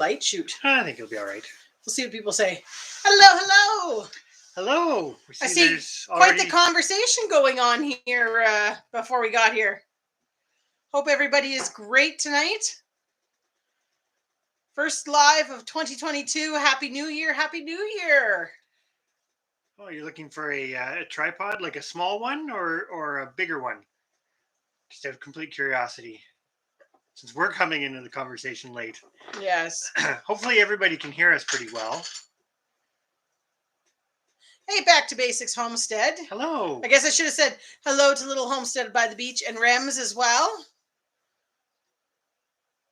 light shoot. I think it'll be all right. We'll see what people say. Hello. Hello. I see quite the conversation going on here before we got here. Hope everybody is great tonight. First live of 2022. Happy New Year. Happy New Year. Oh, you're looking for a tripod, like a small one or a bigger one? Just out of complete curiosity. Since we're coming into the conversation late. Yes. Hopefully everybody can hear us pretty well. Hey, Back to Basics Homestead. Hello. I guess I should have said hello to Little Homestead by the Beach and Rems as well.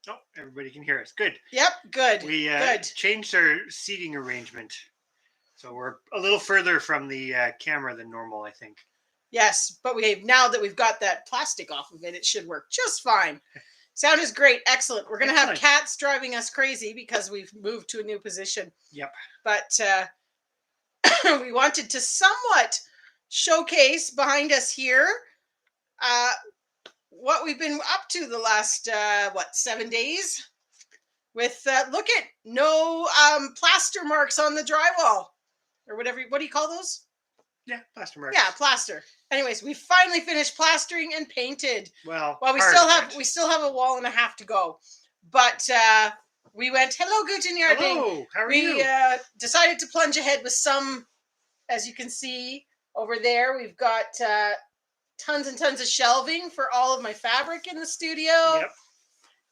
Oh, everybody can hear us. Good. Yep, good. We good. changed our seating arrangement. So we're a little further from the camera than normal, I think. Yes, but now that we've got that plastic off of it, it should work just fine. Sound is great. Excellent. We're going to have cats driving us crazy because we've moved to a new position. Yep. But we wanted to somewhat showcase behind us here what we've been up to the last, 7 days? With, look at no plaster marks on the drywall. Or whatever. What do you call those? Yeah, plaster marks. Yeah, plaster. Anyways, we finally finished plastering and painted. Well, we still have a wall and a half to go. But we went, hello, Guten Jahrgang. Hello, how are you? We decided to plunge ahead with some, as you can see over there, we've got tons and tons of shelving for all of my fabric in the studio. Yep.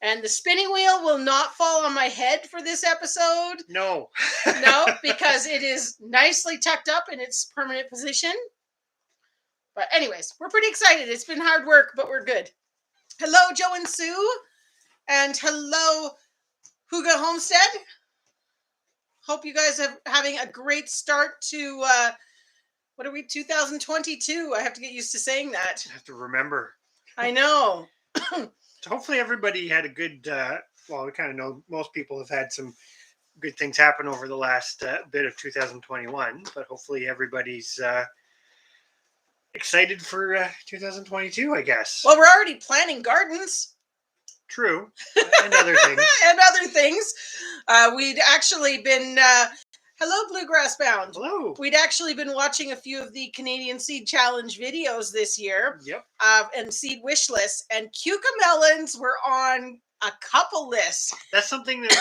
And the spinning wheel will not fall on my head for this episode. No. No, because it is nicely tucked up in its permanent position. But anyways, we're pretty excited. It's been hard work, but we're good. Hello, Joe and Sue. And hello, Huga Homestead. Hope you guys are having a great start to, 2022. I have to get used to saying that. I have to remember. I know. So hopefully everybody had a good, we kind of know most people have had some good things happen over the last bit of 2021, but hopefully everybody's excited for 2022, I guess. Well, we're already planting gardens. True. And other things. And other things. We'd actually been... hello, Bluegrass Bound. Hello. We'd actually been watching a few of the Canadian Seed Challenge videos this year. Yep. And seed wish lists. And cucamelons were on a couple lists. That's something that,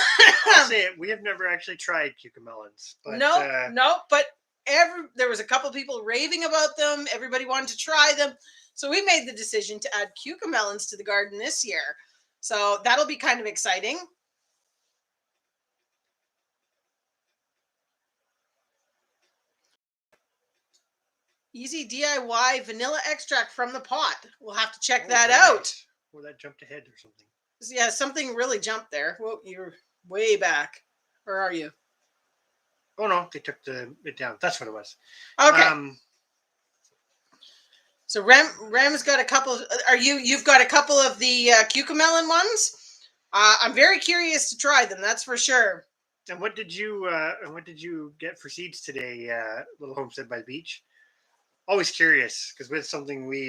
I'll say it, we have never actually tried cucamelons. But, no, but there was a couple people raving about them. Everybody wanted to try them. So we made the decision to add cucamelons to the garden this year. So that'll be kind of exciting. Easy DIY vanilla extract from the pot. We'll have to check that out. Or that jumped ahead or something. Yeah, something really jumped there. Well, you're way back. Where are you? Oh, no, they took it down. That's what it was. Okay. So Rem's got a couple. You've got a couple of the cucamelon ones. I'm very curious to try them. That's for sure. And what did you get for seeds today, Little Homestead by the Beach? Always curious, because with something we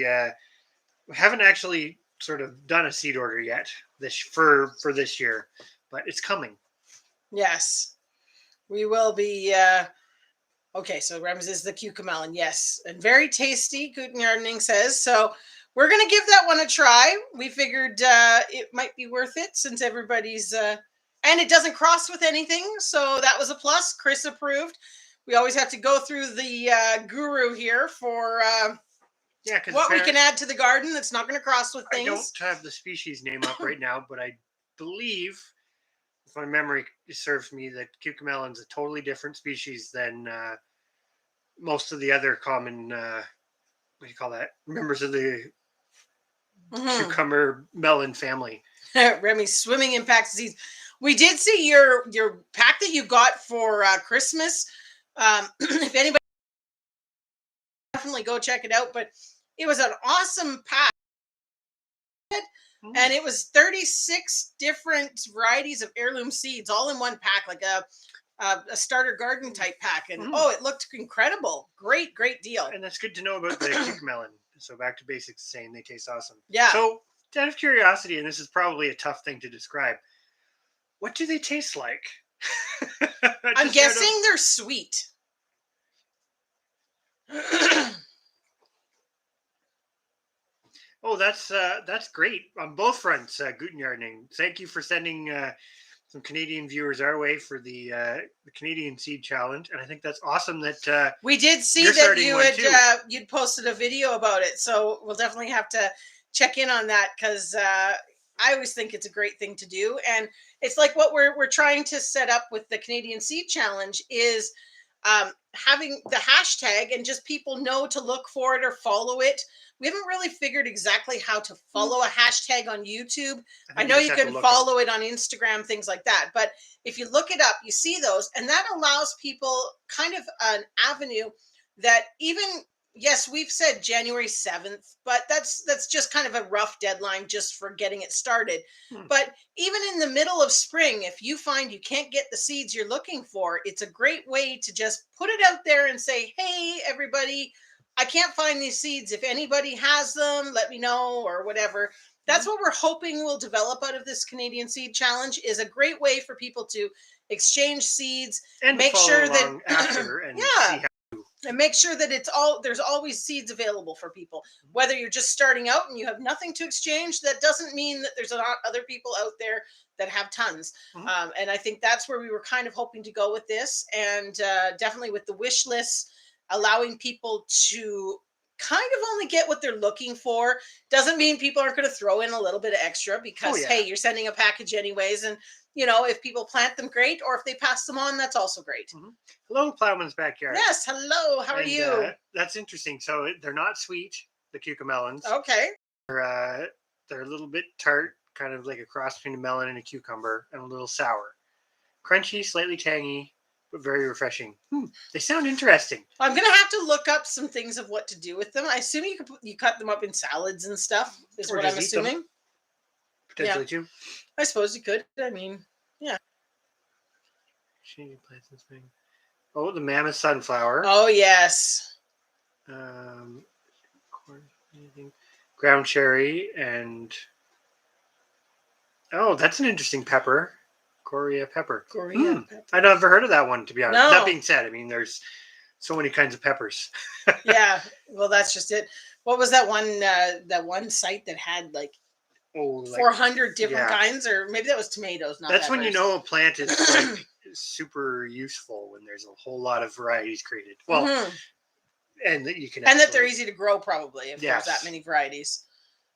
haven't actually sort of done a seed order yet for this year, but it's coming. Yes, we will be. Okay, so Rems is the cucamelon, yes, and very tasty. Guten Jahrgang says so. We're gonna give that one a try. We figured it might be worth it since everybody's and it doesn't cross with anything, so that was a plus. Chris approved. We always have to go through the guru here for what we can add to the garden that's not going to cross with things. I don't have the species name up right now, but I believe, if my memory serves me, that cucamelon's a totally different species than most of the other common, what do you call that, members of the cucumber melon family. Remy's swimming in pack disease. We did see your pack that you got for Christmas. If anybody, definitely go check it out. But it was an awesome pack, and it was 36 different varieties of heirloom seeds, all in one pack, like a starter garden type pack. And it looked incredible. Great deal. And that's good to know about the cucamelon. So Back to Basics, saying they taste awesome. Yeah. So out of curiosity, and this is probably a tough thing to describe, What do they taste like? I'm guessing they're sweet. Oh, that's great on both fronts, Guten Gardening. Thank you for sending some Canadian viewers our way for the Canadian Seed Challenge, and I think that's awesome that we did see you're that starting you one had too. you'd posted a video about it, so we'll definitely have to check in on that because I always think it's a great thing to do, and it's like what we're trying to set up with the Canadian Seed Challenge is having the hashtag and just people know to look for it or follow it. We haven't really figured exactly how to follow a hashtag on YouTube. I think know just you have to can look follow it on Instagram, things like that. But if you look it up, you see those, and that allows people kind of an avenue that even yes, we've said January 7th, but that's just kind of a rough deadline just for getting it started. But even in the middle of spring, if you find you can't get the seeds you're looking for, it's a great way to just put it out there and say, hey, everybody, I can't find these seeds. If anybody has them, let me know or whatever. That's what we're hoping will develop out of this Canadian Seed Challenge is a great way for people to exchange seeds and make sure that after and yeah, see how. and make sure that there's always seeds available for people. Whether you're just starting out and you have nothing to exchange, that doesn't mean that there's not other people out there that have tons. And I think that's where we were kind of hoping to go with this, and definitely with the wish list, allowing people to kind of only get what they're looking for. Doesn't mean people aren't going to throw in a little bit of extra because hey, you're sending a package anyways, and if people plant them, great, or if they pass them on, that's also great. Hello, Plowman's Backyard. Yes, hello, how are you? That's interesting. So they're not sweet, the cucamelons. Okay. They're a little bit tart, kind of like a cross between a melon and a cucumber, and a little sour. Crunchy, slightly tangy, but very refreshing. They sound interesting. I'm gonna have to look up some things of what to do with them. I assume you cut them up in salads and stuff. Is or what I'm assuming. Potentially too. I suppose you could. I mean, yeah. Plants in spring. Oh, the mammoth sunflower. Oh yes. Ground cherry and that's an interesting pepper. Korea pepper. Korea pepper. I've never heard of that one, to be honest. No. That being said, I mean, there's so many kinds of peppers. Yeah, well, that's just it. What was that one site that had like 400 different kinds, or maybe that was tomatoes? Not that's peppers. When you know a plant is like super useful when there's a whole lot of varieties created. Well, and that you can that they're easy to grow probably if there's that many varieties.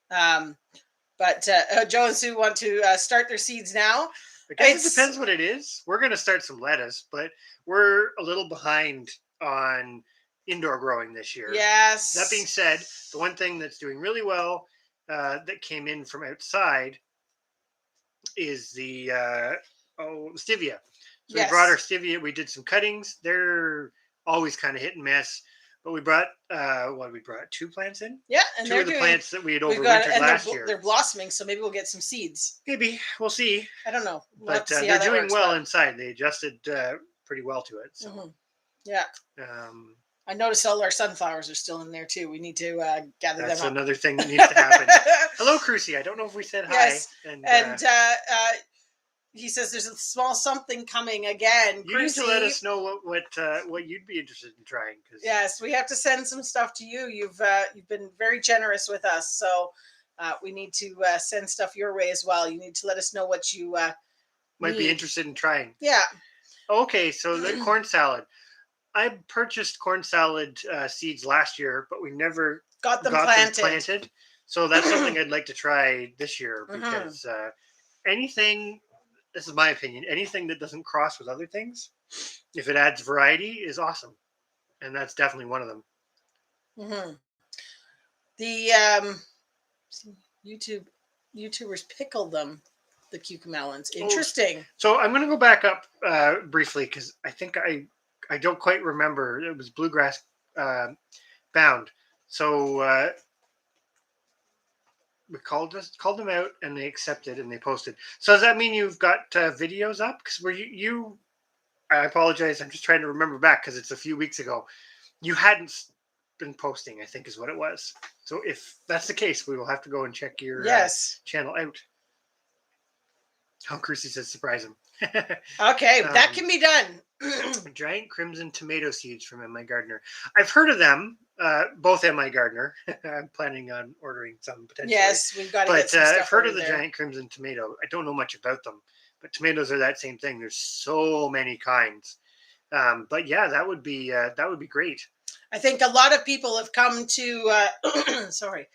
But Joe and Sue want to start their seeds now. I guess it depends what it is. We're going to start some lettuce, but we're a little behind on indoor growing this year. Yes. That being said, the one thing that's doing really well that came in from outside is the stevia. So we brought our stevia. We did some cuttings. They're always kind of hit and miss. But we brought we brought 2 plants in. Yeah, and two of the plants that we had overwintered last year. They're blossoming, so maybe we'll get some seeds. Maybe we'll see. I don't know. But they're doing well inside. They adjusted pretty well to it. So. Yeah. I noticed all our sunflowers are still in there too. We need to gather them up. That's another thing that needs to happen. Hello, Crucy. I don't know if we said hi. Yes. And he says there's a small something coming again. You need to let us know what you'd be interested in trying. Yes, we have to send some stuff to you. You've been very generous with us, so we need to send stuff your way as well. You need to let us know what you might be interested in trying. Yeah. Okay, so the corn salad. I purchased corn salad seeds last year, but we never got them planted. So that's something I'd like to try this year because anything. This is my opinion. Anything that doesn't cross with other things, if it adds variety, is awesome, and that's definitely one of them. The YouTubers pickle them, the cucamelons. Interesting. So I'm going to go back up briefly because I think I don't quite remember. It was bluegrass bound. So we called them out, and they accepted, and they posted. So does that mean you've got videos up? Because were you? I apologize. I'm just trying to remember back because it's a few weeks ago. You hadn't been posting, I think, is what it was. So if that's the case, we will have to go and check your channel out. Oh, Chrissy says surprise him. Okay, that can be done. Giant crimson tomato seeds from M.I. Gardner. I've heard of them, both M.I. Gardner. I'm planning on ordering some potentially. Yes, we've got to get But some stuff I've heard of over the there. giant crimson tomato. I don't know much about them, but tomatoes are that same thing. There's so many kinds. But yeah, that would be great. I think a lot of people have come to sorry.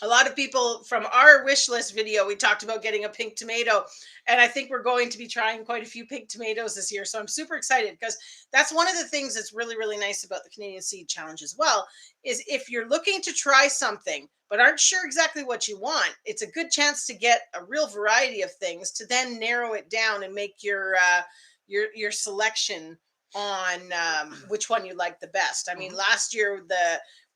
A lot of people from our wish list video, we talked about getting a pink tomato, and I think we're going to be trying quite a few pink tomatoes this year. So I'm super excited because that's one of the things that's really, really nice about the Canadian Seed Challenge as well, is if you're looking to try something but aren't sure exactly what you want, it's a good chance to get a real variety of things to then narrow it down and make your selection on which one you like the best. I mean, last year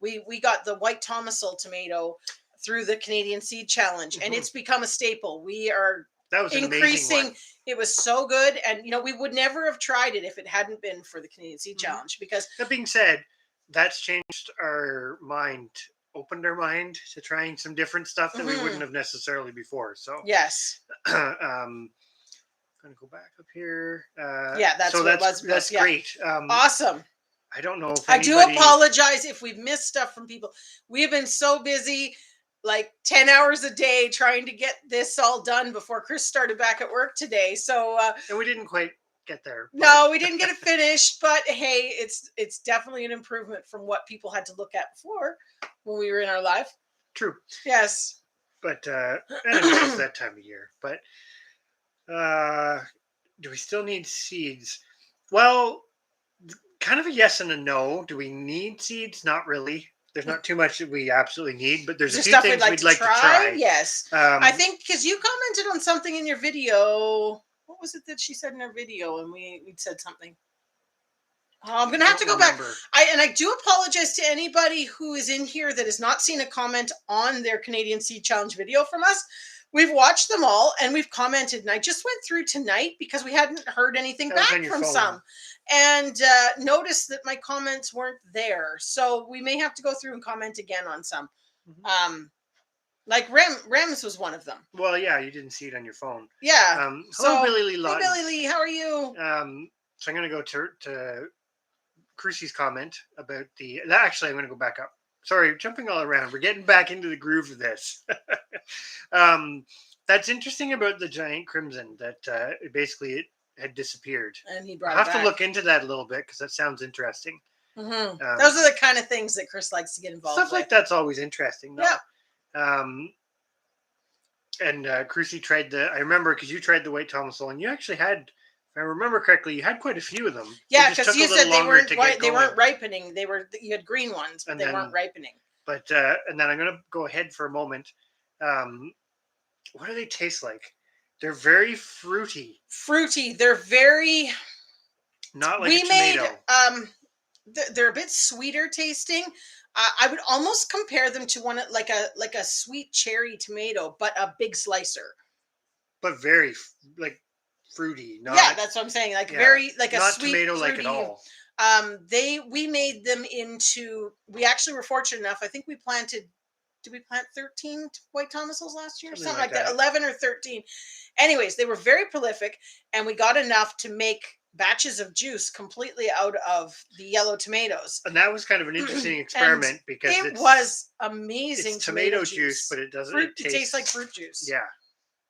we got the white tomasil tomato through the Canadian Seed Challenge, and it's become a staple. We are increasing. It was so good, and we would never have tried it if it hadn't been for the Canadian Seed Challenge. Because that being said, that's changed our mind, opened our mind to trying some different stuff that we wouldn't have necessarily before. So yes, I'm gonna go back up here. Yeah, that's so what that's yeah. great. Awesome. I don't know if I do apologize if we've missed stuff from people. We have been so busy, like 10 hours a day, trying to get this all done before Chris started back at work today. So and we didn't quite get there. No, we didn't get it finished, but hey, it's definitely an improvement from what people had to look at before when we were in our live. True. Yes. But and it's that time of year. But do we still need seeds? Well, kind of a yes and a no. Do we need seeds? Not really. There's not too much that we absolutely need, but there's a few things we'd like to try. Yes. I think because you commented on something in your video. What was it that she said in her video? And we'd said something. Oh, I'm gonna have to go back. I do apologize to anybody who is in here that has not seen a comment on their Canadian Seed Challenge video from us. We've watched them all and we've commented, and I just went through tonight because we hadn't heard anything back from some, and noticed that my comments weren't there. So we may have to go through and comment again on some. Like Rems was one of them. Well, yeah, you didn't see it on your phone. Yeah. Hello, Billy Lee. Hey, Billy Lee, how are you? So I'm going to go to Chrissy's comment about the. Actually, I'm going to go back up. Sorry, jumping all around. We're getting back into the groove of this. That's interesting about the giant crimson. That basically it had disappeared. And he brought I'll have to look into that a little bit because that sounds interesting. Those are the kind of things that Chris likes to get involved with. Stuff like that's always interesting. Yeah. And Chrissy tried I remember because you tried the white tomasil, and you actually had, if I remember correctly, you had quite a few of them. Yeah, because you said they weren't ripening. You had green ones, but they weren't ripening. But and then I'm going to go ahead for a moment. What do they taste like? They're very fruity. They're very not like a tomato. They're a bit sweeter tasting. I would almost compare them to one like a sweet cherry tomato, but a big slicer. But very fruity. Yeah, that's what I'm saying. Very a not sweet tomato like at all. We made them into. We actually were fortunate enough. I think we planted. Did we plant 13 white tomasils last year? Something like that. 11 or 13. Anyways, they were very prolific, and we got enough to make batches of juice completely out of the yellow tomatoes. And that was kind of an interesting experiment because it was amazing. It's tomato juice, but it doesn't. It tastes like fruit juice. Yeah,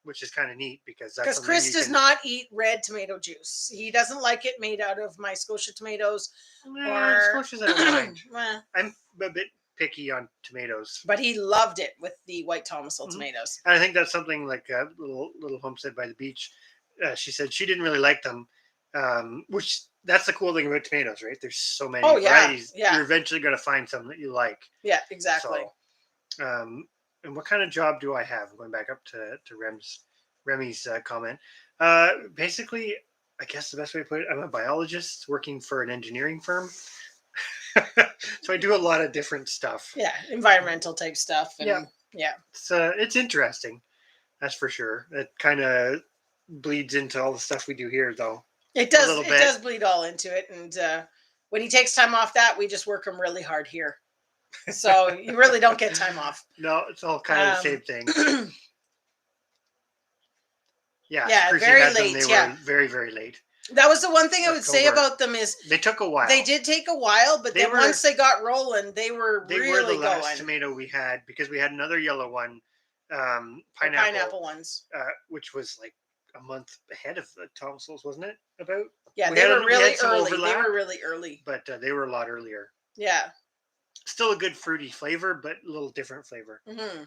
which is kind of neat because Chris does not eat red tomato juice. He doesn't like it made out of my Scotia tomatoes. Scotia's I don't mind. I'm a bit picky on tomatoes, but he loved it with the white tomasil tomatoes. And I think that's something like a little homestead by the beach. She said she didn't really like them, which that's the cool thing about tomatoes, right? There's so many varieties. Yeah. You're eventually going to find some that you like. Yeah, exactly. So, and what kind of job do I have? Going back up to Remy's comment. Basically, I guess the best way to put it, I'm a biologist working for an engineering firm. So I do a lot of different stuff. Yeah, environmental type stuff. And yeah. It's interesting, that's for sure. It kind of bleeds into all the stuff we do here, though. It does. It does bleed all into it. And when he takes time off that, we just work him really hard here. So you really don't get time off. No, it's all kind of the same thing. Yeah, Yeah, Chris, very had them. late, They yeah. were very, very late. That was the one thing I would say October. about them is They took a while. they did take a while, but then once they got rolling, they were the really last going. tomato we had, because we had another yellow one, The pineapple, pineapple ones. which was like a month ahead of the Thompsons, wasn't it? About Yeah, we they had were really had some early. They overlap, were really early. but they were a lot earlier. Yeah. Still a good fruity flavor, but a little different flavor. Hmm.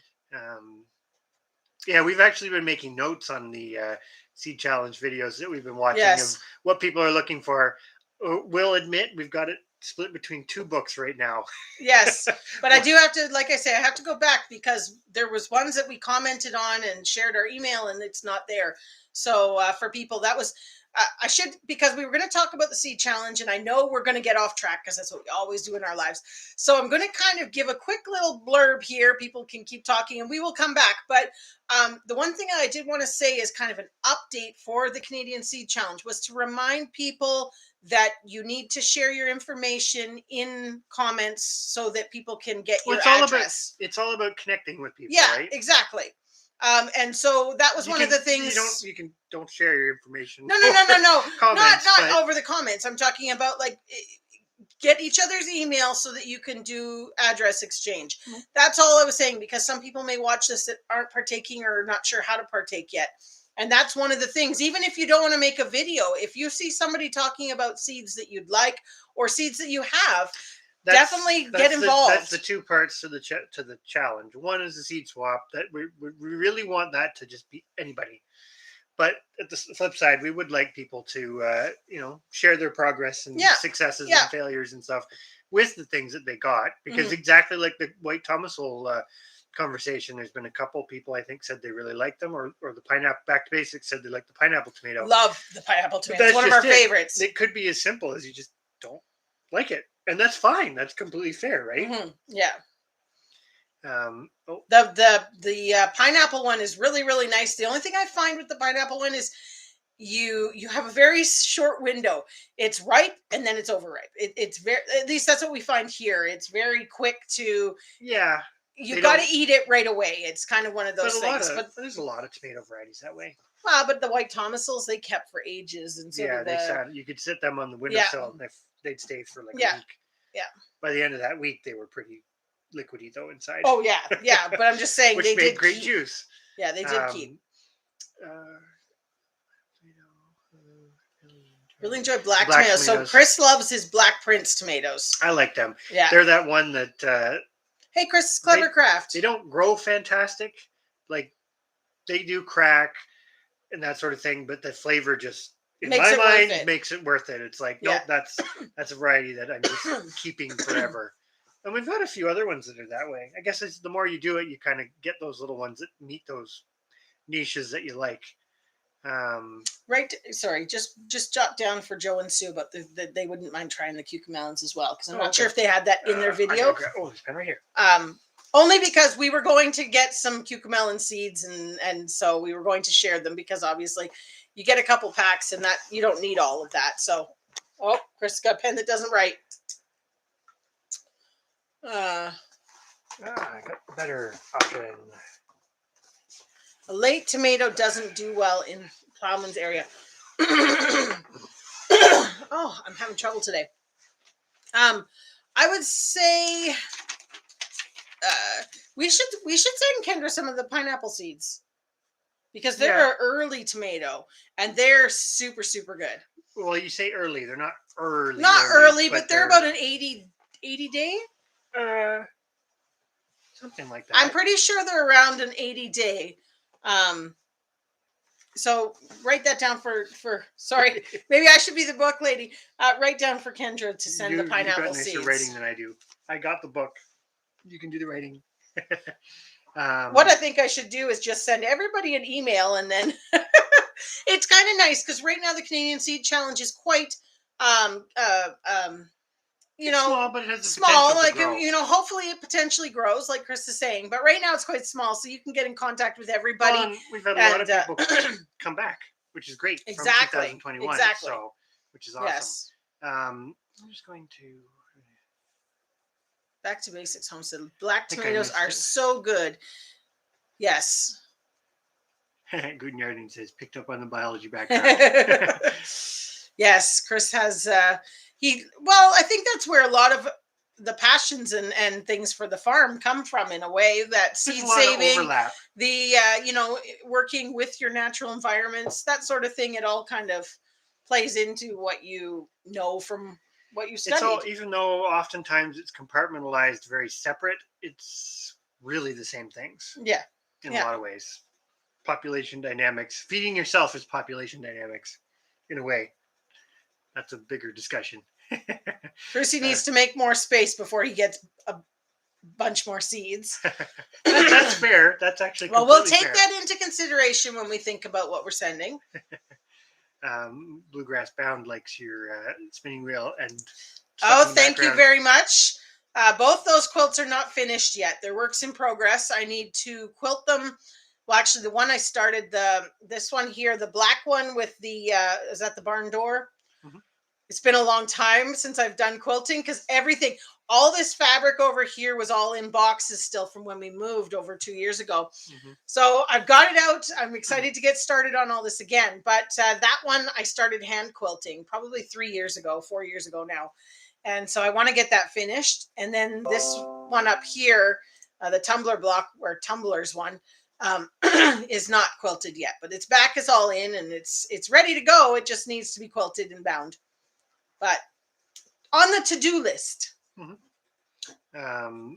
Yeah, we've actually been making notes on the seed challenge videos that we've been watching Yes. of what people are looking for. We'll admit we've got it split between two books right now. Yes, but I do have to, like I say, I have to go back because there was ones that we commented on and shared our email, and it's not there. So for people, that was I should, because we were going to talk about the seed challenge, and I know we're going to get off track because that's what we always do in our lives. So I'm going to kind of give a quick little blurb here. People can keep talking, and we will come back. But the one thing I did want to say is kind of an update for the Canadian Seed Challenge was to remind people that you need to share your information in comments so that people can get your address. It's all about connecting with people, Yeah, right? exactly. And so that was one of the things. Don't share your information. No. Comments, Not over the comments. I'm talking about like get each other's email so that you can do address exchange. Mm-hmm. That's all I was saying, because some people may watch this that aren't partaking or not sure how to partake yet. And that's one of the things, even if you don't want to make a video, if you see somebody talking about seeds that you'd like or seeds that you have, definitely get involved. That's the two parts to the challenge. One is the seed swap, that we really want that to just be anybody. But at the flip side, we would like people to, share their progress and successes and failures and stuff with the things that they got. Because exactly like the White Thomasol conversation, there's been a couple people I think said they really like them, or the pineapple, back to basics, said they like the pineapple tomato. Love the pineapple tomato. It's one of our favorites. It could be as simple as you just don't like it, and that's fine. That's completely fair, right? Mm-hmm. Yeah. The pineapple one is really, really nice. The only thing I find with the pineapple one is you have a very short window. It's ripe and then it's overripe. It's very, at least that's what we find here. It's very quick to, you got to eat it right away. It's kind of one of those things. But there's a lot of tomato varieties that way. Well, but the White Thomasols, they kept for ages, and so you could sit them on the windowsill and they'd stay for like a week. Yeah. By the end of that week, they were pretty liquidy though inside. Oh yeah. But I'm just saying, which they made did great keep. Juice. Yeah, they did keep. Really enjoy black tomatoes. So Chris loves his Black Prince tomatoes. I like them. Yeah, they're that one that. Hey, Chris, Clever Craft. They don't grow fantastic, like they do crack and that sort of thing, but the flavor just, in my mind, makes it worth it. It's like, nope, that's a variety that I'm just keeping forever. And we've got a few other ones that are that way. I guess the more you do it, you kind of get those little ones that meet those niches that you like. Right. Sorry, just jot down for Joe and Sue, but they wouldn't mind trying the cucamelons as well, because I'm not sure if they had that in their video. It's been right here. Only because we were going to get some cucamelon seeds, and so we were going to share them, because obviously you get a couple packs and that you don't need all of that. So, Chris got a pen that doesn't write. I got a better option. A late tomato doesn't do well in Plowman's area. I'm having trouble today. I would say we should send Kendra some of the pineapple seeds, because they're an early tomato and they're super, super good. Well, you say early; they're not early. Not early, but they're about an 80 day. Something like that. I'm pretty sure they're around an 80 day. So write that down for sorry, maybe I should be the book lady. Write down for Kendra to send the pineapple seeds. You got nicer writing than I do. I got the book. You can do the writing. What I think I should do is just send everybody an email, and then it's kind of nice, because right now the Canadian Seed Challenge is quite small, but it has small, like, hopefully it potentially grows, like Chris is saying, but right now it's quite small, so you can get in contact with everybody. Well, we've had a lot of people come back, which is great. Exactly. From 2021, exactly. So, which is awesome. Yes. I'm just going to back to basics. Homestead. Black tomatoes are so good. Yes. Good Yarding says, picked up on the biology background. Yes, Chris has I think that's where a lot of the passions and things for the farm come from, in a way, that There's seed a lot of saving, overlap. the working with your natural environments, that sort of thing. It all kind of plays into what you know from what you It's studied. all, even though oftentimes it's compartmentalized, very separate, it's really the same things Yeah. in a Yeah. lot of ways. Population dynamics, feeding yourself is population dynamics in a way. That's a bigger discussion. Chrissy needs to make more space before he gets a bunch more seeds. That's fair. That's actually Well, we'll completely take fair. that into consideration when we think about what we're sending. Bluegrass Bound likes your spinning wheel and Oh, stuff in the thank you background. very much. Both those quilts are not finished yet. They're works in progress. I need to quilt them. Well, actually, the one I started, this one here, the black one with the is that the barn door? Mhm. It's been a long time since I've done quilting, because all this fabric over here was all in boxes still from when we moved over 2 years ago. Mhm. So I've got it out. I'm excited to get started on all this again. But that one I started hand quilting probably 4 years ago now. And so I want to get that finished. And then this one up here, the tumbler block, or tumblers one, is not quilted yet, but its back is all in and it's ready to go. It just needs to be quilted and bound. But on the to-do list. Mm-hmm.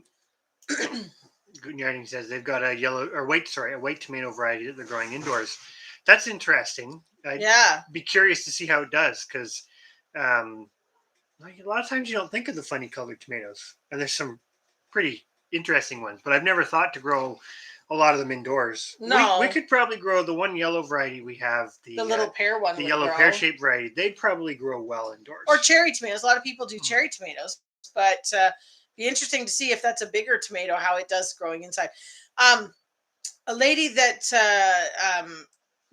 Good Yarding says they've got a white tomato variety that they're growing indoors. That's interesting. I'd be curious to see how it does, because a lot of times you don't think of the funny colored tomatoes, and there's some pretty interesting ones, but I've never thought to grow a lot of them indoors. No. We could probably grow the one yellow variety we have, the little pear one, the yellow pear-shaped variety. They'd probably grow well indoors. Or cherry tomatoes. A lot of people do cherry tomatoes, but be interesting to see if that's a bigger tomato, how it does growing inside. A lady that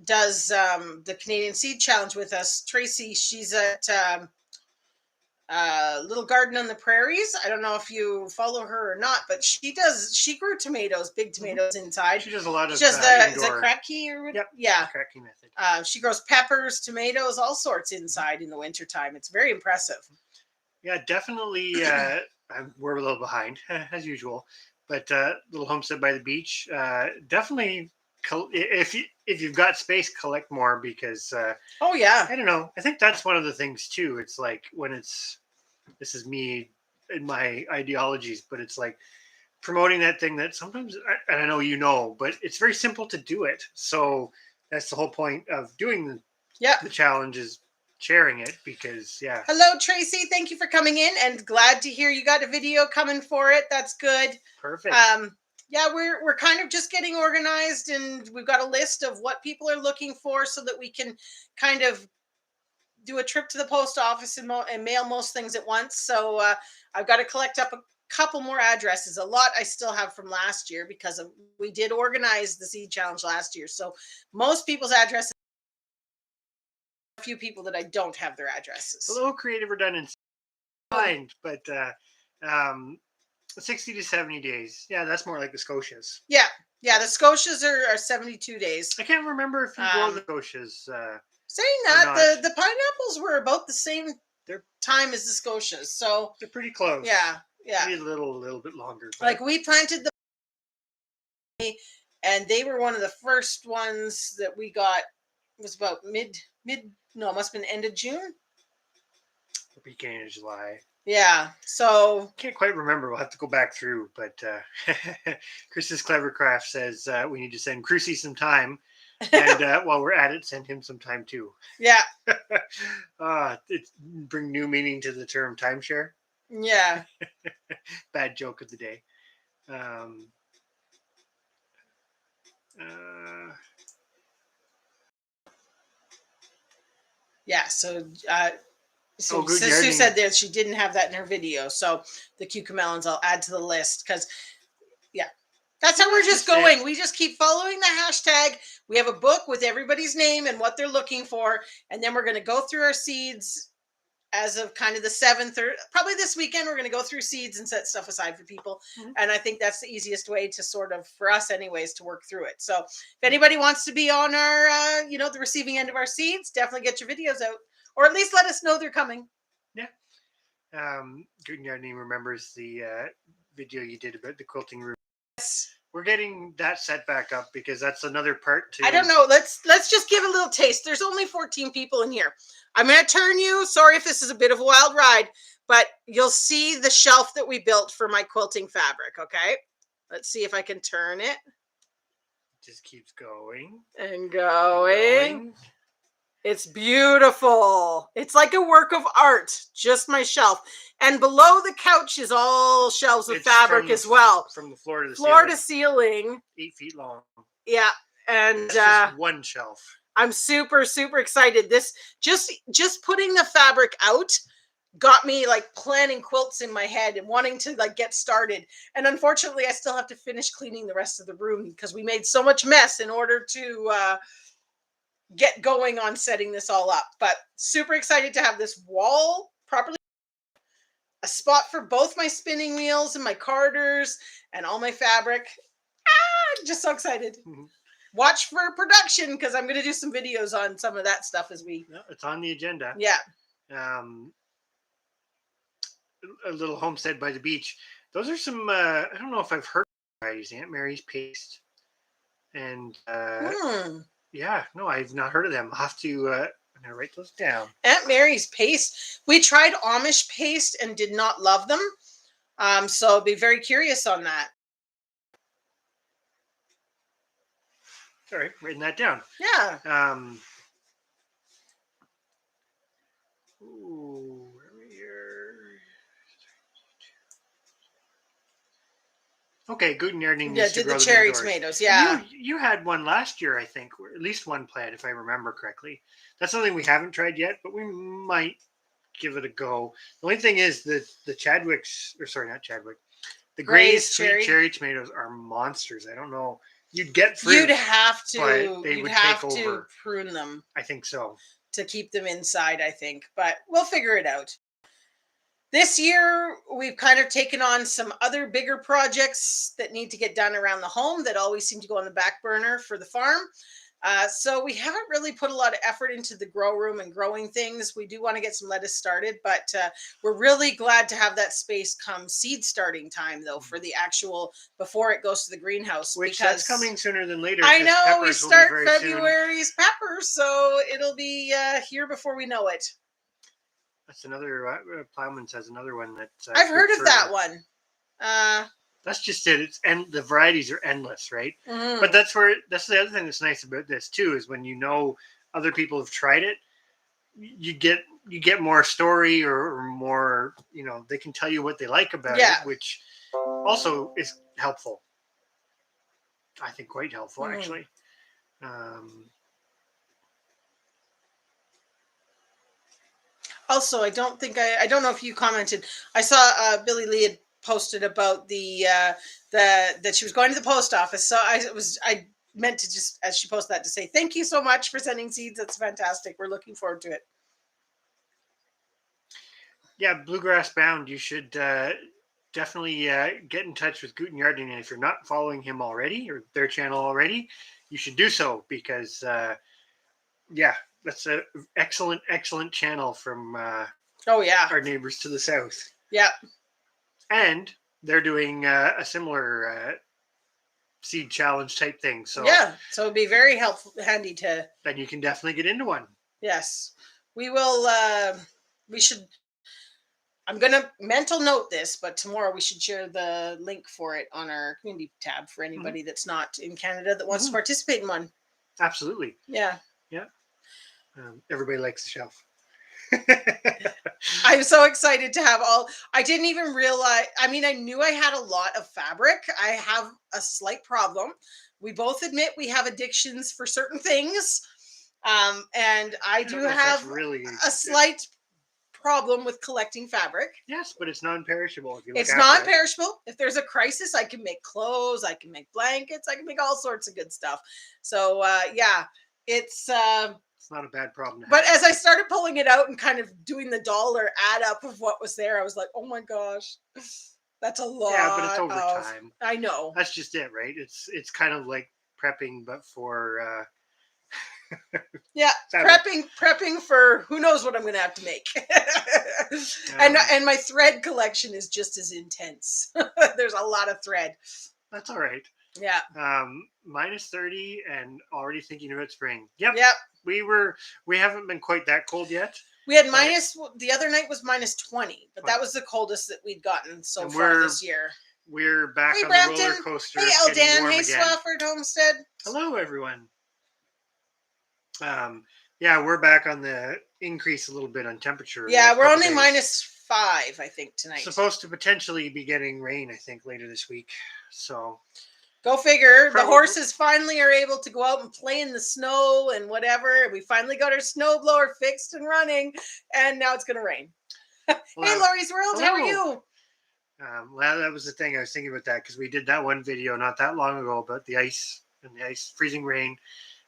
does the Canadian Seed Challenge with us, Tracy, she's at Little Garden on the Prairies. I don't know if you follow her or not, but she grew tomatoes, big tomatoes inside. She does a lot of is it cracky or yep, yeah, cracky method. She grows peppers, tomatoes, all sorts inside in the wintertime. It's very impressive. Yeah, definitely. We're a little behind as usual, but Little Homestead by the Beach, definitely. If you've got space, collect more, because oh yeah, I don't know. I think that's one of the things too. It's like this is me and my ideologies, but it's like promoting that thing that sometimes, and I know but it's very simple to do it. So that's the whole point of doing the challenge, is sharing it, because Hello Tracy, thank you for coming in, and glad to hear you got a video coming for it. That's good. Perfect. We're kind of just getting organized, and we've got a list of what people are looking for, so that we can kind of do a trip to the post office and mail most things at once. So I've got to collect up a couple more addresses. A lot I still have from last year, because we did organize the seed challenge last year. So most people's addresses, a few people that I don't have their addresses. A little creative redundancy, fine, but 60 to 70 days. Yeah, that's more like the Scotias. Yeah, the Scotias are 72 days. I can't remember if you grow the Scotias. Saying that, the pineapples were about the same time as the Scotias, so they're pretty close. Yeah. Maybe a little bit longer. But like, we planted and they were one of the first ones that we got. It was about it must have been end of June. Beginning of July. Yeah, so can't quite remember. We'll have to go back through. But Chris's Clever Craft says we need to send Chrissy some time, and while we're at it, send him some time too. Yeah. It's bring new meaning to the term timeshare. Yeah. Bad joke of the day. Yeah. So. Sue said that she didn't have that in her video, so the cucamelons I'll add to the list, because that's how we're just going. We just keep following the hashtag. We have a book with everybody's name and what they're looking for, and then we're going to go through our seeds as of kind of the 7th, or probably this weekend, we're going to go through seeds and set stuff aside for people. And I think that's the easiest way to sort of, for us anyways, to work through it. So if anybody wants to be on our, the receiving end of our seeds, definitely get your videos out, or at least let us know they're coming. Yeah. Good Gardening remembers the video you did about the quilting room. Yes. We're getting that set back up because that's another part to. I don't know. Let's just give a little taste. There's only 14 people in here. I'm going to turn you. Sorry if this is a bit of a wild ride, but you'll see the shelf that we built for my quilting fabric. Okay. Let's see if I can turn it. Just keeps going. And going. It's beautiful. It's like a work of art. Just my shelf. And below the couch is all shelves of fabric as well. From the floor to the floor to ceiling. 8 feet long. Yeah. And just one shelf. I'm super, super excited. This just putting the fabric out got me like planning quilts in my head and wanting to like get started. And unfortunately, I still have to finish cleaning the rest of the room because we made so much mess in order to get going on setting this all up. But super excited to have this wall properly, a spot for both my spinning wheels and my carders and all my fabric. Just so excited. Watch for production because I'm going to do some videos on some of that stuff as we. No, it's on the agenda. Yeah. A little homestead by the beach. Those are some. I don't know if I've heard of varieties. Aunt Mary's paste, and yeah, no, I've not heard of them. I'll have to. I'm gonna write those down. Aunt Mary's paste. We tried Amish paste and did not love them. So I'll be very curious on that. All right, writing that down. Yeah. Where are we here? Okay, Guten Gardening. Yeah, did the cherry tomatoes. Yeah. You had one last year, I think, or at least one plant, if I remember correctly. That's something we haven't tried yet, but we might give it a go. The only thing is that the Chadwick's, or sorry, not Chadwick, the Gray's sweet cherry tomatoes are monsters. I don't know. You'd get fruit. You'd have to. You'd have to prune them. I think so. To keep them inside, I think, but we'll figure it out. This year, we've kind of taken on some other bigger projects that need to get done around the home that always seem to go on the back burner for the farm. So we haven't really put a lot of effort into the grow room and growing things. We do want to get some lettuce started, but we're really glad to have that space come seed starting time, though, for the actual, before it goes to the greenhouse. Which that's coming sooner than later. I know, we start February's peppers, so it'll be here before we know it. That's another, Plowman's has another one that I've heard of that one. That's just it. The varieties are endless, right? But that's the other thing that's nice about this too, is when you know other people have tried it, you get more story or more, they can tell you what they like about it, which also is helpful. I think quite helpful, actually. Also, I don't know if you commented. I saw Billy Lee had posted about that she was going to the post office. So I meant to just, as she posted that, to say thank you so much for sending seeds. That's fantastic. We're looking forward to it. Yeah, Bluegrass Bound. You should definitely get in touch with Guten Gardening, and if you're not following him already or their channel already, you should do so because that's an excellent channel from our neighbors to the south. Yeah. And they're doing a similar seed challenge type thing. So so it'd be very handy to. Then you can definitely get into one. Yes, we will. We should. I'm gonna mental note this, but tomorrow we should share the link for it on our community tab for anybody that's not in Canada that wants to participate in one. Absolutely. Yeah. Yeah. Everybody likes the shelf. I'm so excited to have I didn't even realize, I knew I had a lot of fabric. I have a slight problem. We both admit we have addictions for certain things. And I do have a slight problem with collecting fabric. Yes, but it's non-perishable. It's non-perishable. If there's a crisis, I can make clothes, I can make blankets, I can make all sorts of good stuff. So it's It's not a bad problem to But have. as I started pulling it out and kind of doing the dollar add up of what was there, I was like, oh my gosh, that's a Yeah, but it's lot over of, time. I know. That's just it, right? It's kind of like prepping, but for Yeah, fabric. prepping for who knows what I'm going to have to make. Um, And my thread collection is just as intense. There's a lot of thread. that's all right. Yeah. Minus 30 and already thinking about spring. Yep. Yep. We haven't been quite that cold yet. We had But- the other night was minus 20, but that 20. was the coldest that we'd gotten so And far this year. We're back Hey, on Brampton. the roller coaster. Hey, It's getting Eldan. warm Hey, again. Swafford Homestead. Hello, everyone. Yeah, we're back on the increase a little bit on temperature. in the Yeah, next we're couple only days. minus 5, I think, tonight. Supposed to potentially be getting rain, I think, later this week. So Go figure. Probably- The horses finally are able to go out and play in the snow and whatever. We finally got our snowblower fixed and running, and now it's going to rain. Hey, Laurie's World, how are you? Well, that was the thing. I was thinking about that because we did that one video not that long ago about the ice and the ice freezing rain.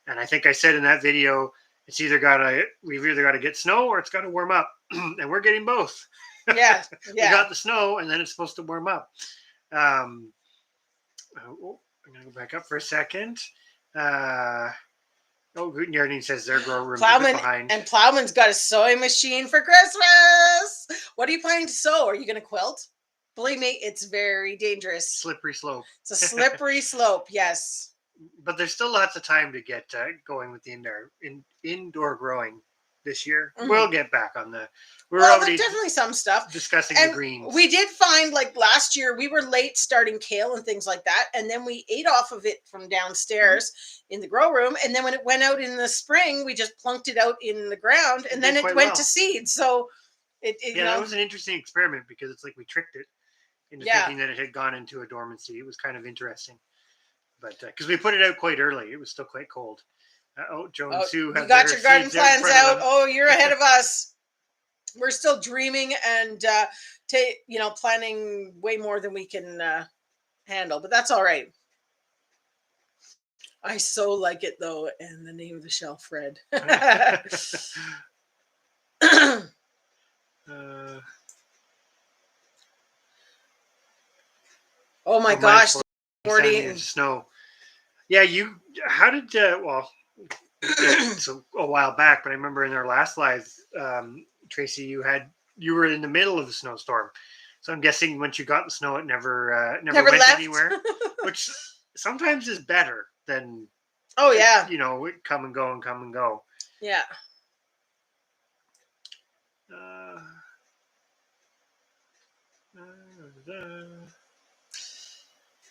And I think I said in that video, we've either got to get snow or it's got to warm up. And we're getting both. Yeah. We Yeah. got the snow and then it's supposed to warm up. I'm going to go back up for a second. Guten Yarding says their grow room's a bit behind. And Plowman's got a sewing machine for Christmas. What are you planning to sew? Are you going to quilt? Believe me, it's very dangerous. Slippery slope. It's a slippery slope, yes. But there's still lots of time to get going with the indoor growing this year. Mhm. We'll get back on the. We're Well, already there's definitely some stuff. discussing And the greens. we did find, like last year, we were late starting kale and things like that. And then we ate off of it from downstairs in the grow room. And then when it went out in the spring, we just plunked it out in the ground and then did it quite went well. to seed. So you that know, was an interesting experiment because it's like we tricked it into Yeah. thinking that it had gone into a dormancy. It was kind of interesting. But because we put it out quite early, it was still quite cold. Joe and Sue you have got their your garden seeds out in plans front of out. them. Oh, you're ahead of us. We're still dreaming and planning way more than we can handle, but that's all right. I so like it though, and the name of the shelf, Fred. Oh my gosh, Morty. Snow. Yeah, how did, so a while back, but I remember in our last live, Tracy, you were in the middle of the snowstorm. So I'm guessing once you got the snow, it never went left. anywhere, which sometimes is better than, oh yeah, it come and go and come and go. Yeah.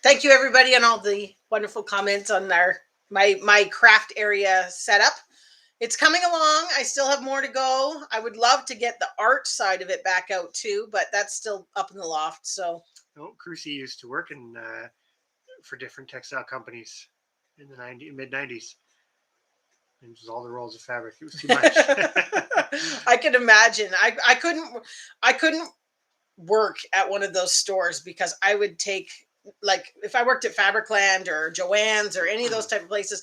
Thank you everybody on all the wonderful comments on my craft area setup. It's coming along. I still have more to go. I would love to get the art side of it back out too, but that's still up in the loft. So Crucy used to work for different textile companies in the mid 90s. It was all the rolls of fabric. It was too much. I can imagine. I couldn't work at one of those stores because I would take, like, if I worked at Fabricland or Joann's or any of those type of places,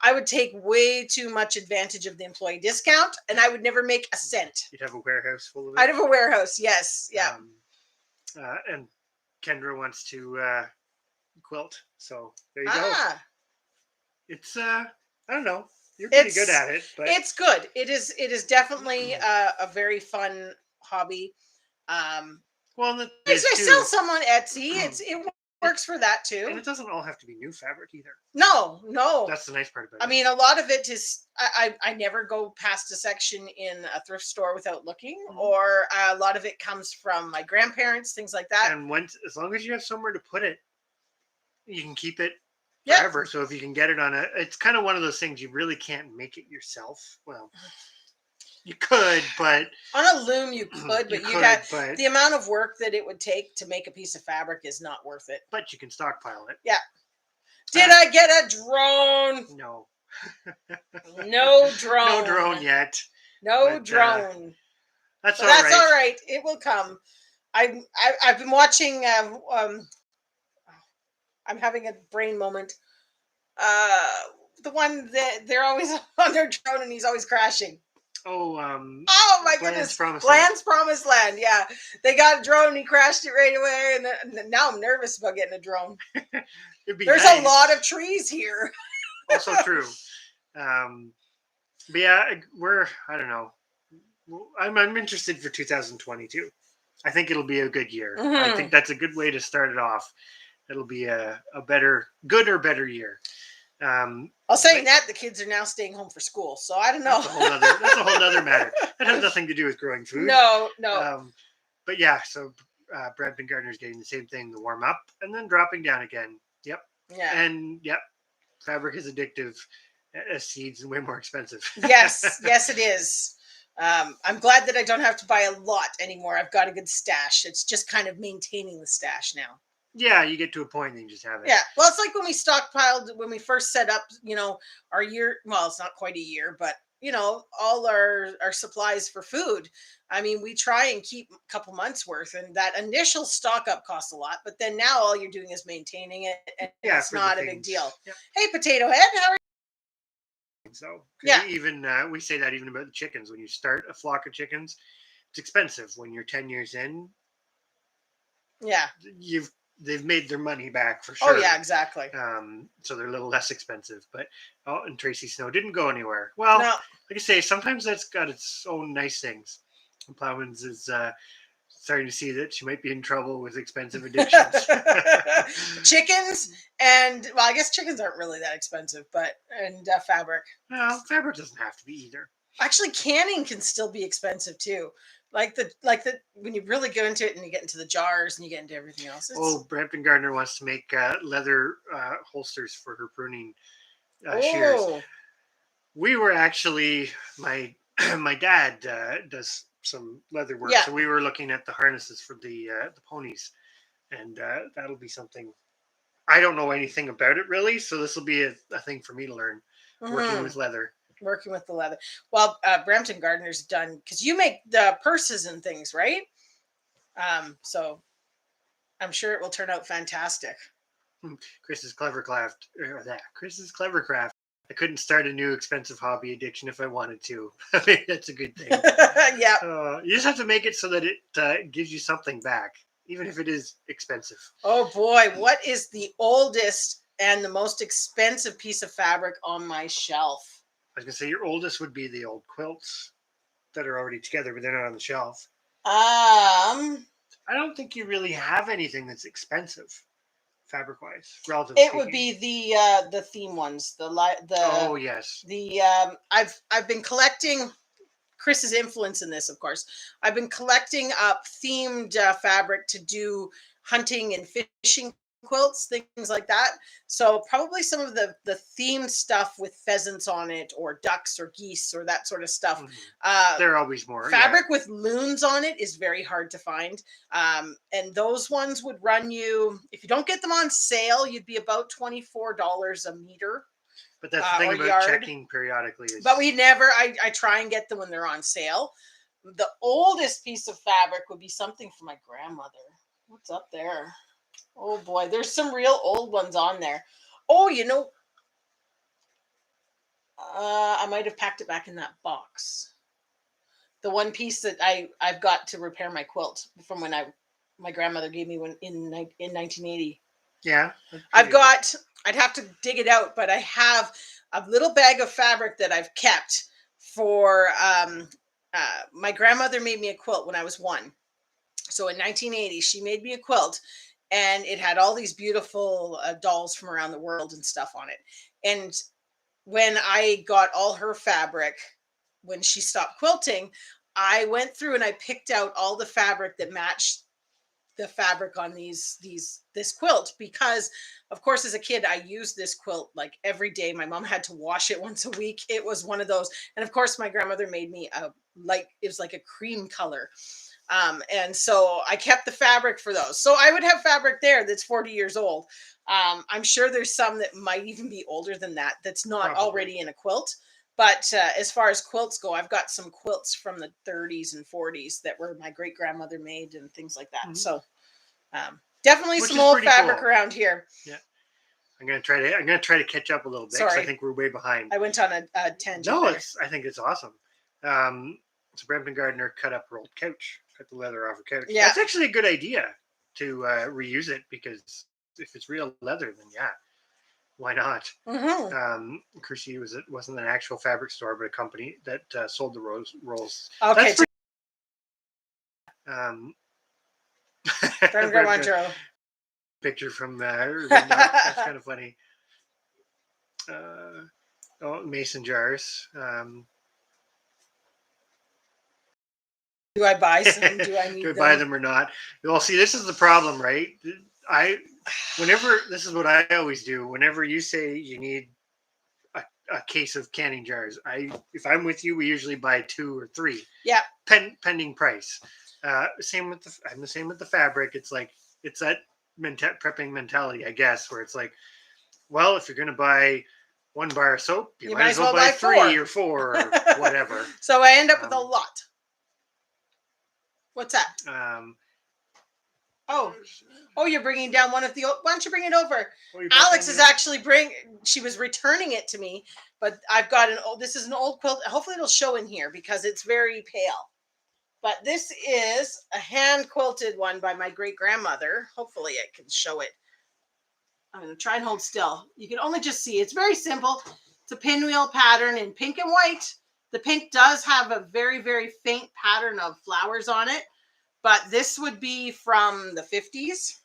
I would take way too much advantage of the employee discount and I would never make a cent. You'd have a warehouse full of it. I'd have a warehouse. Yes. Yeah. And Kendra wants to quilt. So there you go. It's, I don't know. You're pretty good at it. But it's good. It is definitely a very fun hobby. Well, I sell some on Etsy. It works for that too. And it doesn't all have to be new fabric either. No. That's the nice part about it. I mean, a lot of it is, I never go past a section in a thrift store without looking, or a lot of it comes from my grandparents, things like that. And as long as you have somewhere to put it, you can keep it forever. So if you can get it it's kind of one of those things you really can't make it yourself. Well, you could, but on a loom you could, but the amount of work that it would take to make a piece of fabric is not worth it. But you can stockpile it. Yeah. Did I get a drone? No. No drone. No drone yet. No drone. That's all right. It will come. I've been watching. I'm having a brain moment. The one that they're always on their drone and he's always crashing. Oh, Oh my Bland's goodness. Promised Land. Bland's Promised Land. Yeah. They got a drone and he crashed it right away. And now I'm nervous about getting a drone. It'd be There's nice. a lot of trees here. Also true. But yeah, I don't know. I'm interested for 2022. I think it'll be a good year. I think that's a good way to start it off. It'll be a good or better year. I'll say that the kids are now staying home for school, so I don't know. That's a whole other matter. That has nothing to do with growing food. No. But yeah, so Brampton Gardener's getting the same thing, the warm up and then dropping down again. Yep. Yeah. And yep, fabric is addictive as seeds and way more expensive. Yes, it is. I'm glad that I don't have to buy a lot anymore. I've got a good stash. It's just kind of maintaining the stash now. Yeah, you get to a point and you just have it. Yeah. Well, it's like when we stockpiled, when we first set up, our year. Well, it's not quite a year, but all our supplies for food. I mean, we try and keep a couple months worth, and that initial stock up costs a lot, but then now all you're doing is maintaining it, and it's not a big deal. Yeah. Hey, Potato Head, how are you? So yeah, even we say that even about the chickens. When you start a flock of chickens, it's expensive. When you're 10 years in, yeah, they've made their money back for sure. Oh yeah, exactly. So they're a little less expensive. But and Tracy Snow didn't go anywhere. Well, like I say, sometimes that's got its own nice things. And Plowman's is starting to see that she might be in trouble with expensive addictions. Chickens and I guess chickens aren't really that expensive, and fabric. Well, fabric doesn't have to be either. Actually, canning can still be expensive too. Like the when you really go into it and you get into the jars and you get into everything else. Brampton Gardner wants to make leather holsters for her pruning shears. We were actually my dad does some leather work, so we were looking at the harnesses for the ponies, and that'll be something. I don't know anything about it really, so this will be a thing for me to learn working with leather. Working with the leather. Well, Brampton Gardner's done because you make the purses and things, right? So I'm sure it will turn out fantastic. Chris's Clevercraft. I couldn't start a new expensive hobby addiction if I wanted to. I mean, that's a good thing. Yeah. You just have to make it so that it gives you something back, even if it is expensive. Oh boy, what is the oldest and the most expensive piece of fabric on my shelf? I was going to say your oldest would be the old quilts that are already together, but they're not on the shelf. I don't think you really have anything that's expensive, fabric-wise. Relatively speaking. Would be the theme ones. Oh yes. I've been collecting. Chris's influence in this, of course. I've been collecting up themed fabric to do hunting and fishing quilts, things like that. So probably some of the themed stuff with pheasants on it or ducks or geese or that sort of stuff. They're always more fabric with loons on it is very hard to find. And those ones would run you, if you don't get them on sale, you'd be about $24 a meter. But that's the thing about checking periodically. But we never, I try and get them when they're on sale. The oldest piece of fabric would be something for my grandmother. What's up there? Oh boy, there's some real old ones on there. Oh, I might have packed it back in that box. The one piece that I've got to repair my quilt from when my grandmother gave me one in 1980. Yeah. I'd have to dig it out, but I have a little bag of fabric that I've kept for, my grandmother made me a quilt when I was 1. So in 1980, she made me a quilt and it had all these beautiful dolls from around the world and stuff on it. And when I got all her fabric, when she stopped quilting, I went through and I picked out all the fabric that matched the fabric on this quilt, because of course as a kid I used this quilt like every day. My mom had to wash it once a week. It was one of those. And of course my grandmother made me it was like a cream color. And so I kept the fabric for those. So I would have fabric there that's 40 years old. I'm sure there's some that might even be older than that that's not already in a quilt. But as far as quilts go, I've got some quilts from the 30s and 40s that were my great grandmother made and things like that. Mm-hmm. So definitely some old fabric around here. Yeah. I'm gonna try to catch up a little bit because I Sorry. think we're way behind. I went on a tangent. No, there. I think it's awesome. So Brampton Gardner cut up her old couch, cut the leather off her couch. Yeah. That's actually a good idea to reuse it because if it's real leather, then yeah, why not? Chrissy wasn't an actual fabric store, but a company that sold the rolls. Okay. That's Brampton picture from that's kind of funny. Mason jars. Do I buy some? Do I need do I them? buy them or not? Well, see, this is the problem, right? This is what I always do. Whenever you say you need a case of canning jars, if I'm with you, we usually buy 2 or 3. Yeah. Pending price. I'm the same with the fabric. It's like it's that prepping mentality, I guess, where it's like, well, if you're going to buy 1 bar of soap, you might as well buy 3 or 4 or whatever. So I end up with a lot. What's that? You're bringing down one of the old. Why don't you bring it over? Alex is actually she was returning it to me, but I've got this is an old quilt. Hopefully it'll show in here because it's very pale. But this is a hand quilted one by my great grandmother. Hopefully I can show it. I'm going to try and hold still. You can only just see. It's very simple. It's a pinwheel pattern in pink and white. The pink does have a very, very faint pattern of flowers on it. But this would be from the 50s.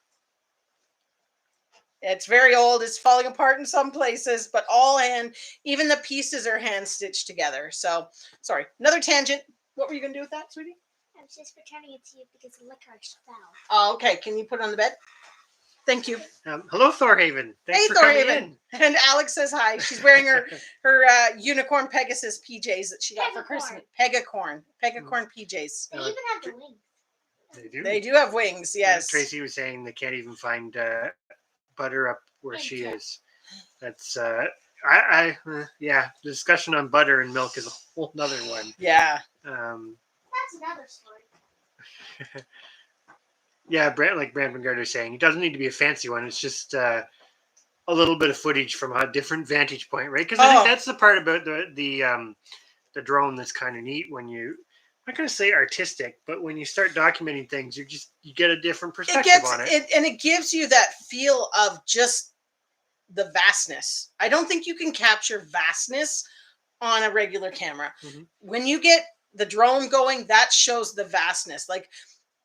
It's very old. It's falling apart in some places, but all hand, even the pieces are hand stitched together. So, sorry, another tangent. What were you going to do with that, sweetie? I was just returning it to you because the licorice fell. Oh, okay. Can you put it on the bed? Thank you. Hello, Thorhaven. Thanks for Thorhaven. coming in. And Alex says hi. She's wearing her unicorn Pegasus PJs that she got for Christmas. Pegacorn PJs. They even have the wings. They do have wings, yes. Tracy was saying they can't even find butter up where she is. That's the discussion on butter and milk is a whole nother one. Yeah. That's another story. Yeah, like Brandon Gardner saying, it doesn't need to be a fancy one. It's just a little bit of footage from a different vantage point, right? Because I think that's the part about the drone that's kind of neat when you. I'm not going to say artistic, but when you start documenting things, you get a different perspective on it. And it gives you that feel of just the vastness. I don't think you can capture vastness on a regular camera. Mm-hmm. When you get the drone going, that shows the vastness. Like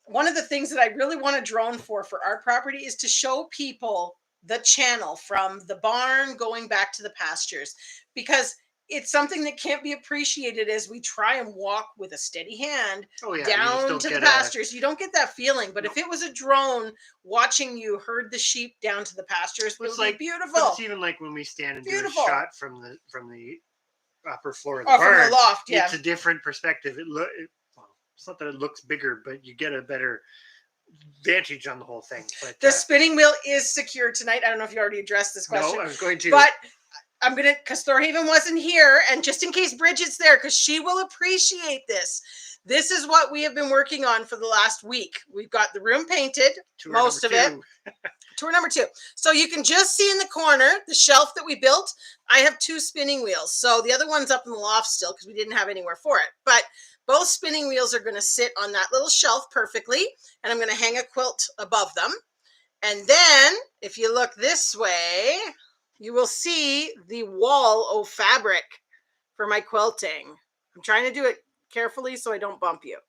one of the things that I really want a drone for our property is to show people the channel from the barn going back to the pastures, because it's something that can't be appreciated as we try and walk with a steady hand down to the pastures. You don't get that feeling. But if it was a drone watching you herd the sheep down to the pastures, it would be beautiful. It's even like when we stand and do a shot from the upper floor of the barn. From the loft, yeah. It's a different perspective. It's not that it looks bigger, but you get a better vantage on the whole thing. But the spinning wheel is secure tonight. I don't know if you already addressed this question. No, I was going to. But I'm going to, because Thorhaven wasn't here, and just in case Bridget's there, because she will appreciate this. This is what we have been working on for the last week. We've got the room painted, most of it. Tour number 2. So you can just see in the corner, the shelf that we built. I have 2 spinning wheels. So the other one's up in the loft still because we didn't have anywhere for it. But both spinning wheels are going to sit on that little shelf perfectly. And I'm going to hang a quilt above them. And then if you look this way, you will see the wall of fabric for my quilting. I'm trying to do it carefully so I don't bump you.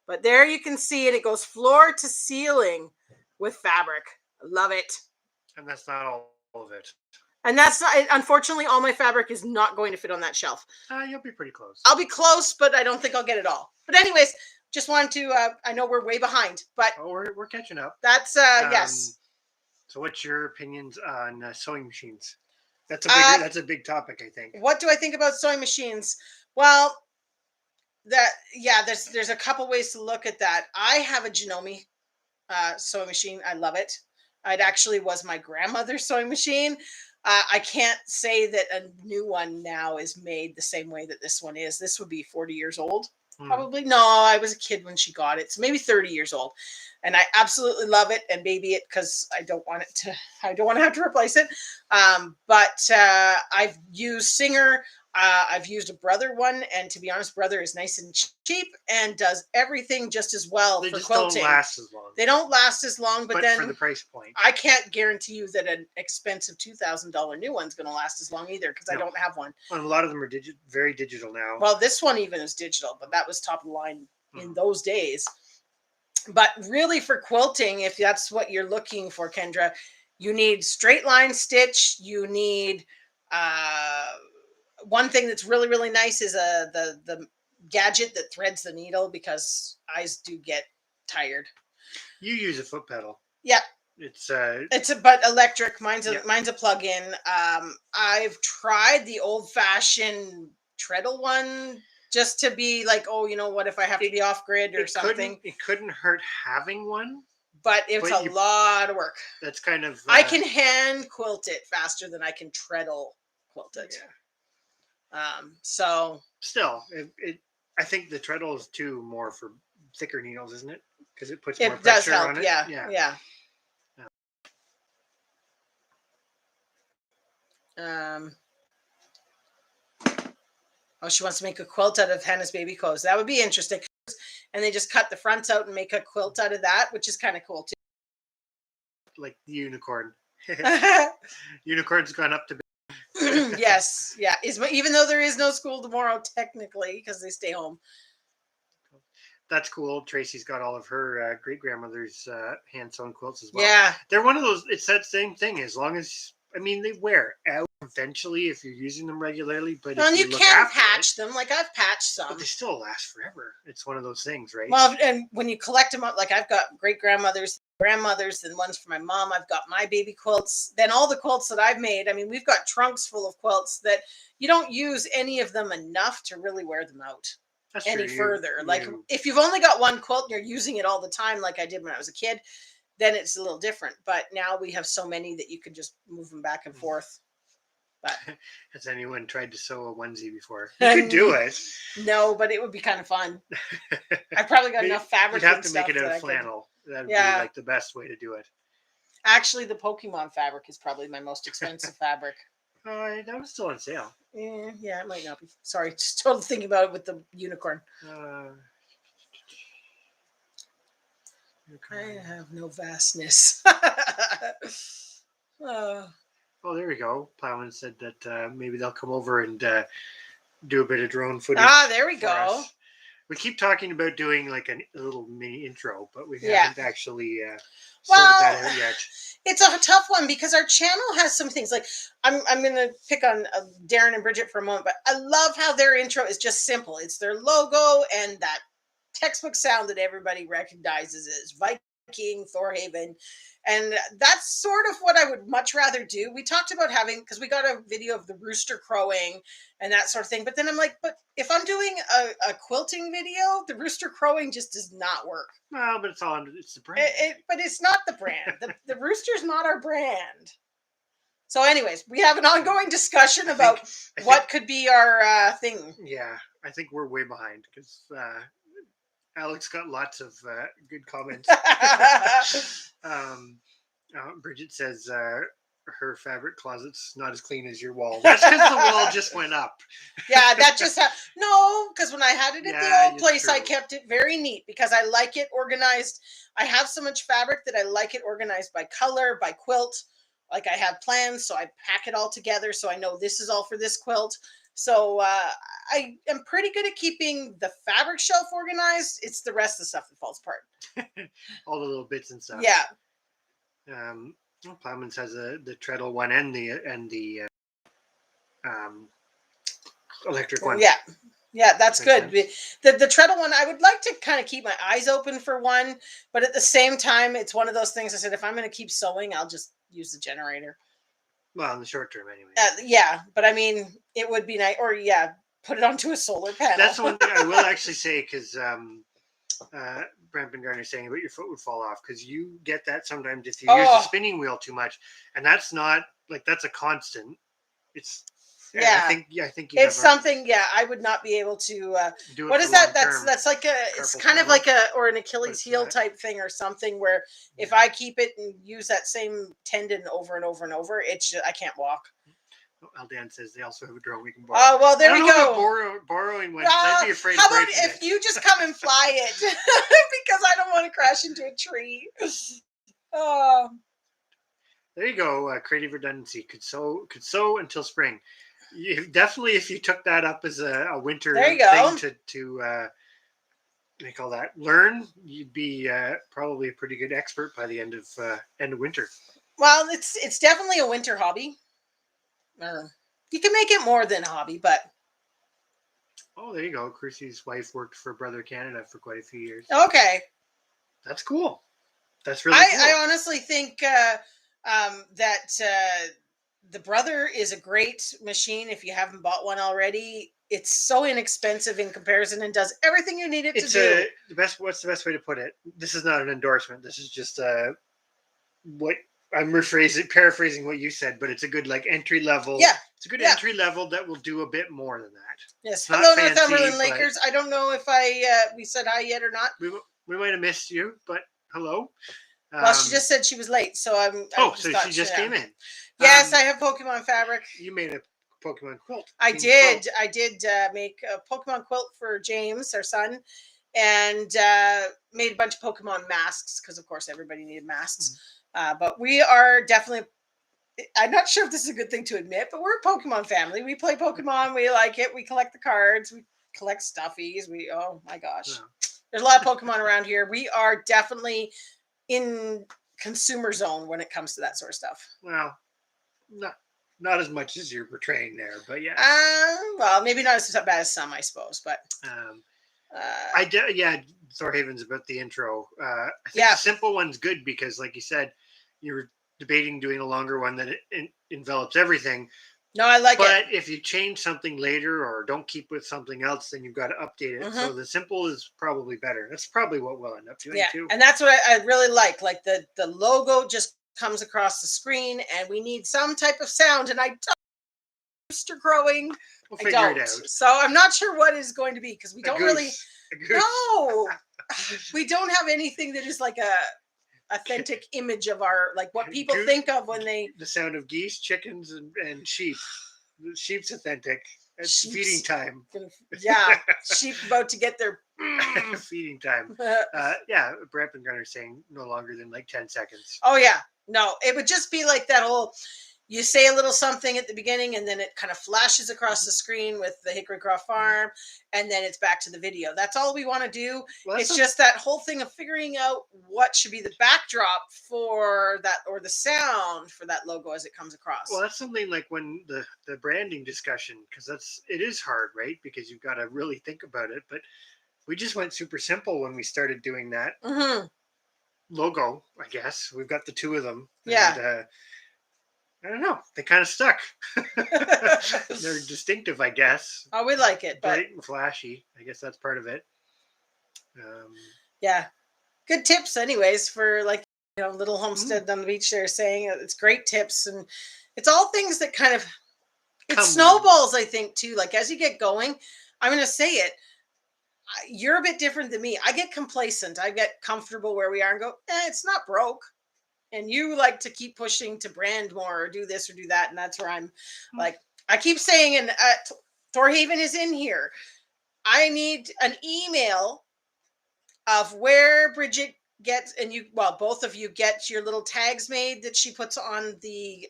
But there you can see it. It goes floor to ceiling with fabric. I love it. And that's not all of it. And that's not, unfortunately, all my fabric is not going to fit on that shelf. You'll be pretty close. I'll be close, but I don't think I'll get it all. But anyways, just wanted to, I know we're way behind, but. Oh, we're catching up. That's, yes. So what's your opinions on sewing machines? That's a big topic, I think. What do I think about sewing machines? Well, there's a couple ways to look at that. I have a Janome sewing machine. I love it. It actually was my grandmother's sewing machine. I can't say that a new one now is made the same way that this one is. This would be 40 years old. Probably. No, I was a kid when she got it. So maybe 30 years old. And I absolutely love it and baby it because I don't want to have to replace it. But I've used Singer. I've used a Brother one. And to be honest, Brother is nice and cheap and does everything just as well They for just quilting. don't last as long. They don't last as long, but then for the price point, I can't guarantee you that an expensive $2,000 new one's going to last as long either because I don't have one. Well, a lot of them are very digital now. Well, this one even is digital, but that was top of the line in those days. But really for quilting, if that's what you're looking for, Kendra, you need straight line stitch. You need one thing that's really, really nice is the gadget that threads the needle because eyes do get tired. You use a foot pedal. Yeah. It's but electric. Mine's a plug-in. I've tried the old-fashioned treadle one just to be like, oh, you know what, if I have to be off grid or something. It couldn't hurt having one. But it's a lot of work. That's kind of I can hand quilt it faster than I can treadle quilt it. Yeah. So still, I think the treadle is more for thicker needles, isn't it? Because it puts more pressure on it. Yeah. She wants to make a quilt out of Hannah's baby clothes. That would be interesting. And they just cut the fronts out and make a quilt out of that, which is kind of cool too. Like the unicorn. Unicorn's gone up to bed. Yes. Yeah. Even though there is no school tomorrow, technically, because they stay home. That's cool. Tracy's got all of her great-grandmother's hand-sewn quilts as well. Yeah. They're one of those, it's that same thing. As long as, they wear out eventually if you're using them regularly. But well, if you can patch them. Like I've patched some. But they still last forever. It's one of those things, right? Well, and when you collect them up, like I've got great-grandmothers, grandmothers, and ones for my mom. I've got my baby quilts. Then all the quilts that I've made, we've got trunks full of quilts that you don't use any of them enough to really wear them out. That's any true. Further. Like if you've only got one quilt and you're using it all the time, like I did when I was a kid, then it's a little different. But now we have so many that you can just move them back and forth. But has anyone tried to sew a onesie before? You could do it. No, but it would be kind of fun. I probably got enough fabric. You'd have to make it out of flannel. That'd be like the best way to do it. Actually, the Pokemon fabric is probably my most expensive fabric. That was still on sale. Yeah, it might not be. Sorry, just totally thinking about it with the unicorn. I have no vastness. Oh, there we go. Plowman said that maybe they'll come over and do a bit of drone footage. There we go. Us. We keep talking about doing like a little mini intro, but we haven't actually sorted that out yet. It's a tough one because our channel has some things like I'm going to pick on Darren and Bridget for a moment, but I love how their intro is just simple. It's their logo and that textbook sound that everybody recognizes as Viking, Thorhaven. And that's sort of what I would much rather do. We talked about because we got a video of the rooster crowing and that sort of thing. But then I'm like, but if I'm doing a quilting video, the rooster crowing just does not work. Well, but it's the brand. But it's not the brand. The rooster's not our brand. So anyways, we have an ongoing discussion about what could be our thing. Yeah, I think we're way behind because Alex got lots of good comments. Bridget says her fabric closet's not as clean as your wall. That's because the wall just went up. Yeah, that just no, because when I had it at the old place, I kept it very neat because I like it organized. I have so much fabric that I like it organized by color, by quilt. Like I have plans, so I pack it all together so I know this is all for this quilt. So I am pretty good at keeping the fabric shelf organized. It's the rest of the stuff that falls apart. All the little bits and stuff. Yeah. Plowman has the treadle one and the electric one. Yeah, that's good. The treadle one, I would like to kind of keep my eyes open for one, but at the same time, it's one of those things I said, if I'm going to keep sewing, I'll just use the generator. Well, in the short term, anyway. But it would be nice, or put it onto a solar panel. That's one thing I will actually say because Brampton Garner's saying about your foot would fall off because you get that sometimes if you use the spinning wheel too much, and that's not that's a constant. It's Yeah. I think you It's something. Yeah, I would not be able to. do it What for is that? long-term That's like a. It's carpal kind of tunnel, like an but Achilles it's heel not. type thing or something. Where if I keep it and use that same tendon over and over and over, it's just, I can't walk. Aldan says they also have a drone we can borrow. Oh well, there I we don't know go. about borrowing one. 'Cause I'd be afraid How of about breaking if it. you just come and fly it because I don't want to crash into a tree. Oh, There you go. Creative redundancy could sow until spring. Definitely, if you took that up as a winter there you go. thing to they call that learn, you'd be probably a pretty good expert by the end of winter. Well, it's definitely a winter hobby. You can make it more than a hobby, but Oh, there you go. Chrissy's wife worked for Brother Canada for quite a few years. okay. That's cool. That's really cool. I honestly think that the Brother is a great machine. If you haven't bought one already, it's so inexpensive in comparison and does everything you need it to do. The best. What's the best way to put it? This is not an endorsement. This is just what I'm paraphrasing what you said, but it's a good like entry level. Yeah. It's a good Yeah. entry level that will do a bit more than that. Yes. It's not Hello, fancy, Northumberland but Lakers. I don't know if we said hi yet or not. We might have missed you, but hello. Well, she just said she was late, so I'm. So she just came in. Yes, I have Pokemon fabric. You made a Pokemon quilt. I did. I did make a Pokemon quilt for James, our son, and made a bunch of Pokemon masks because, of course, everybody needed masks. But we are definitely. I'm not sure if this is a good thing to admit, but we're a Pokemon family. We play Pokemon. We like it. We collect the cards. We collect stuffies. Oh my gosh, there's a lot of Pokemon around here. We are definitely in consumer zone when it comes to that sort of stuff. Well, not as much as you're portraying there, but yeah. Well, maybe not as bad as some, I suppose, but Thorhaven's about the intro. I think the simple one's good because, like you said, you were debating doing a longer one that envelops everything. No, I like it. But if you change something later or don't keep with something else, then you've got to update it. So the simple is probably better. That's probably what we'll end up doing too. And that's what I really like. Like the logo just comes across the screen, and we need some type of sound. And I don't rooster crowing. We'll figure it out. So I'm not sure what is going to be because we don't really. No, we don't have anything that is like a authentic image of our like what people think of when they the sound of geese, chickens, and sheep. The sheep's authentic. It's feeding time. Yeah, sheep about to get their feeding time. Brampton Gunner's saying no longer than like 10 seconds. Oh yeah, no, it would just be like that whole. You say a little something at the beginning, and then it kind of flashes across the screen with the Hickorycroft farm, and then it's back to the video. That's all we want to do. Well, it's just that whole thing of figuring out what should be the backdrop for that, or the sound for that logo as it comes across. Well, that's something like when the branding discussion, because it is hard, right? Because you've got to really think about it. But we just went super simple when we started doing that logo. I guess we've got the two of them. Yeah. And, I don't know. They kind of stuck. They're distinctive, I guess. Oh, we like it. Bright and flashy. I guess that's part of it. Yeah. Good tips anyways for like, little homestead on the beach there saying it's great tips. And it's all things that kind of, it snowballs, I think, too. Like as you get going, I'm going to say it. You're a bit different than me. I get complacent. I get comfortable where we are and go, it's not broke. And you like to keep pushing to brand more or do this or do that. And that's where I'm like, I keep saying, and Thorhaven is in here. I need an email of where Bridget gets, and both of you get your little tags made that she puts on the,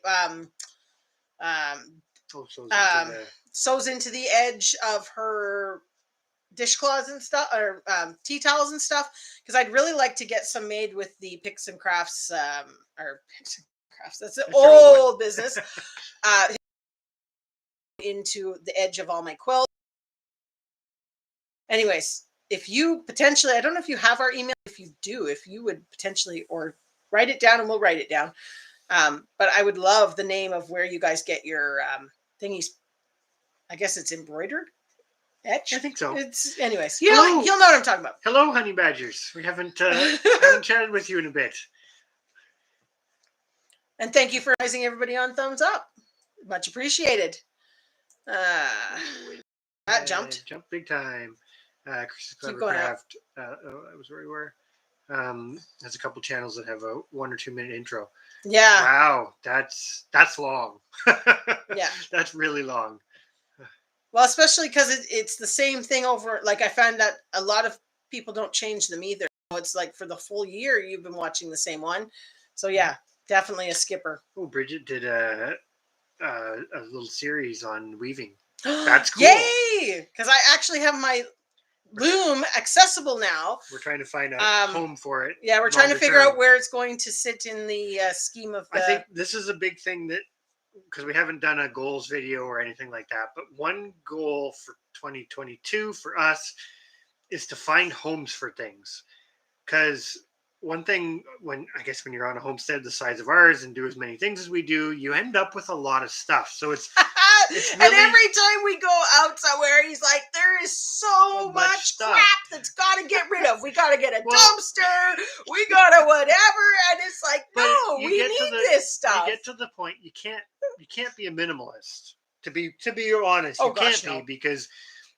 sews into the edge of her dishcloths and stuff, or tea towels and stuff, because I'd really like to get some made with the Picks and Crafts, or Picks and Crafts. That's an old business. Into the edge of all my quilts. Anyways, if you potentially, I don't know if you have our email. If you do, if you would potentially, or write it down, and we'll write it down. But I would love the name of where you guys get your thingies. I guess it's embroidered. Etch? I think so. It's anyways. You'll know what I'm talking about. Hello, honey badgers. We haven't chatted with you in a bit. And thank you for raising everybody on thumbs up. Much appreciated. That jumped. Jumped big time. Chris's Keep going up. Clevercraft. That was where we were. There's a couple channels that have a 1 or 2 minute intro. Yeah. Wow, that's long. Yeah. That's really long. Well, especially because it's the same thing over. Like I found that a lot of people don't change them either. It's like for the full year you've been watching the same one. So yeah, definitely a skipper. Oh, Bridget did a little series on weaving. That's cool. Yay! Because I actually have my loom accessible now. We're trying to find a home for it. Yeah, we're trying to figure out where it's going to sit in the scheme of the... I think this is a big thing that, because we haven't done a goals video or anything like that, but one goal for 2022 for us is to find homes for things. Because one thing, when you're on a homestead the size of ours and do as many things as we do, you end up with a lot of stuff. So it's really, and every time we go out somewhere, he's like, there is so much crap that's got to get rid of. We got to get a dumpster. We got to whatever. And it's like, no, we need this stuff. You get to the point you can't be a minimalist. To be honest, you can't be, because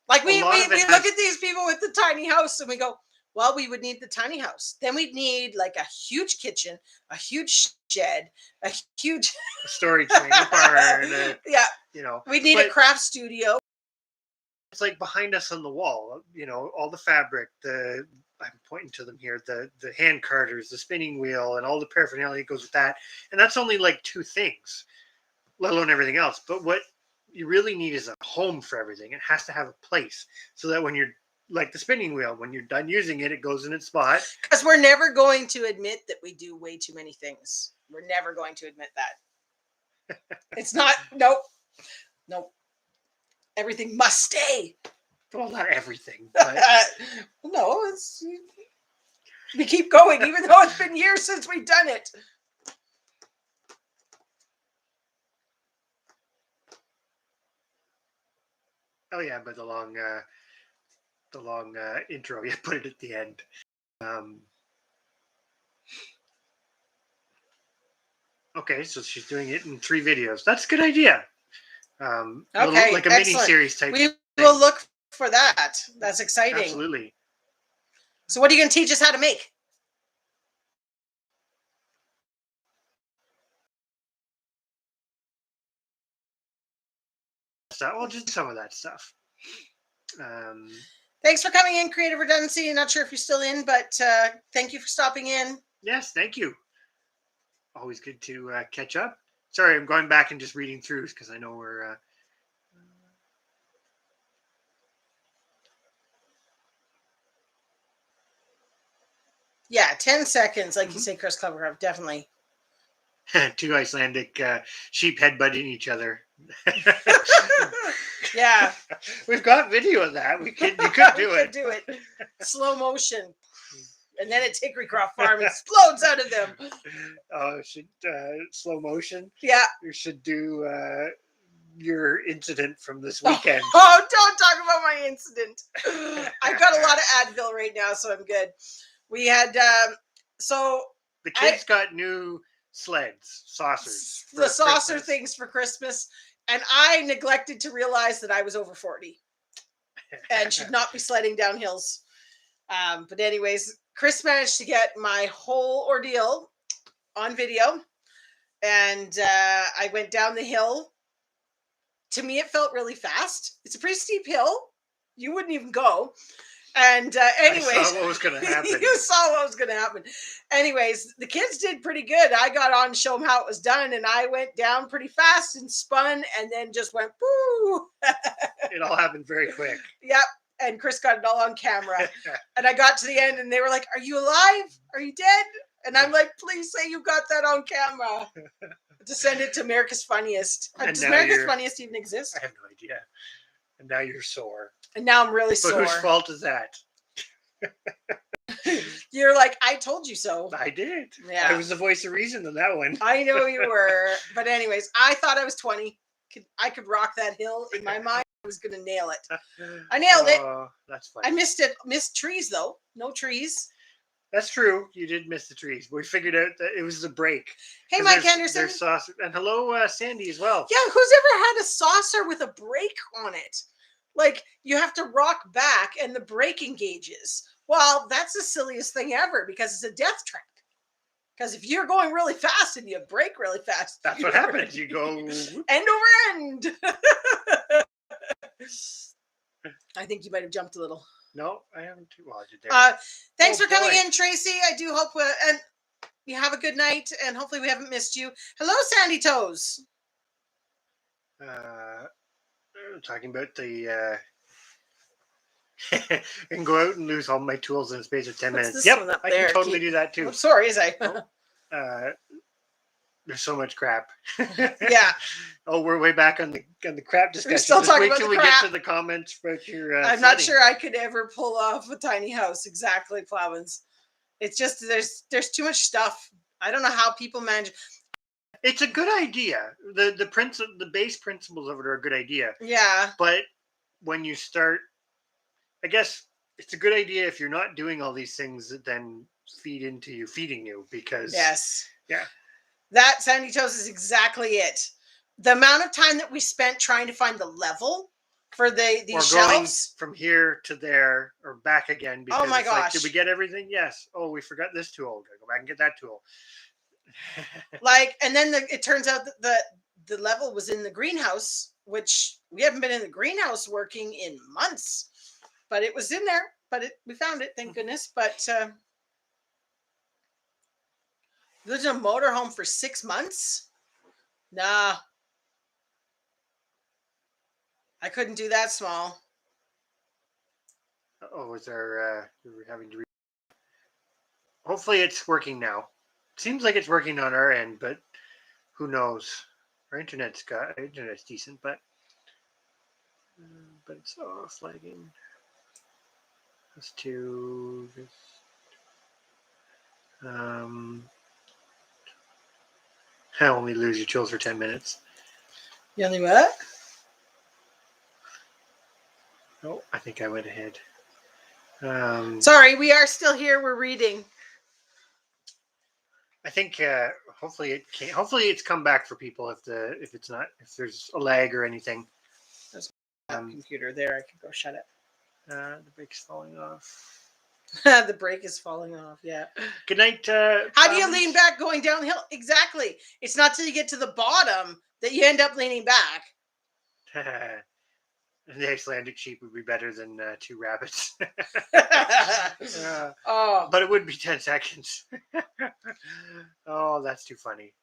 like we look at these people with the tiny house and we go, well, we would need the tiny house. Then we'd need like a huge kitchen, a huge shed, a huge storage barn. Yeah. You know, we'd need a craft studio. It's like behind us on the wall, all the fabric, I'm pointing to them here, the hand carders, the spinning wheel, and all the paraphernalia that goes with that. And that's only like 2 things, let alone everything else. But what you really need is a home for everything. It has to have a place so that when you're, like the spinning wheel, when you're done using it, it goes in its spot. Because we're never going to admit that we do way too many things. We're never going to admit that. It's not, nope. Everything must stay. Well, not everything, but no, we keep going, even though it's been years since we've done it. Oh yeah, but the long intro, you put it at the end. Okay, so she's doing it in 3 videos. That's a good idea. Okay, like a mini series type. We will look for that. That's exciting. Absolutely. So, what are you going to teach us how to make? Well, just some of that stuff. Thanks for coming in, Creative Redundancy. Not sure if you're still in, but thank you for stopping in. Yes, thank you. Always good to catch up. Sorry, I'm going back and just reading through because I know we're... Yeah, 10 seconds, like you say, Chris Clevercraft, definitely. 2 Icelandic sheep headbutting each other. Yeah. We've got video of that. You could do it. Do it. Slow motion. And then it's Hickorycroft Farm explodes out of them. Oh, slow motion? Yeah. You should do your incident from this weekend. Oh, don't talk about my incident. I've got a lot of Advil right now, so I'm good. We had, the kids got new sleds, saucers. The saucer Christmas. Things for Christmas. And I neglected to realize that I was over 40 and should not be sledding down hills. But anyways, Chris managed to get my whole ordeal on video. And I went down the hill. To me, it felt really fast. It's a pretty steep hill. You wouldn't even go. And anyways, I saw what was going to happen. You saw what was going to happen. Anyways, the kids did pretty good. I got on to show them how it was done, and I went down pretty fast and spun, and then just went boo. It all happened very quick. Yep. And Chris got it all on camera. And I got to the end, and they were like, "Are you alive? Are you dead?" And I'm like, "Please say you got that on camera." To send it to America's Funniest. Does America's Funniest even exist? I have no idea. And now you're sore. And now I'm really sore. But whose fault is that? You're like, I told you so. I did. Yeah. I was the voice of reason in that one. I know you were. But anyways, I thought I was 20. I could rock that hill. In my mind, I was going to nail it. I nailed it. That's funny. I missed it. Missed trees, though. No trees. That's true. You did miss the trees. We figured out that it was the break. Hey, 'Cause Mike there's- Anderson. There's sauce. And hello, Sandy, as well. Yeah, who's ever had a saucer with a brake on it? Like, you have to rock back and the brake engages. Well, that's the silliest thing ever because it's a death trap. Because if you're going really fast and you brake really fast, That's what happens. You go. end over end. I think you might have jumped a little. No, I haven't. Well, I did there. Thanks Oh, for coming boy. in, Tracy. I do hope and you have a good night, and hopefully we haven't missed you. Hello, Sandy Toes. Talking about the. And go out and lose all my tools in a space of 10 What's minutes. this Yep, one up I there? can totally do that too. Oh, sorry, is I? Oh. There's so much crap. Yeah. Oh, we're way back on the crap discussion. We're still Just talking wait about till the we crap. get to the comments about your. I'm not flooding. sure I could ever pull off a tiny house. Exactly, Plavins. It's just there's too much stuff. I don't know how people manage. It's a good idea. The base principles of it are a good idea. Yeah. But when you start, I guess it's a good idea if you're not doing all these things that then feeding you because Yes. Yeah. That, Sandy Toast, is exactly it. The amount of time that we spent trying to find the level for these or shelves. going from here to there or back again because Oh my it's like, gosh. did we get everything? Yes. Oh, we forgot this tool. Gotta go back and get that tool. Like, and then it turns out that the level was in the greenhouse, which we haven't been in the greenhouse working in months, but it was in there. But we found it, thank goodness. But lived in a motorhome for 6 months. Nah, I couldn't do that small. Oh, is there? We're having to. Hopefully, it's working now. Seems like it's working on our end, but who knows? Our internet's decent, but it's flagging. Let's do this. I only lose your tools for 10 minutes. You only what? Oh, I think I went ahead. Sorry, we are still here. We're reading. I think hopefully it's come back for people if there's a lag or anything. There's a computer there. I could go shut it. The brake's falling off. The brake is falling off. Yeah. Good night. How do you lean back going downhill? Exactly. It's not till you get to the bottom that you end up leaning back. The Icelandic sheep would be better than 2 rabbits. But it would be 10 seconds. Oh, that's too funny.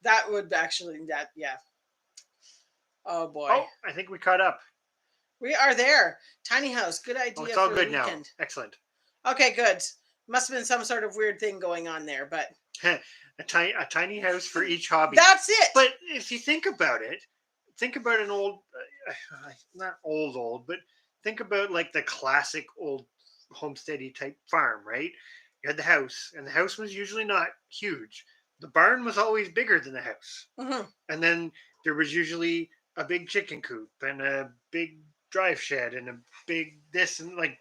That would actually, yeah. Oh, boy. Oh, I think we caught up. We are there. Tiny house. Good idea. Oh, it's all for good the now. weekend. Excellent. Okay, good. Must have been some sort of weird thing going on there, but. A tiny house for each hobby. That's it. But if you think about it, think about an old, not old, but think about like the classic old homesteady type farm, right? You had the house, and the house was usually not huge. The barn was always bigger than the house. Mm-hmm. And then there was usually a big chicken coop and a big drive shed and a big this and like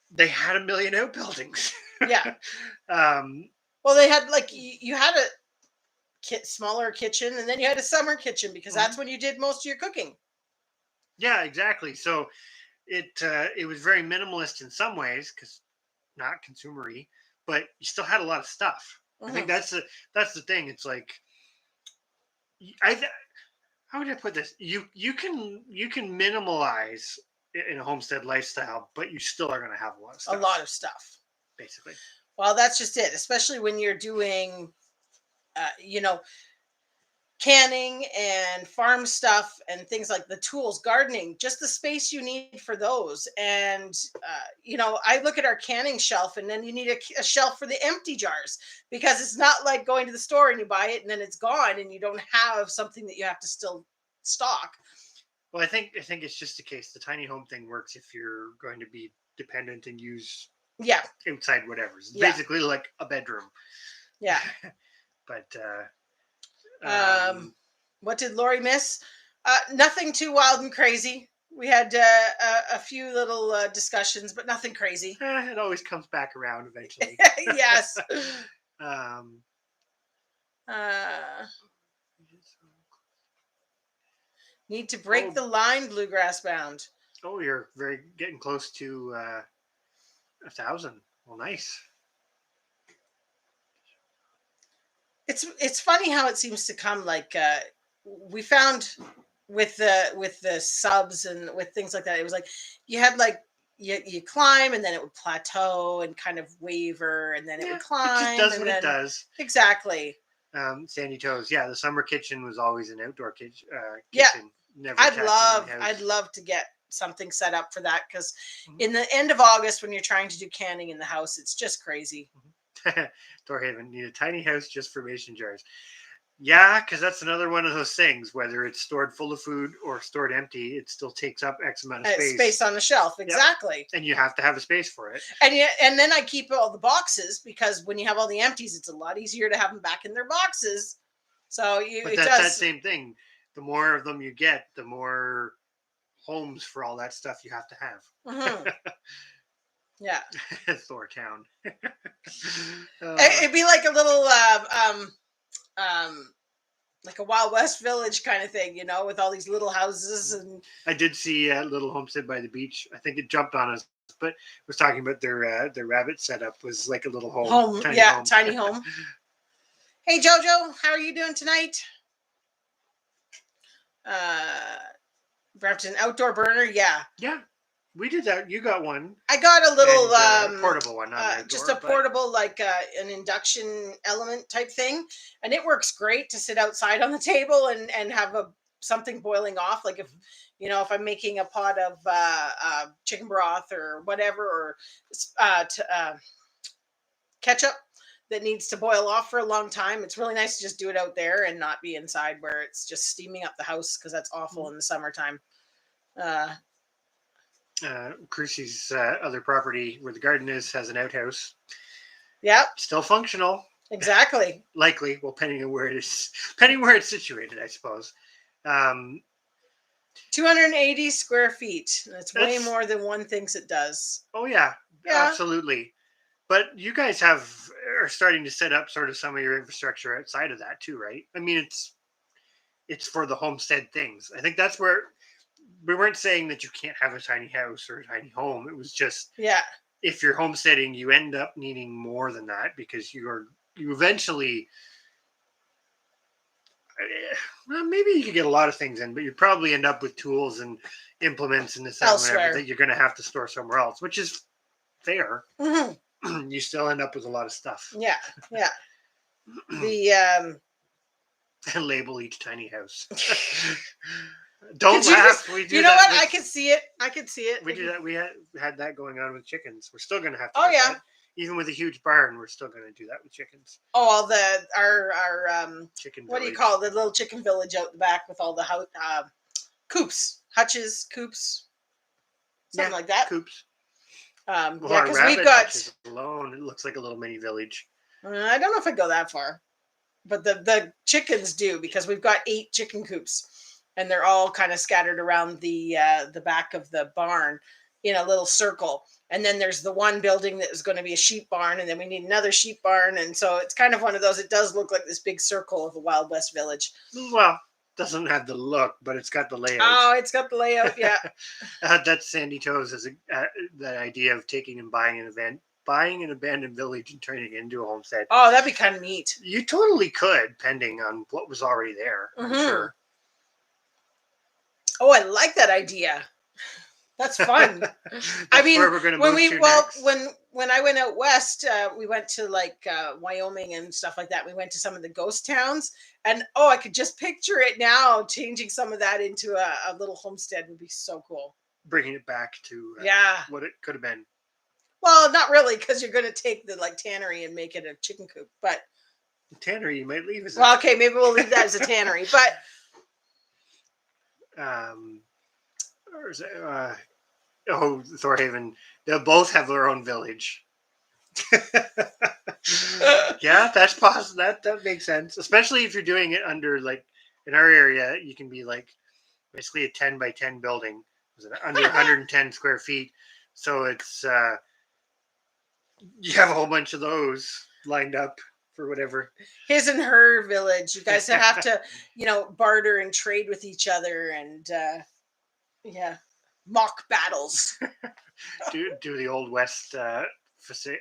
they had a million outbuildings. Yeah. Well, they had like you had a smaller kitchen, and then you had a summer kitchen because that's when you did most of your cooking. Yeah, exactly. So it was very minimalist in some ways because not consumery, but you still had a lot of stuff. I think that's the thing. It's like how would I put this? You can minimalize in a homestead lifestyle, but you still are going to have a lot of stuff. A lot of stuff, basically. Well, that's just it. Especially when you're doing, canning and farm stuff and things like the tools, gardening, just the space you need for those. And, I look at our canning shelf, and then you need a shelf for the empty jars because it's not like going to the store and you buy it and then it's gone and you don't have something that you have to still stock. Well, I think it's just the case. The tiny home thing works if you're going to be dependent and use outside whatever. It's basically like a bedroom. Yeah. But what did Lori miss? Nothing too wild and crazy. We had a few little discussions, but nothing crazy. It always comes back around eventually. Yes. um, Uh, need to break the line, bluegrass bound. Oh, you're getting close to 1,000. Well, nice. It's funny how it seems to come. Like we found with the subs and with things like that, it was like you had like you climb and then it would plateau and kind of waver and then it would climb. It just does and what then, it does. Exactly. Sandy Toes. Yeah, the summer kitchen was always an outdoor kitchen. Yeah. Never I'd attached in my I'd house. love to get something set up for that because in the end of August when you're trying to do canning in the house, it's just crazy. Thorhaven, need a tiny house just for mason jars. Yeah, because that's another one of those things. Whether it's stored full of food or stored empty, it still takes up X amount of space. Space on the shelf, exactly. Yep. And you have to have a space for it. And then I keep all the boxes because when you have all the empties, it's a lot easier to have them back in their boxes. So that's that same thing. The more of them you get, the more homes for all that stuff you have to have. Mm-hmm. Yeah. Thortown. It'd be like a little like a Wild West village kind of thing, with all these little houses. And I did see a little homestead by the beach. I think it jumped on us, but was talking about their rabbit setup was like a little home. Tiny home. Hey Jojo, how are you doing tonight? Brampton outdoor burner, yeah. We did that. You got one. I got a little portable one, not outdoor, just a portable, like an induction element type thing, and it works great to sit outside on the table and have something boiling off. Like if I'm making a pot of chicken broth or whatever, or ketchup that needs to boil off for a long time, it's really nice to just do it out there and not be inside where it's just steaming up the house because that's awful in the summertime. Chrissy's other property where the garden is has an outhouse. Yep. Still functional. Exactly. Likely. Well, depending on where it is, depending where it's situated, I suppose. 280 square feet. That's way more than one thinks it does. Oh yeah, absolutely. But you guys are starting to set up sort of some of your infrastructure outside of that too, right? I mean, it's for the homestead things. I think that's where we weren't saying that you can't have a tiny house or a tiny home. It was just if you're homesteading, you end up needing more than that because you eventually. Well, maybe you could get a lot of things in, but you probably end up with tools and implements and this and whatever that you're going to have to store somewhere else, which is fair. Mm-hmm. You still end up with a lot of stuff. Yeah. The and label each tiny house. Don't laugh. We do. You know what? I can see it. We do that. We had that going on with chickens. We're still going to have to. That. Even with a huge barn, we're still going to do that with chickens. Oh, our chicken. What do you call it? The little chicken village out the back with all the coops, hutches, coops, something like that. Coops. Because we've got alone. It looks like a little mini village. I don't know if I go that far, but the chickens do because we've got 8 chicken coops, and they're all kind of scattered around the back of the barn in a little circle. And then there's the one building that is going to be a sheep barn, and then we need another sheep barn, and so it's kind of one of those. It does look like this big circle of a Wild West village. Well. Doesn't have the look, but it's got the layout. Oh, it's got the layout, yeah. That's Sandy Toes as that idea of taking and buying an abandoned village and turning it into a homestead. Oh, that'd be kind of neat. You totally could, depending on what was already there. I'm sure. Oh, I like that idea. That's fun. I mean, where we're going to move to next. when I went out west, we went to like Wyoming and stuff like that. We went to some of the ghost towns, and I could just picture it now. Changing some of that into a little homestead would be so cool. Bringing it back to what it could have been. Well, not really, because you're going to take the tannery and make it a chicken coop. But the tannery you might leave as okay, maybe we'll leave that as a tannery. But or is it, Thorhaven. They'll both have their own village. Yeah, that's possible. That makes sense. Especially if you're doing it under, like, in our area, you can be like basically a 10 by 10 building was it under 110 square feet. So it's you have a whole bunch of those lined up for whatever. His and her village. You guys have to, barter and trade with each other and mock battles. do the old West facade Facade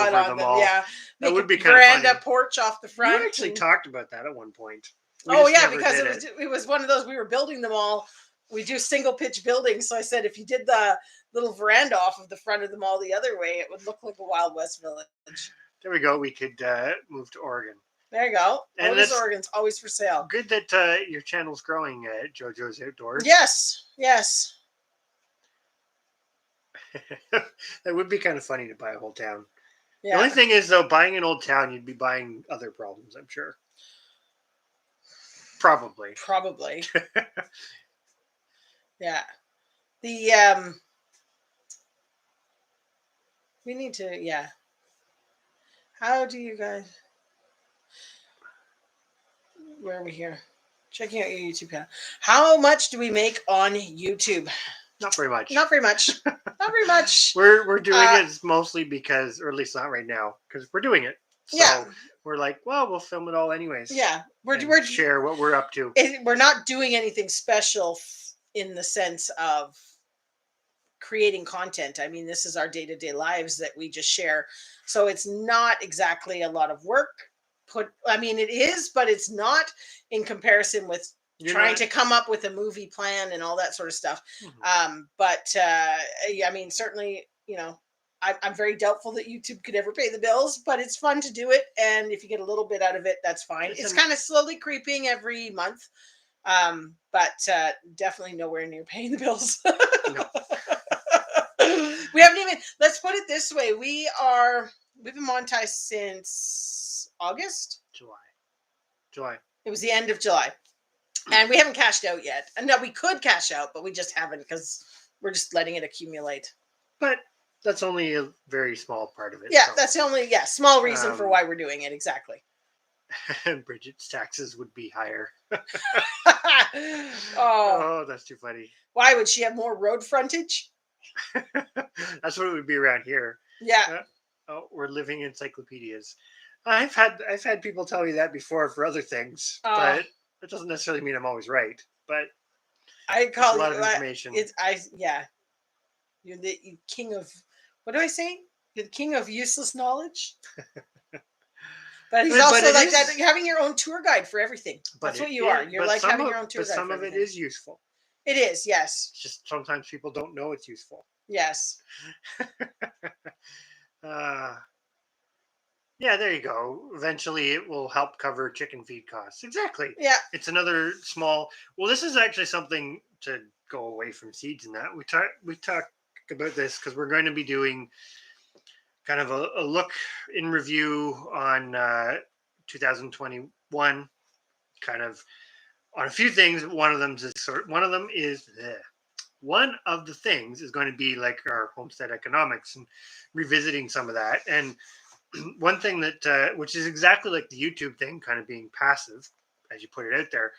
over on the them, mall. yeah. That Make would a be kind of veranda funny. porch off the front. You actually and- talked about that at one point. We Oh just yeah, never because did it was one of those, we were building them all. We do single pitch buildings, so I said if you did the little veranda off of the front of the mall the other way, it would look like a Wild West village. There we go. We could move to Oregon. There you go. And Otis, that's- Oregon's always for sale. Good that your channel's growing, JoJo's Outdoors. Yes. That would be kind of funny to buy a whole town. Yeah. The only thing is, though, buying an old town, you'd be buying other problems, I'm sure. Probably. Yeah. The we need to, yeah. How do you guys, where are we here? Checking out your YouTube channel. How much do we make on YouTube? Not very much. Not very much. Not very much. We're doing it mostly because, or at least not right now, because we're doing it. So Yeah. we're like, well, we'll film it all anyways. Yeah. And We're share what we're up to. we're not doing anything special in the sense of creating content. I mean, this is our day-to-day lives that we just share. So it's not exactly a lot of work. It is, but it's not in comparison with trying to come up with a movie plan and all that sort of stuff. Mm-hmm. Certainly, I'm very doubtful that YouTube could ever pay the bills, but it's fun to do it. And if you get a little bit out of it, that's fine. It's kind of slowly creeping every month. Definitely nowhere near paying the bills. No. We haven't even, let's put it this way. We've been monetized since August. July. It was the end of July. And we haven't cashed out yet. And no, we could cash out, but we just haven't because we're just letting it accumulate. But that's only a very small part of it. Yeah, so. that's the only, small reason for why we're doing it. Exactly. Bridget's taxes would be higher. Oh, That's too funny. why would she have more road frontage? That's what it would be around here. Yeah. We're living encyclopedias. I've had people tell me that before for other things, but it doesn't necessarily mean I'm always right. But I call a lot you, of information. You're the king of, what do I say? You're the king of useless knowledge. But he's also like that. You're having your own tour guide for everything. That's what you are. You're like having your own tour guide. But some for of it everything. is useful. It is, yes. It's just sometimes people don't know it's useful. Yes. Yeah, there you go. Eventually it will help cover chicken feed costs. Exactly. Yeah. It's another small, well, this is actually something to go away from seeds and that. We talk about this because we're going to be doing kind of a look in review on 2021, kind of on a few things. One of the things is going to be like our Homestead Economics and revisiting some of that. And one thing that, which is exactly like the YouTube thing, kind of being passive, as you put it out there,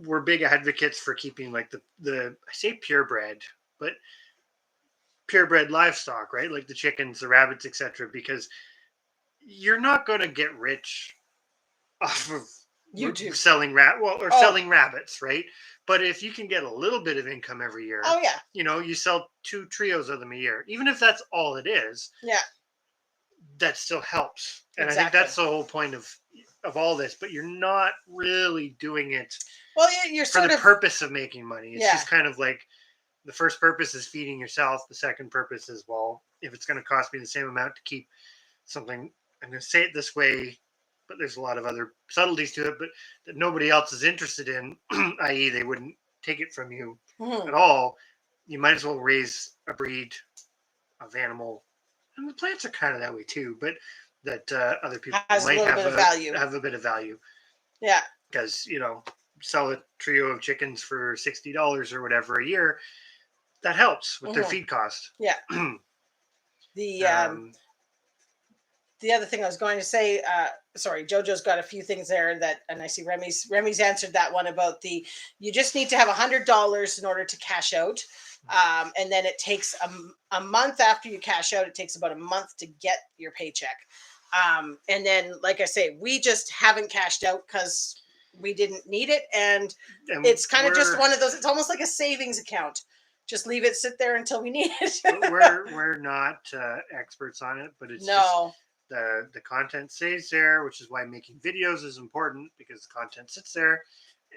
we're big advocates for keeping like the I say purebred, but purebred livestock, right? Like the chickens, the rabbits, etc. Because you're not going to get rich off of YouTube selling selling rabbits, right? But if you can get a little bit of income every year, you sell 2 trios of them a year, even if that's all it is. Yeah. That still helps. And Exactly. I think that's the whole point of all this, but you're not really doing it you're for the purpose of making money. It's just kind of like the first purpose is feeding yourself. The second purpose is, well, if it's going to cost me the same amount to keep something, I'm going to say it this way, but there's a lot of other subtleties to it, but that nobody else is interested in, i.e. they wouldn't take it from you at all. You might as well raise a breed of animal. And the plants are kind of that way too, but that other people might have a bit of value. Yeah. Because, sell a trio of chickens for $60 or whatever a year, that helps with their feed cost. Yeah. The the other thing I was going to say, sorry, Jojo's got a few things there and I see Remy's answered that one about you just need to have $100 in order to cash out. And then it takes a month after you cash out, it takes about a month to get your paycheck. And then, like I say, we just haven't cashed out because we didn't need it. And it's kind of just one of those, it's almost like a savings account. Just leave it sit there until we need it. we're not experts on it, but it's just the content stays there, which is why making videos is important, because the content sits there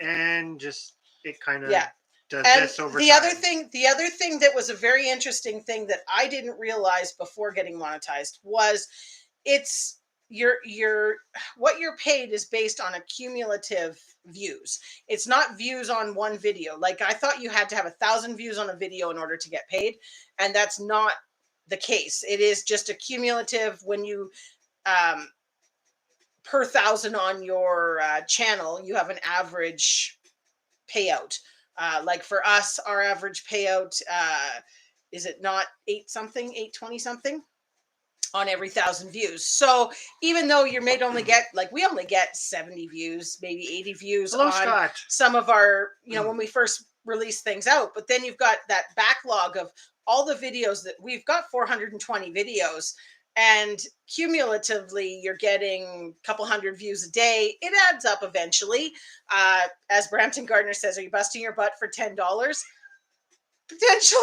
and just it kind of does this over time. The other thing that was a very interesting thing that I didn't realize before getting monetized was it's what you're paid is based on cumulative views. It's not views on one video. Like I thought you had to have 1,000 views on a video in order to get paid, and that's not the case. It is just a cumulative when you per 1,000 on your channel, you have an average payout. Like for us, our average payout is it not 820 something on every 1,000 views. So even though you may only get we only get 70 views, maybe 80 views on Scott. Some of our, when we first release things out, but then you've got that backlog of all the videos that we've got 420 videos, and cumulatively you're getting a couple hundred views a day. It adds up eventually. As Brampton Gardner says, are you busting your butt for $10? Potentially.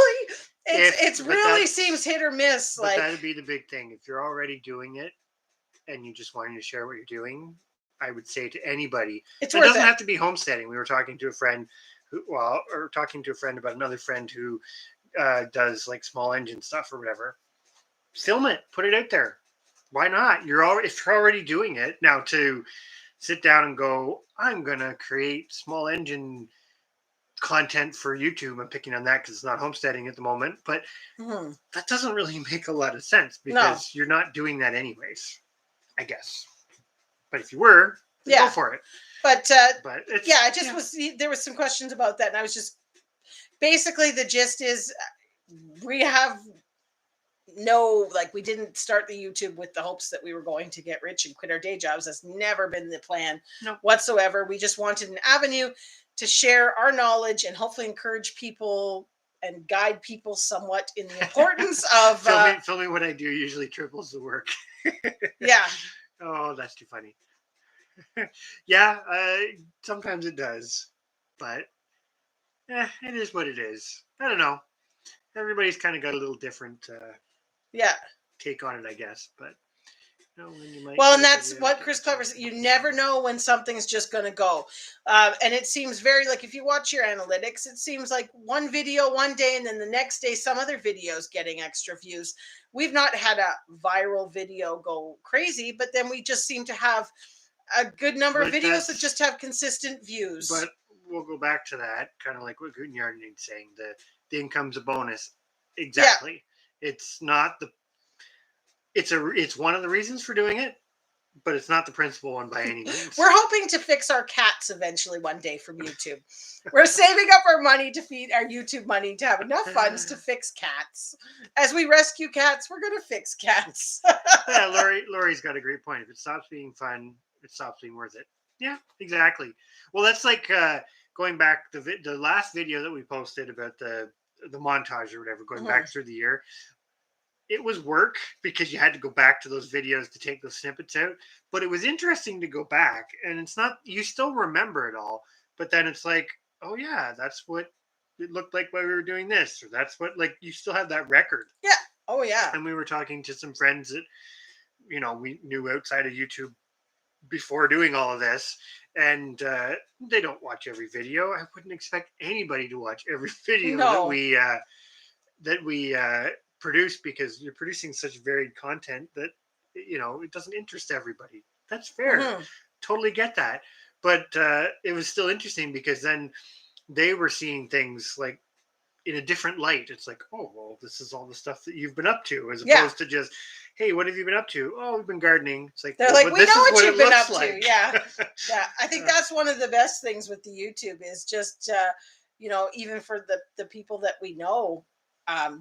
It really seems hit or miss. But that'd be the big thing. If you're already doing it and you just wanted to share what you're doing, I would say to anybody, it doesn't have to be homesteading. We were talking to a friend about another friend who does like small engine stuff or whatever. Film it, put it out there. Why not? If you're already doing it, now to sit down and go, I'm gonna create small engine content for YouTube. I'm picking on that because it's not homesteading at the moment, but that doesn't really make a lot of sense because you're not doing that anyways, I guess. But if you were, go for it. But there was some questions about that, and I was just basically the gist is we have we didn't start the YouTube with the hopes that we were going to get rich and quit our day jobs. That's never been the plan whatsoever. We just wanted an avenue to share our knowledge and hopefully encourage people and guide people somewhat in the importance of filming what I do usually triples the work. Yeah. Oh, that's too funny. Sometimes it does, but it is what it is. I don't know. Everybody's kind of got a little different take on it, I guess, but and that's what Chris Clever said. You never know when something's just going to go. And it seems very if you watch your analytics, it seems like one video one day and then the next day some other video's getting extra views. We've not had a viral video go crazy, but then we just seem to have a good number of videos that just have consistent views. But we'll go back to that, kind of like what Gutenjardin's saying, the income's a bonus. Exactly. Yeah. It's not it's one of the reasons for doing it, but it's not the principal one by any means. We're hoping to fix our cats eventually one day from YouTube. We're saving up our money to feed our YouTube money to have enough funds to fix cats. As we rescue cats, we're going to fix cats. Yeah, Lori's got a great point. If it stops being fun, it stops being worth it. Yeah, exactly. Well, that's like going back the last video that we posted about the montage or whatever, going back through the year. It was work because you had to go back to those videos to take those snippets out. But it was interesting to go back, and it's not, you still remember it all, but then it's like, oh yeah, that's what it looked like while we were doing this, or that's what, you still have that record. Yeah. Oh yeah. And we were talking to some friends that, we knew outside of YouTube before doing all of this, and they don't watch every video. I wouldn't expect anybody to watch every video that we produce, because you're producing such varied content that it doesn't interest everybody. That's fair. Totally get that. But it was still interesting because then they were seeing things in a different light. It's like, oh well, this is all the stuff that you've been up to, as opposed to just, hey, what have you been up to? Oh, we've been gardening. It's like, they're we know what you've been up to. Yeah. I think that's one of the best things with the YouTube is just even for the people that we know,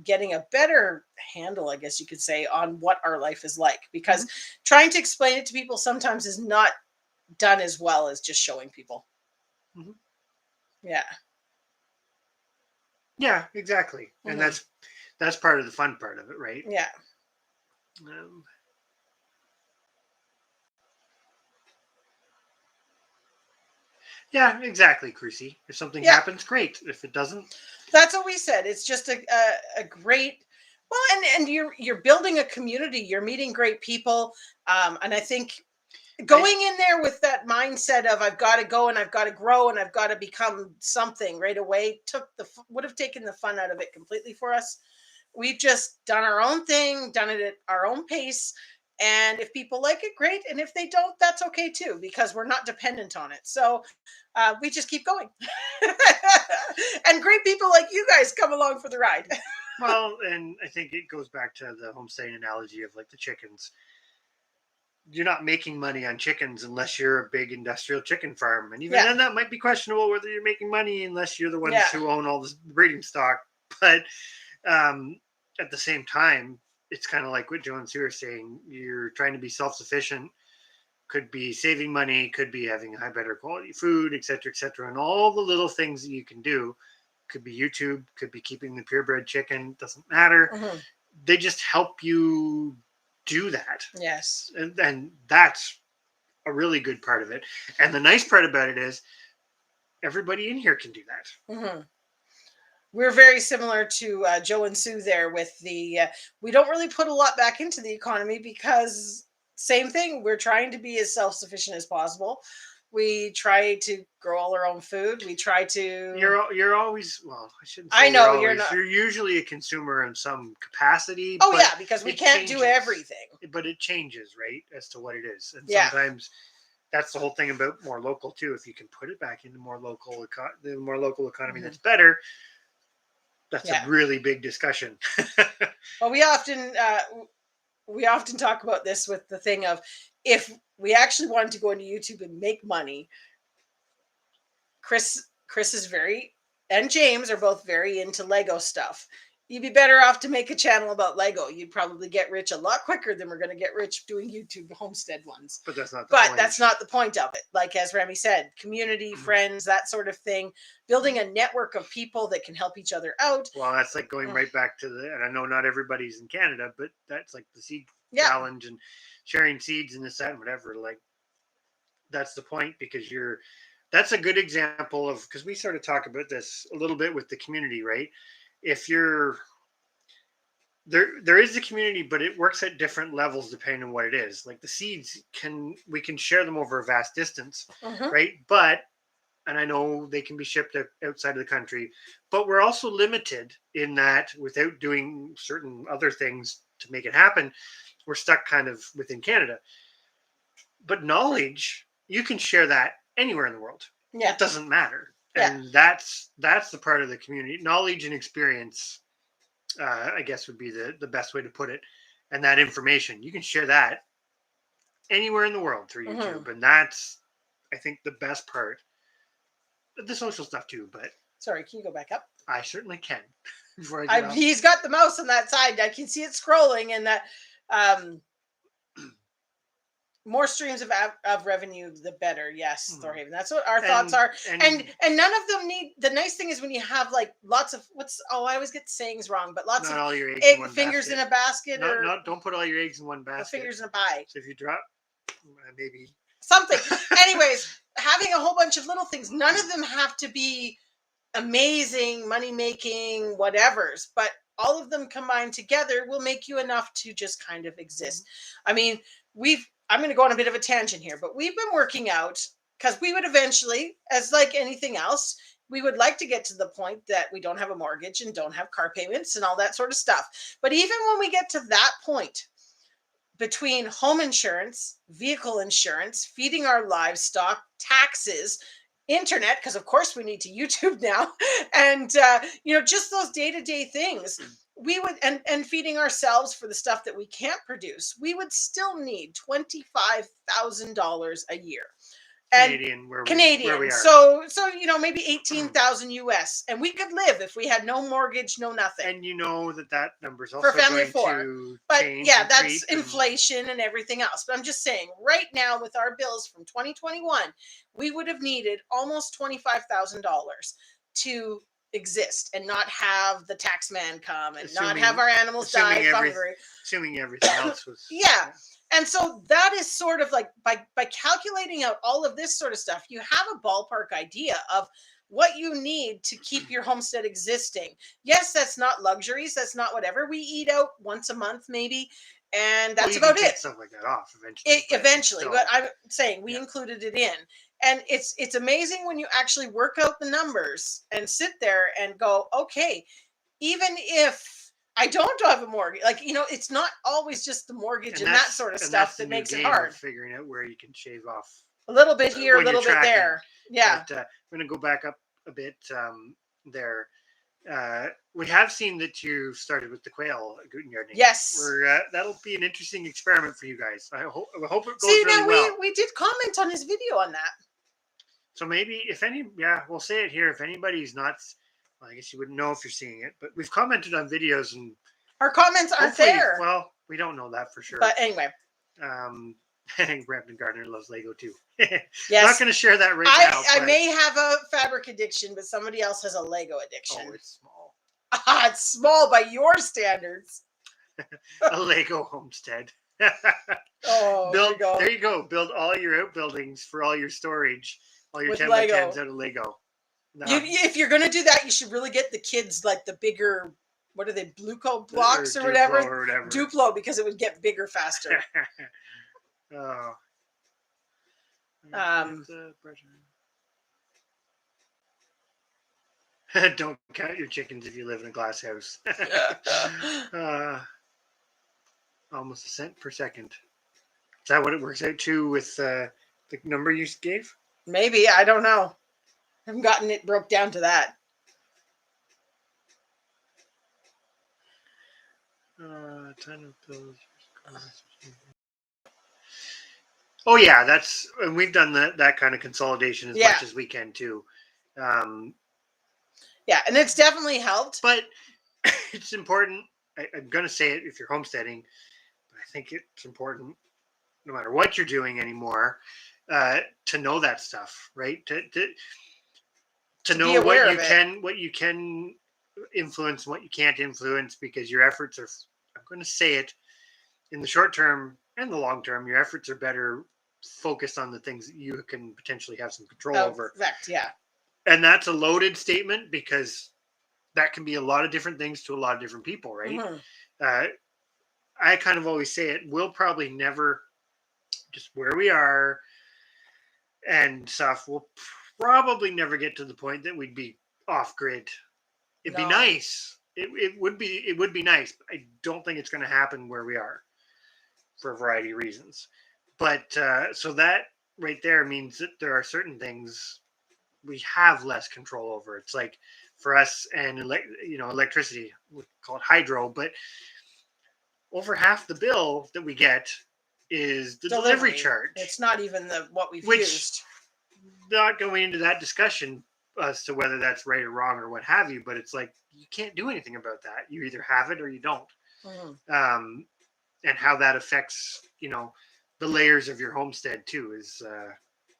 getting a better handle, I guess you could say, on what our life is like. Because trying to explain it to people sometimes is not done as well as just showing people. Mhm. Yeah. Yeah, exactly. And that's part of the fun part of it, right? Yeah. Um, yeah, exactly, Chrissy. If something Yeah. happens, great. If it doesn't, That's what we said. It's just a great, well, and you're building a community. You're meeting great people. And I think going in there with that mindset of I've got to go and I've got to grow and I've got to become something right away would have taken the fun out of it completely for us. We've just done our own thing, done it at our own pace. And if people like it, great. And if they don't, that's okay too, because we're not dependent on it. So we just keep going. And great people like you guys come along for the ride. well, and I think it goes back to the homesteading analogy of like the chickens. You're not making money on chickens unless you're a big industrial chicken farm. And even Yeah. then, that might be questionable whether you're making money unless you're the ones Yeah. who own all this breeding stock. But at the same time, it's kind of like what Joe and Sue are saying. You're trying to be self sufficient, could be saving money, could be having high, better quality food, et cetera, et cetera. And all the little things that you can do could be YouTube, could be keeping the purebred chicken, doesn't matter. Mhm. They just help you do that. Yes. And that's a really good part of it. And the nice part about it is everybody in here can do that. Hmm. We're very similar to Joe and Sue there with we don't really put a lot back into the economy because same thing. We're trying to be as self-sufficient as possible. We try to grow all our own food. We try to. You're always, well, I shouldn't I say know you're you're always. not. You're usually a consumer in some capacity. Oh but yeah, because we it can't do changes. everything. But it changes, right, as to what it is. And Yeah. sometimes that's the whole thing about more local too. If you can put it back into the more local economy, Mhm. that's better. That's Yeah. a really big discussion. Well, we often talk about this with the thing of if we actually wanted to go into YouTube and make money. Chris is very, and James are both very into Lego stuff. You'd be better off to make a channel about Lego. You'd probably get rich a lot quicker than we're going to get rich doing YouTube homestead ones. But that's not the But point. that's not the point of it. Like as Remy said, community, friends, that sort of thing. Building a network of people that can help each other out. Well, that's like going right back to and I know not everybody's in Canada, but that's like the seed Yeah. challenge and sharing seeds and this, that, and whatever. Like, that's the point because that's a good example of, because we sort of talk about this a little bit with the community, right? If you're, there is a community, but it works at different levels depending on what it is. Like the seeds we can share them over a vast distance, right? But, and I know they can be shipped outside of the country, but we're also limited in that without doing certain other things to make it happen, we're stuck kind of within Canada. But knowledge, you can share that anywhere in the world. Yeah. It doesn't matter. Yeah. And that's the part of the community. Knowledge and experience, I guess would be the best way to put it. And that information, you can share that anywhere in the world through YouTube. And that's, I think, the best part. The social stuff too, but sorry, can you go back up? I certainly can. Before He's got the mouse on that side. I can see it scrolling, and that more streams of revenue, the better. Yes, Thorhaven. That's what our thoughts are. And none of them need. The nice thing is when you have like lots of I always get sayings wrong, but lots not of all your eggs in one fingers basket. in a basket, don't put all your eggs in one basket. Fingers in a pie. So if you drop, maybe something. Anyways, having a whole bunch of little things. None of them have to be amazing, money making, whatevers, but all of them combined together will make you enough to just kind of exist. I mean, I'm going to go on a bit of a tangent here, but we've been working out because we would eventually, as like anything else, we would like to get to the point that we don't have a mortgage and don't have car payments and all that sort of stuff. But even when we get to that point, between home insurance, vehicle insurance, feeding our livestock, taxes, internet, because of course we need to YouTube now, and just those day-to-day things, we would and feeding ourselves for the stuff that we can't produce, we would still need $25,000 a year. And Canadian, where Canadian. we are. So maybe 18,000 US, and we could live if we had no mortgage, no nothing. And you know that number's also For a family of going 4. to But change yeah, and that's creep inflation and everything else. But I'm just saying, right now with our bills from 2021, we would have needed almost $25,000 to exist and not have the tax man come and not have our animals die of hunger. Assuming everything else was Yeah. And so that is sort of like by calculating out all of this sort of stuff, you have a ballpark idea of what you need to keep your homestead existing. Yes, that's not luxuries. That's not whatever. We eat out once a month, maybe. And that's about it. Stuff like that off eventually. Eventually, but I'm saying we included it in. And it's amazing when you actually work out the numbers and sit there and go, okay, even if I don't have a mortgage, it's not always just the mortgage and that sort of stuff that makes it hard. Figuring out where you can shave off a little bit here, a little bit there. Yeah. But, I'm going to go back up a bit there. We have seen that you started with the quail gardening. Yes. That'll be an interesting experiment for you guys. I hope it goes really well. We did comment on his video on that. So maybe we'll say it here. If anybody's not, well, I guess you wouldn't know if you're seeing it, but we've commented on videos and our comments aren't there. Well, we don't know that for sure. But anyway. Brampton Gardner loves Lego too. Yes. Not going to share that right now. I may have a fabric addiction, but somebody else has a Lego addiction. Oh, it's small. It's small by your standards. A Lego homestead. There you go. Build all your outbuildings for all your storage, all your 10x10s out of Lego. No. If you're going to do that, you should really get the kids like the bigger, what are they, Blueco blocks or whatever? Duplo, because it would get bigger faster. Oh. Don't count your chickens if you live in a glass house. Almost a cent per second. Is that what it works out to with the number you gave? Maybe. I don't know. I haven't gotten it broke down to that. Ton of bills. Oh yeah, and we've done that kind of consolidation as much as we can too. Yeah, and it's definitely helped. But it's important. I'm going to say it if you're homesteading, but I think it's important, no matter what you're doing anymore, to know that stuff, right? To know what you can influence and what you can't influence, because your efforts are, I'm going to say it, in the short term and the long term, your efforts are better focused on the things that you can potentially have some control over. Correct, yeah. And that's a loaded statement, because that can be a lot of different things to a lot of different people, right? Mm-hmm. I kind of always say it, we'll probably never, just where we are and stuff, we'll probably never get to the point that we'd be off grid. It'd be nice. It would be nice. But I don't think it's going to happen where we are for a variety of reasons. But so that right there means that there are certain things we have less control over. It's like for us and electricity, we call it hydro, but over half the bill that we get is the delivery charge. It's not even what we've used. Not going into that discussion as to whether that's right or wrong or what have you, but it's like you can't do anything about that. You either have it or you don't. Mm-hmm. And how that affects the layers of your homestead too is.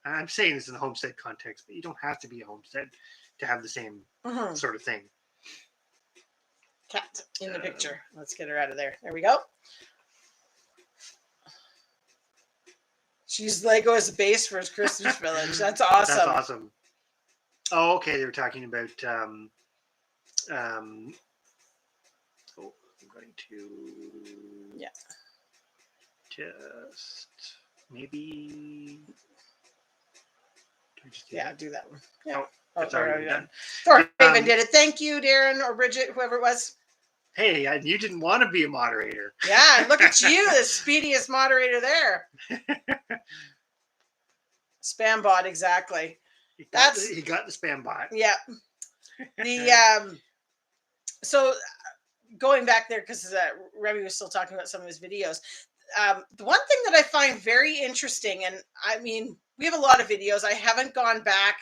I'm saying this in the homestead context, but you don't have to be a homestead to have the same sort of thing. Cat in the picture. Let's get her out of there. There we go. She's Lego as a base for his Christmas village. That's awesome. That's awesome. Oh, okay. They were talking about I'm going to just maybe do that one. Yeah. It's already done. Or Raven did it. Thank you, Darren or Bridget, whoever it was. Hey, you didn't want to be a moderator. Yeah, look at you, the speediest moderator there. Spam bot, exactly. He got the spam bot. Yeah. So going back there, because Remy was still talking about some of his videos. The one thing that I find very interesting, and I mean, we have a lot of videos. I haven't gone back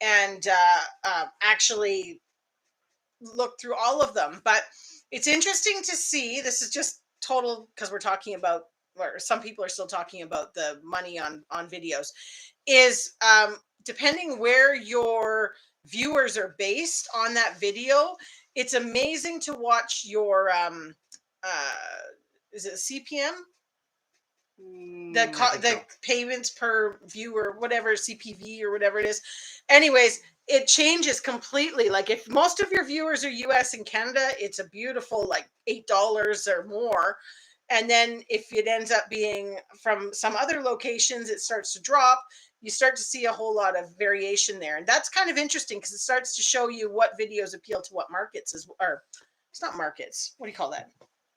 and actually looked through all of them, but it's interesting to see. This is just total because we're talking about, or some people are still talking about the money on videos. Is depending where your viewers are based on that video, it's amazing to watch your is it CPM? I think The so. payments per view or whatever, CPV or whatever it is. Anyways, it changes completely. Like if most of your viewers are US and Canada, it's a beautiful like $8 or more. And then if it ends up being from some other locations, it starts to drop. You start to see a whole lot of variation there. And that's kind of interesting because it starts to show you what videos appeal to what markets or it's not markets. What do you call that?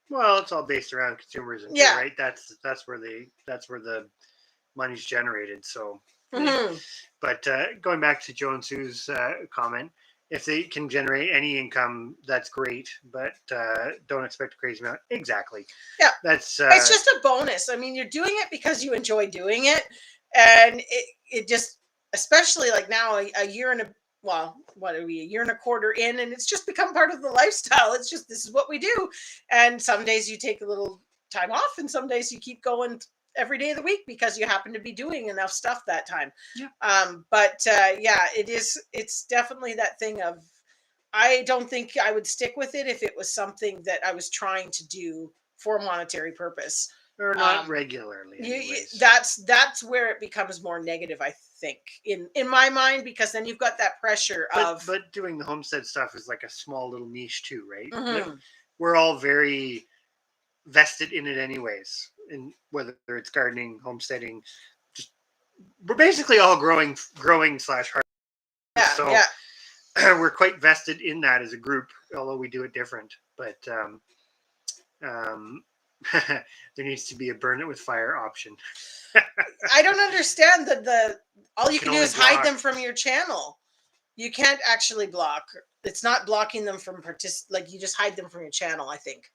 Well, it's all based around consumerism, too, Yeah. right? That's where the money's generated. So, Mhm. but going back to Joe and Sue's comment, if they can generate any income, that's great. But don't expect a crazy amount. Exactly. Yeah. That's It's just a bonus. I mean, you're doing it because you enjoy doing it. And it just, especially like now, a year and a, well, what are we, a year and a quarter in, and it's just become part of the lifestyle. It's just, this is what we do. And some days you take a little time off, and some days you keep going every day of the week because you happen to be doing enough stuff that time. Yeah. But yeah, it's definitely that thing of, I don't think I would stick with it if it was something that I was trying to do for a monetary purpose. or not Um, regularly, anyways. that's where it becomes more negative, I think, in my mind, because then you've got that pressure of But doing the homestead stuff is like a small little niche too, right? Mhm. We're all very vested in it anyways. And whether it's gardening, homesteading, just we're basically all growing slash hard. Yeah, So yeah. we're quite vested in that as a group, although we do it different. But um, there needs to be a burn it with fire option. I don't understand the all you can can do only is hide block. them from your channel. You can't actually block. It's not blocking them from like you just hide them from your channel, I think.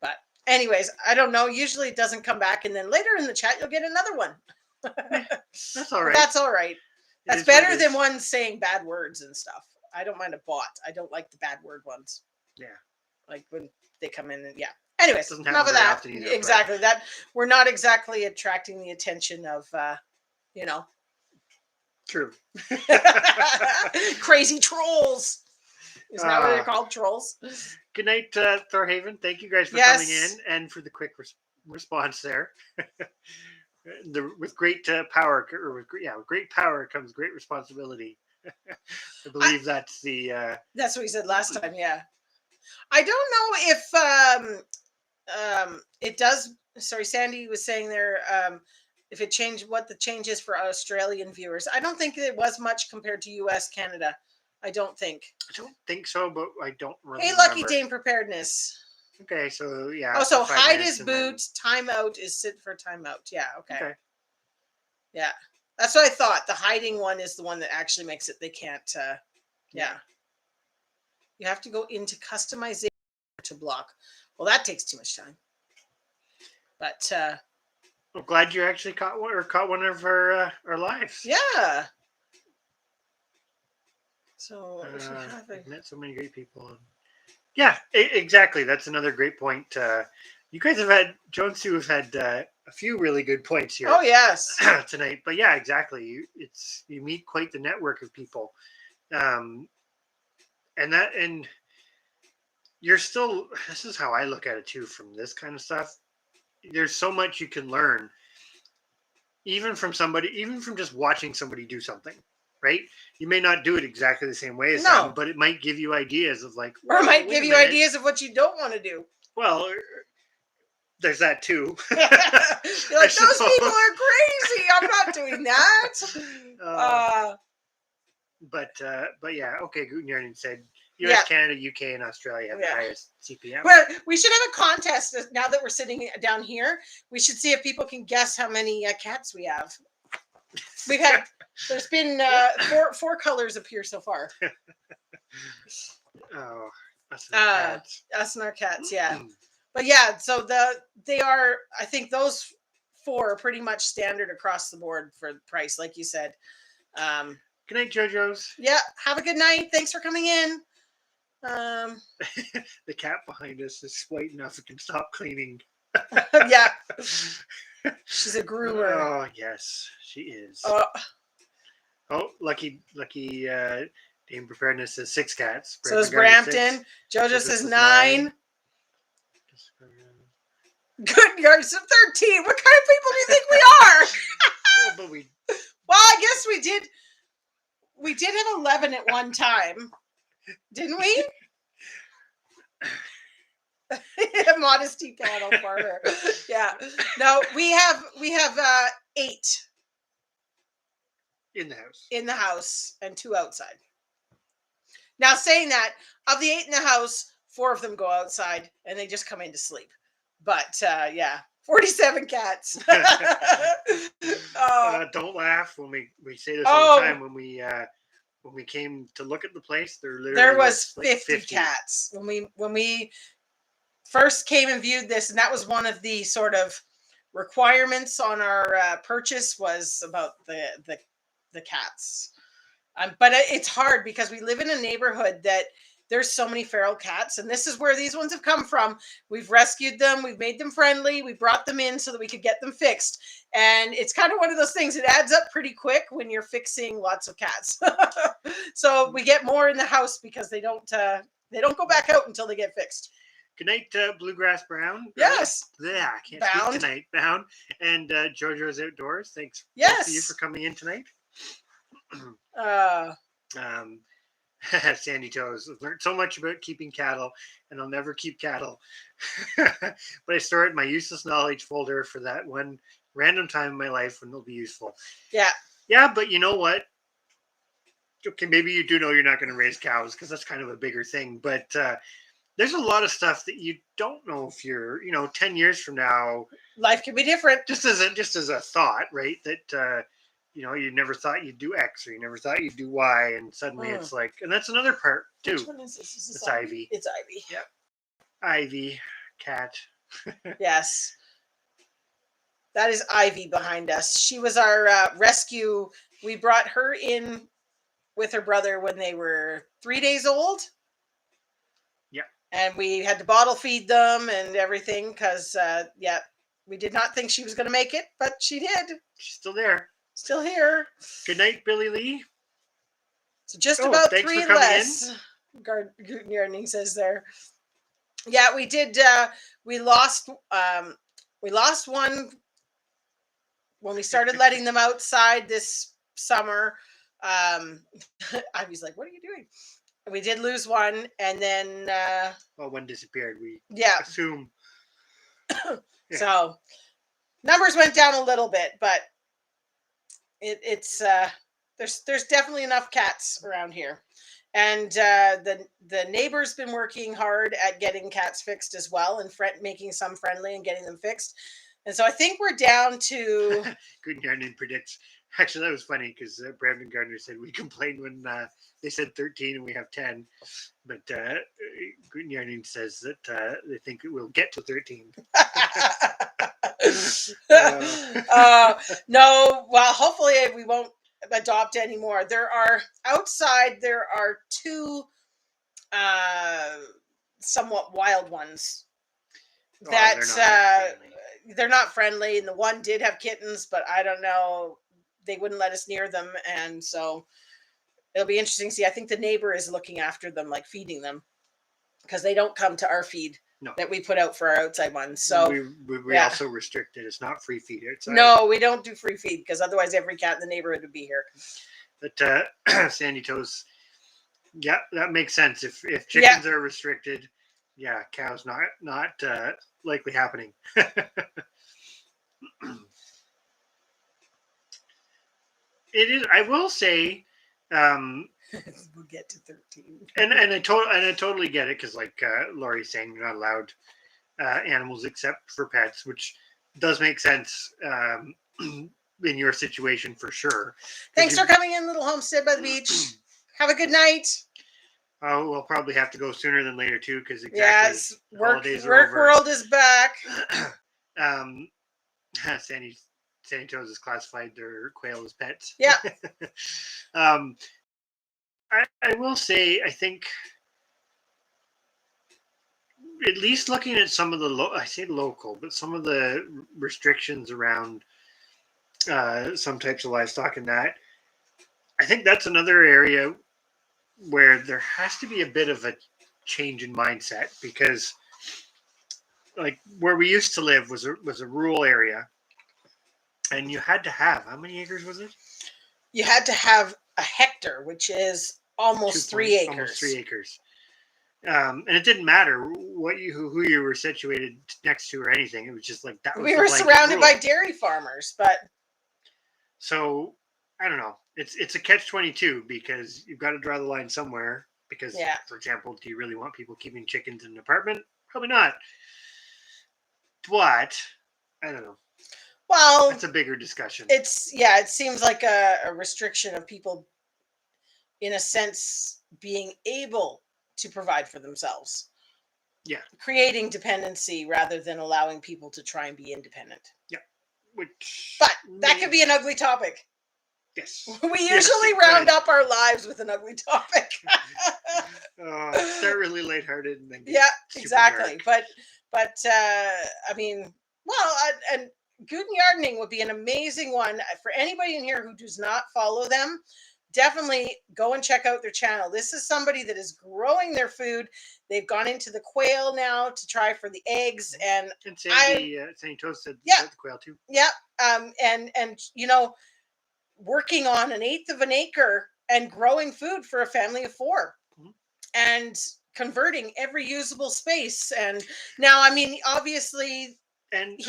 But anyways, I don't know. Usually it doesn't come back, and then later in the chat you'll get another one. That's all But right. that's all right. It That's is what it better than is. one saying bad words and stuff. I don't mind a bot. I don't like the bad word ones. Yeah. Like when they come in and yeah. Anyways, Doesn't enough happen of very that. often either. Exactly. That we're not exactly attracting the attention of you know, True. crazy trolls. Isn't that what they're called? Trolls. Good night, Thorhaven. Thank you guys for coming in and for the quick response there. With great power, or with great power comes great responsibility. I believe that's the. That's what we said last time. Yeah, I don't know if it does. Sorry, Sandy was saying there. If it changed, what the change is for Australian viewers. I don't think it was much compared to US, Canada. I don't think. I don't think so, but I don't really Hey, remember. Lucky Dame Preparedness. Okay, so yeah. Oh, so for 5 hide minutes his and then- boots. Timeout is sit for timeout. Yeah. Okay. Okay. Yeah, that's what I thought. The hiding one is the one that actually makes it. They can't. Yeah. You have to go into customization to block. Well, that takes too much time. But I'm glad you actually caught one of our lives. yeah. So I've met so many great people. Yeah, exactly. That's another great point. You guys have had Joe and Sue have had a few really good points here. Oh yes. Tonight, but yeah, exactly. You meet quite the network of people, and you're still. This is how I look at it too. From this kind of stuff, there's so much you can learn, even from just watching somebody do something. Right? You may not do it exactly the same way as them, but it might give you ideas of like, or it might wait give a you minute. ideas of what you don't want to do. Well, there's that too. You're like, those people are crazy. I'm not doing that. But yeah, okay. Guten said U.S., Canada, UK, and Australia have the highest CPM. Well, we should have a contest now that we're sitting down here. We should see if people can guess how many cats we have. We've had. There's been four colors appear so far. Oh, us and our cats. Us and our cats, yeah. But yeah, so they are. I think those 4 are pretty much standard across the board for the price, like you said. Good night, JoJo's. Yeah, have a good night. Thanks for coming in. The cat behind us is white enough it can stop cleaning. Yeah, she's a groomer. Oh yes, she is. Oh, lucky Dame Preparedness says 6 cats. So is Gardner Brampton. 6. JoJo JoJo says says 9. Good yards of 13. What kind of people do you think we are? Well, but we Well, I guess we did. We did have 11 at one time, didn't we? Modesty panel for her. Yeah. No, we have 8 in the house. in the house and 2 outside. Now, saying that, of the 8 in the house, 4 of them go outside and they just come in to sleep. But yeah, 47 cats. Don't laugh when we say this all the time. When we came to look at the place, there was 50 cats when we first came and viewed this, and that was one of the sort of requirements on our purchase was about the cats. But it's hard because we live in a neighborhood that there's so many feral cats, and this is where these ones have come from. We've rescued them, we've made them friendly, we brought them in so that we could get them fixed, and it's kind of one of those things. It adds up pretty quick when you're fixing lots of cats. So we get more in the house because they don't go back out until they get fixed. Good night, Bluegrass Brown. Yes. Yeah, I can't Bound. speak tonight. Bound. And JoJo's Outdoors. Thanks. Yes. Thanks to you for coming in tonight. Sandy Toes. I've learned so much about keeping cattle, and I'll never keep cattle. But I store it in my useless knowledge folder for that one random time in my life when it'll be useful. Yeah. Yeah, but you know what? Okay, maybe you do know you're not going to raise cows because that's kind of a bigger thing. But there's a lot of stuff that you don't know if you're, 10 years from now. Life can be different. Just as a thought, right? That, you never thought you'd do X or you never thought you'd do Y. And suddenly it's like, and that's another part too. Which one is this? Is this It's Ivy. It's Ivy. Yep. Ivy, cat. Yes. That is Ivy behind us. She was our rescue. We brought her in with her brother when they were 3 days old. Yeah. And we had to bottle feed them and everything because, we did not think she was going to make it, but she did. She's still there. Still here. Good night, Billy Lee. So just about thanks 3 for coming less. Gardening says there. Yeah, we did. We lost one when we started letting them outside this summer. I was like, "What are you doing?" We did lose one, and then one disappeared. We assume. Yeah. So numbers went down a little bit, but it's there's definitely enough cats around here, and the neighbor's been working hard at getting cats fixed as well, and making some friendly and getting them fixed. And so I think we're down to. Good Gardening predicts. Actually, that was funny because Brandon Gardner said we complained when they said 13 and we have 10. But Good Gardening says that they think it will get to 13. No, well, hopefully we won't adopt anymore. There are 2 somewhat wild ones that they're not friendly. And the one did have kittens, but I don't know. They wouldn't let us near them. And so it'll be interesting to see. I think the neighbor is looking after them, like feeding them, because they don't come to our feed that we put out for our outside ones. So we also restrict it. It's not free feed outside. No, we don't do free feed because otherwise every cat in the neighborhood would be here. But Sandy Toes, yeah, that makes sense. If chickens are restricted, cows not likely happening. It is. I will say, we'll get to 13. And I totally get it because, like Laurie's saying, you're not allowed animals except for pets, which does make sense in your situation for sure. Thanks for coming in, little homestead by the beach. Have a good night. Oh, we'll probably have to go sooner than later too, because work world is back. Sandy Toes has classified their quail as pets. Yeah. um, I will say, I think, at least looking at some of the, I say local, but some of the restrictions around some types of livestock and that, I think that's another area where there has to be a bit of a change in mindset because, like, where we used to live was a rural area, and you had to have, how many acres was it? You had to have a hectare, which is almost 3 acres. Almost 3 acres. And it didn't matter who you were situated next to or anything. It was just like that. We were surrounded by dairy farmers, but so I don't know. It's a catch-22 because you've got to draw the line somewhere. Because, for example, do you really want people keeping chickens in an apartment? Probably not. But I don't know. Well, that's a bigger discussion. It seems like a restriction of people, in a sense, being able to provide for themselves. Yeah. Creating dependency rather than allowing people to try and be independent. Yeah. But that could be an ugly topic. Yes. We usually round up our lives with an ugly topic. Start really lighthearted and then exactly. Dark. But I mean, well, and Guten Gardening would be an amazing one for anybody in here who does not follow them. Definitely go and check out their channel. This is somebody that is growing their food. They've gone into the quail now to try for the eggs, and Sandy Toast said the quail too. Yeah, and you know, working on 1/8 of an acre and growing food for a family of 4, and converting every usable space. And now, I mean, obviously, and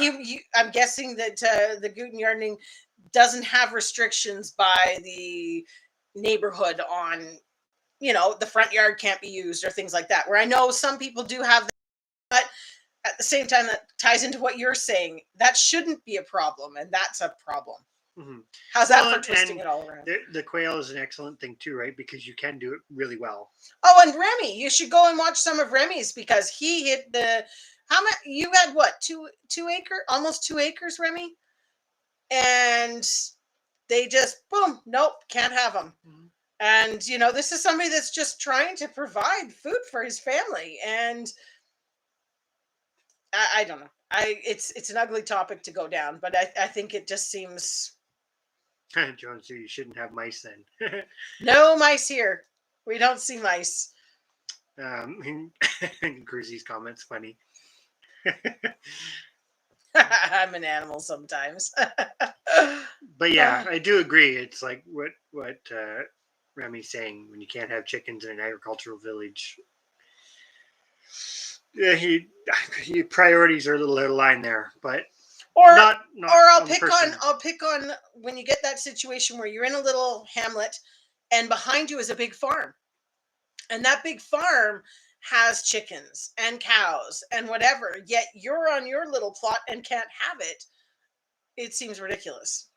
I'm guessing that the Guten Gardening doesn't have restrictions by the neighborhood on, you know, the front yard can't be used or things like that, where I know some people do have that, but at the same time, that ties into what you're saying. That shouldn't be a problem, and that's a problem. Mm-hmm. How's that for twisting it all around? The quail is an excellent thing too, right? Because you can do it really well. Oh, and Remy, you should go and watch some of Remy's, because he hit the, how much, you had what, 2 acre, almost 2 acres, Remy? And they just, boom, nope, can't have them. Mm-hmm. And, you know, this is somebody that's just trying to provide food for his family. And I don't know. It's an ugly topic to go down, but I think it just seems. John, so you shouldn't have mice then. No mice here. We don't see mice. Cruzy's comments funny. I'm an animal sometimes. But yeah, I do agree. It's like what Remy's saying, when you can't have chickens in an agricultural village. Yeah, he priorities are a little out of line there, but not I'll pick on when you get that situation where you're in a little hamlet and behind you is a big farm, and that big farm has chickens and cows and whatever, yet you're on your little plot and can't have it. It seems ridiculous,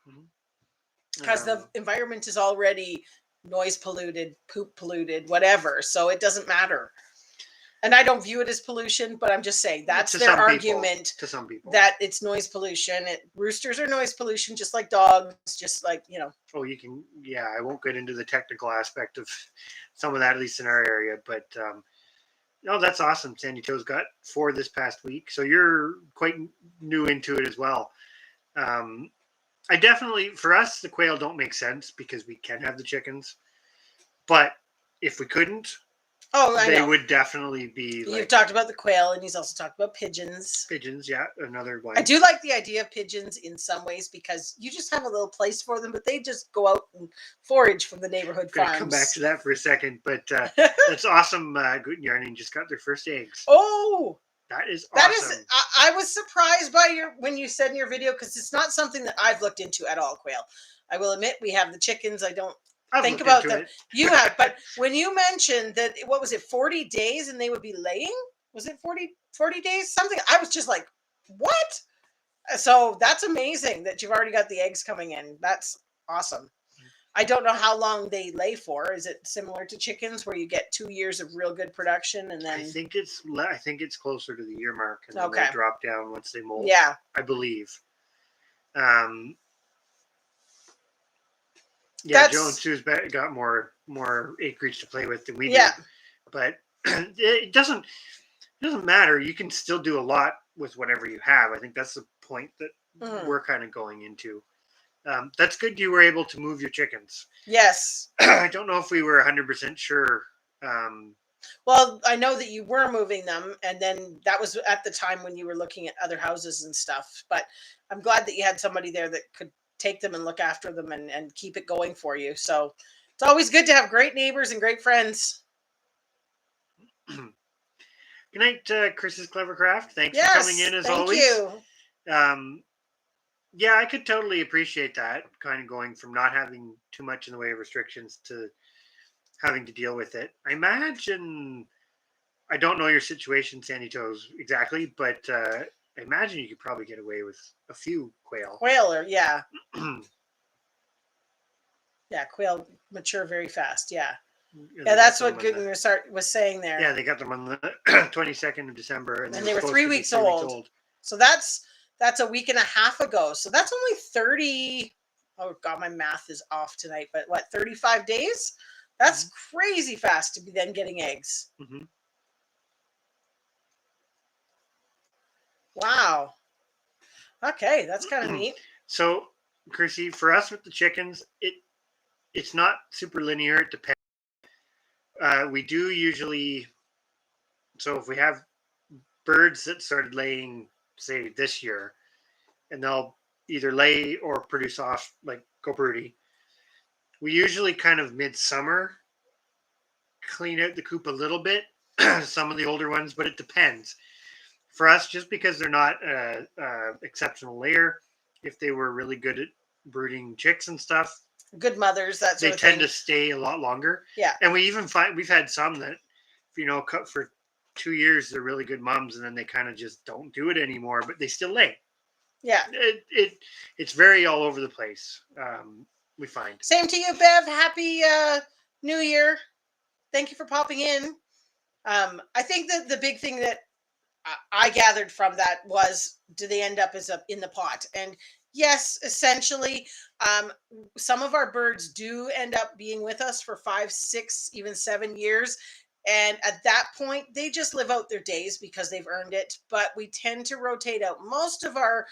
because the environment is already noise polluted, poop polluted, whatever, so it doesn't matter. And I don't view it as pollution, but I'm just saying that's their argument. To some people, that it's noise pollution. Roosters are noise pollution, just like dogs, just like, you know. Oh, you can, yeah. I won't get into the technical aspect of some of that, at least in our area. But no, that's awesome. Sandy Toes got 4 this past week, so you're quite new into it as well. I definitely, for us, the quail don't make sense because we can have the chickens, but if we couldn't. They would definitely be. You've talked about the quail, and he's also talked about pigeons. Pigeons, yeah, another one. I do like the idea of pigeons in some ways, because you just have a little place for them, but they just go out and forage from the neighborhood farms. Come back to that for a second, but that's awesome. Guten Gardening just got their first eggs. Oh, that is awesome. That is. I was surprised by when you said in your video, because it's not something that I've looked into at all. Quail. I will admit, we have the chickens. I don't. Think about them. You have, but when you mentioned that, what was it, 40 days and they would be laying? Was it 40 days? Something. I was just like, what? So that's amazing that you've already got the eggs coming in. That's awesome. I don't know how long they lay for. Is it similar to chickens where you get 2 years of real good production and then? I think it's closer to the year mark, and then they drop down once they molt. Yeah, I believe. Um, yeah, Joe and That's Sue's got more acreage to play with than we do, yeah. but it doesn't matter. You can still do a lot with whatever you have. I think that's the point that Mhm. we're kind of going into. That's good. You were able to move your chickens. Yes. I don't know if we were 100% sure. Well, I know that you were moving them, and then that was at the time when you were looking at other houses and stuff. But I'm glad that you had somebody there that could take them and look after them and keep it going for you. So it's always good to have great neighbors and great friends. Good night, Chris's Clever Craft. Thanks for coming Yes, in as thank always. you. Um, yeah, I could totally appreciate that kind of going from not having too much in the way of restrictions to having to deal with it. I imagine I don't know your situation, Sandy Toes, exactly, but I imagine you could probably get away with a few quail. Quail, yeah, yeah, quail mature very fast. Yeah, yeah, that's what Guten was saying there. Yeah, they got them on the 22nd of December, and they were 3 weeks old. So that's a week and a half ago. So that's only 30. Oh God, my math is off tonight. But what, 35 days? That's crazy fast to be then getting eggs. Mm-hmm. Wow. Okay, that's kind of neat. So, Chrissy, for us with the chickens, it's not super linear. It depends. We do usually, so if we have birds that started laying, say this year, and they'll either lay or produce off like go broody. We usually kind of midsummer clean out the coop a little bit, some of the older ones, but it depends. For us, just because they're not exceptional layer, if they were really good at brooding chicks and stuff, good mothers, that they tend to stay a lot longer. Yeah, and we even find we've had some that, cut for 2 years, they're really good moms, and then they kind of just don't do it anymore, but they still lay. Yeah, it's very all over the place. We find. Same to you, Bev. Happy New Year. Thank you for popping in. I think that the big thing that I gathered from that was, do they end up as in the pot? And yes, essentially, some of our birds do end up being with us for 5, 6, even 7 years. And at that point, they just live out their days because they've earned it. But we tend to rotate out. Most of our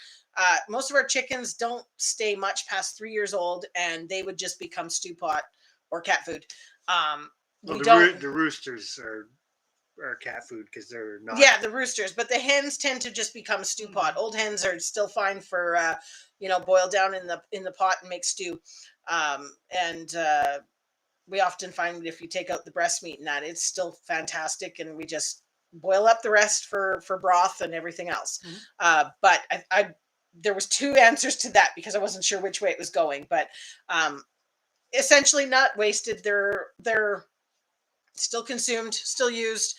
chickens don't stay much past 3 years old, and they would just become stew pot or cat food. The roosters are cat food because they're not. Yeah, the roosters, but the hens tend to just become stew pot. Old hens are still fine for boil down in the pot and make stew. And we often find that if you take out the breast meat and that, it's still fantastic, and we just boil up the rest for broth and everything else. But I there was 2 answers to that because I wasn't sure which way it was going, but essentially not wasted. They're still consumed, still used.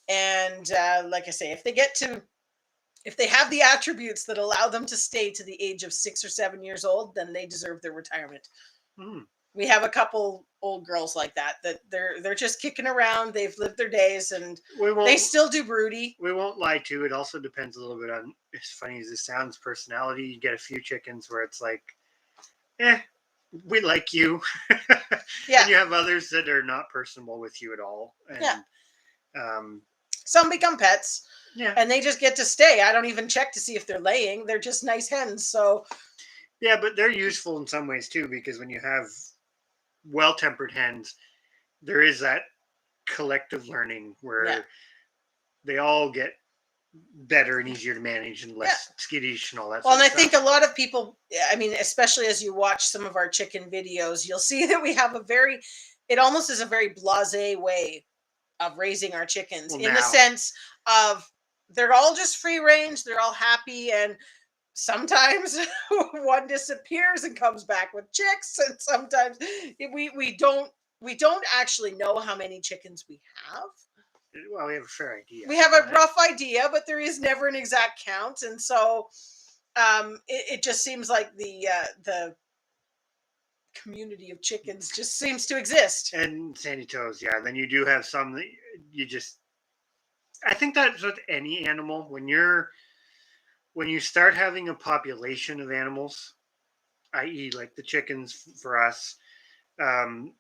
And like I say, if they have the attributes that allow them to stay to the age of 6 or 7 years old, then they deserve their retirement. We have a couple old girls like that they're just kicking around. They've lived their days, and they still do broody. We won't lie to it. Also depends a little bit on, as funny as this sounds, personality. You get a few chickens where it's like, we like you. Yeah. And you have others that are not personable with you at all. And, yeah. Some become pets. Yeah. And they just get to stay. I don't even check to see if they're laying. They're just nice hens. So. Yeah, but they're useful in some ways too, because when you have well-tempered hens, there is that collective learning where they all get better and easier to manage and less skittish and all that. Well, and I think a lot of people, I mean, especially as you watch some of our chicken videos, you'll see that we have it almost is a very blasé way of raising our chickens, in the sense of they're all just free range. They're all happy. And sometimes one disappears and comes back with chicks. And sometimes we don't actually know how many chickens we have. Well, we have a fair idea. We have a rough idea, but there is never an exact count. And so it just seems like the community of chickens just seems to exist. And Sandy Toes, yeah. Then you do have some that you just, I think that's with any animal. When you're when you start having a population of animals, i.e., like the chickens for us, um,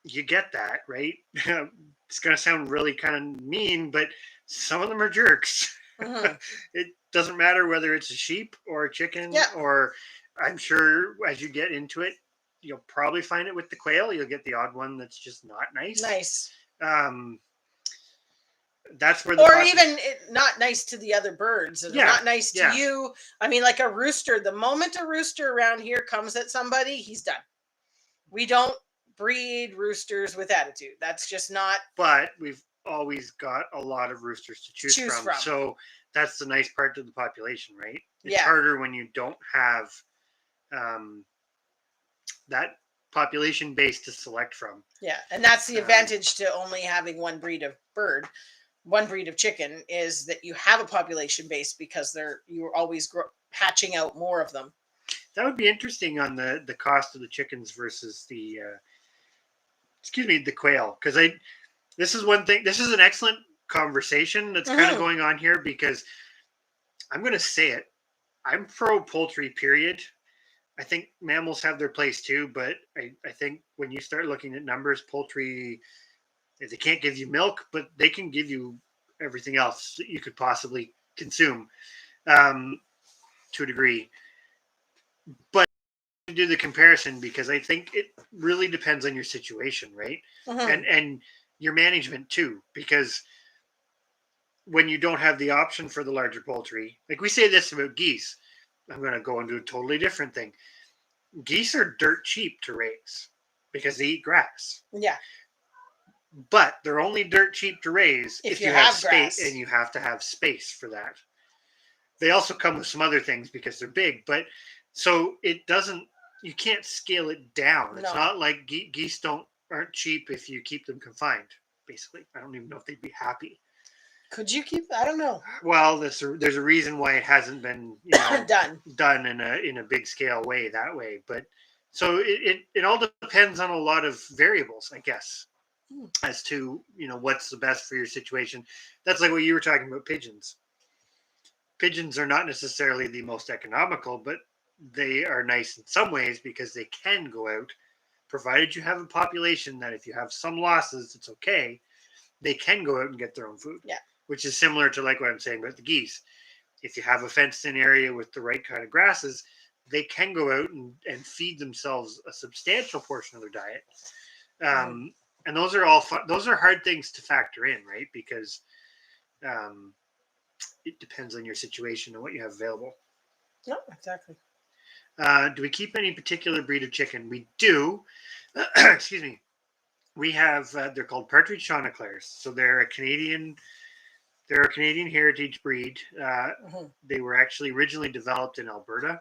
you get that, right? It's going to sound really kind of mean, but some of them are jerks. Mhm. It doesn't matter whether it's a sheep or a chicken, Yeah. or I'm sure as you get into it, you'll probably find it with the quail. You'll get the odd one that's just not nice. Nice. Um, that's where the Or even not nice to the other birds, and Yeah, not nice to yeah. you. I mean, like a rooster, the moment a rooster around here comes at somebody, he's done. We don't breed roosters with attitude. That's just not But we've always got a lot of roosters to choose from. So that's the nice part of the population, right? It's Yeah. harder when you don't have um, that population base to select from. Yeah, and that's the advantage to only having one breed of bird, one breed of chicken, is that you have a population base because you're always hatching out more of them. That would be interesting on the cost of the chickens versus the the quail, because this is one thing. This is an excellent conversation that's kind of going on here, because I'm going to say it. I'm pro poultry, period. I think mammals have their place too, but I think when you start looking at numbers, poultry, they can't give you milk, but they can give you everything else that you could possibly consume to a degree. But to do the comparison, because I think it really depends on your situation, right? And your management too, because when you don't have the option for the larger poultry, like we say this about geese, I'm going to go into a totally different thing. Geese are dirt cheap to raise because they eat grass. Yeah. But they're only dirt cheap to raise if you have space, and you have to have space for that. They also come with some other things because they're big, but so it doesn't, you can't scale it down. It's not like geese aren't cheap if you keep them confined, basically. I don't even know if they'd be happy. Could you keep? I don't know. Well, there's a reason why it hasn't been done in a big scale way that way. But so it all depends on a lot of variables, I guess, as to what's the best for your situation. That's like what you were talking about, pigeons. Pigeons are not necessarily the most economical, but they are nice in some ways because they can go out, provided you have a population that if you have some losses, it's okay. They can go out and get their own food. Yeah. Which is similar to like what I'm saying about the geese. If you have a fenced in area with the right kind of grasses, they can go out and feed themselves a substantial portion of their diet. And those are all those are hard things to factor in, right? Because it depends on your situation and what you have available. No, exactly. Do we keep any particular breed of chicken? We do. Excuse me. We have, they're called Partridge Chanticleers. So they're a Canadian heritage breed. They were actually originally developed in Alberta,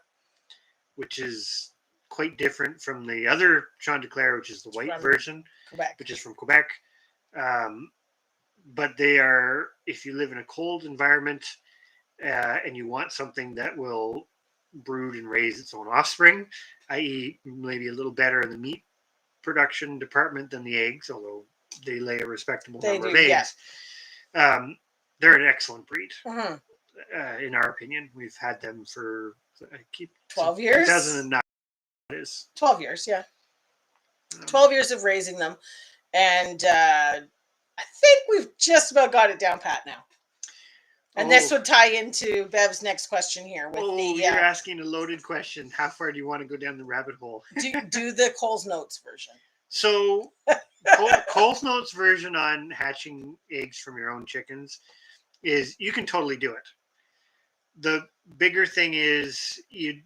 which is quite different from the other Chanticleer, which is the white version, which is from Quebec. But they are, if you live in a cold environment and you want something that will brood and raise its own offspring, i.e., maybe a little better in the meat production department than the eggs, although they lay a respectable number of eggs. Yeah. They're an excellent breed, in our opinion. We've had them for 12 years. 2009 is 12 years, yeah. 12 years of raising them, and I think we've just about got it down pat now. And this would tie into Bev's next question here. You're asking a loaded question. How far do you want to go down the rabbit hole? do the Cole's Notes version. So Cole's Notes version on hatching eggs from your own chickens is you can totally do it. The bigger thing is you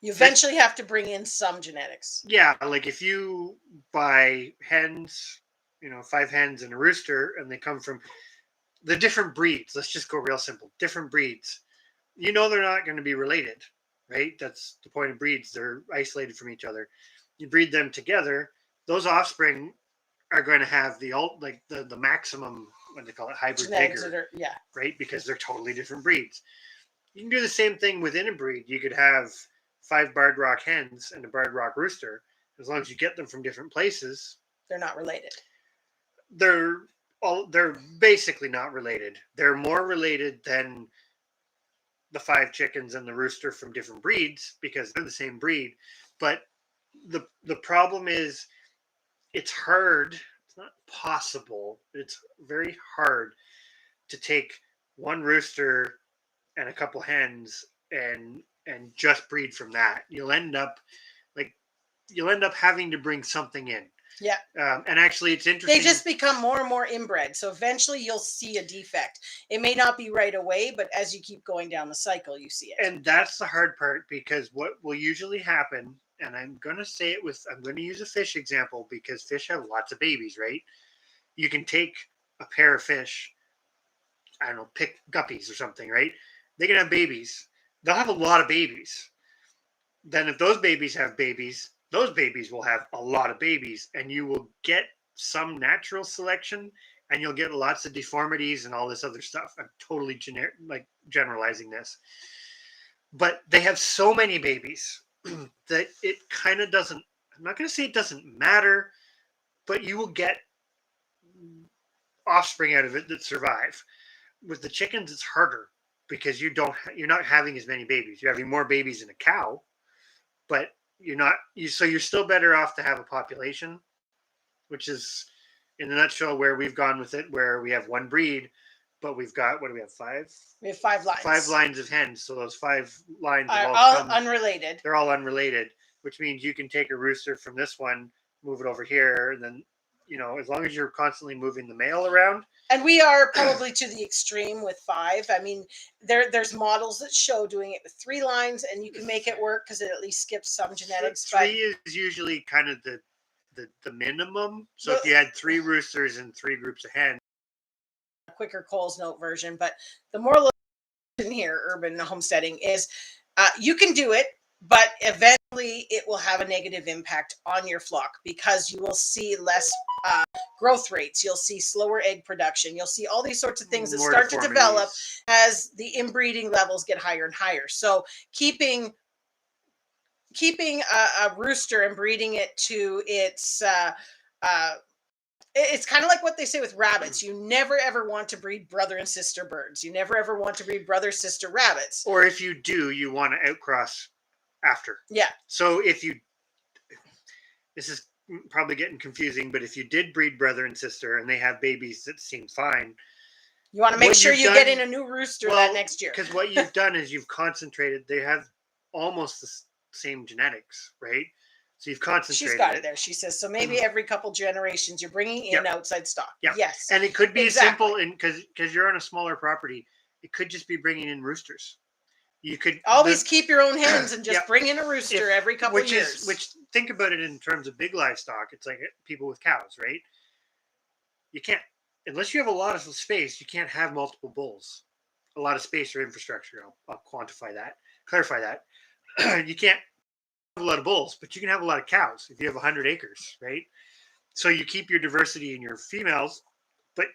eventually have to bring in some genetics. Yeah, like if you buy hens, 5 hens and a rooster, and they come from the different breeds. Let's just go real simple. Different breeds. They're not going to be related, right? That's the point of breeds. They're isolated from each other. You breed them together. Those offspring are going to have the maximum, what they call it, hybrid vigor, right? Because they're totally different breeds. You can do the same thing within a breed. You could have 5 barred rock hens and a barred rock rooster. As long as you get them from different places, they're not related. They're basically not related. They're more related than the 5 chickens and the rooster from different breeds because they're the same breed. But the problem is it's hard. It's not possible. It's very hard to take one rooster and a couple hens and just breed from that. You'll end up having to bring something in. Yeah. And actually, it's interesting. They just become more and more inbred. So eventually you'll see a defect. It may not be right away, but as you keep going down the cycle, you see it. And that's the hard part, because what will usually happen, and I'm going to use a fish example because fish have lots of babies, right? You can take a pair of fish, I don't know, pick guppies or something, right? They can have babies. They'll have a lot of babies. Then if those babies have babies, those babies will have a lot of babies, and you will get some natural selection, and you'll get lots of deformities and all this other stuff. I'm totally generalizing this. But they have so many babies that it kind of doesn't, I'm not going to say it doesn't matter, but you will get offspring out of it that survive. With the chickens, it's harder because you're not having as many babies. You're having more babies than a cow, but so you're still better off to have a population, which is in a nutshell where we've gone with it, where we have one breed, but we've got, what do we have, 5? We have 5 lines. 5 lines of hens. So those 5 lines are all unrelated. They're all unrelated, which means you can take a rooster from this one, move it over here, and then, as long as you're constantly moving the male around. And we are probably to the extreme with 5. I mean, there's models that show doing it with 3 lines, and you can make it work because it at least skips some genetics. 3 is usually kind of the minimum. So if you had 3 roosters and 3 groups of hens. Quicker Cole's note version, but the moral in here, urban homesteading, is you can do it, but eventually it will have a negative impact on your flock because you will see less growth rates. You'll see slower egg production. You'll see all these sorts of things that start to develop as the inbreeding levels get higher and higher. So keeping a rooster and breeding it to its it's kind of like what they say with rabbits. You never ever want to breed brother and sister birds. You never ever want to breed brother sister rabbits. Or if you do, you want to outcross after. Yeah. So this is probably getting confusing, but if you did breed brother and sister and they have babies that seem fine, you want to make sure you get in a new rooster that next year. Because what you've done is you've concentrated. They have almost the same genetics, right? So you've concentrated. She's got it there. She says, so maybe every couple generations you're bringing in outside stock. Yep. Yes. And it could be simple, and because you're on a smaller property, it could just be bringing in roosters. You could always keep your own hens and just bring in a rooster every couple of years. Which think about it in terms of big livestock. It's like people with cows, right? You can't, unless you have a lot of space, you can't have multiple bulls. A lot of space or infrastructure. I'll clarify that. You can't have a lot of bulls, but you can have a lot of cows if you have 100 acres, right? So you keep your diversity in your females, but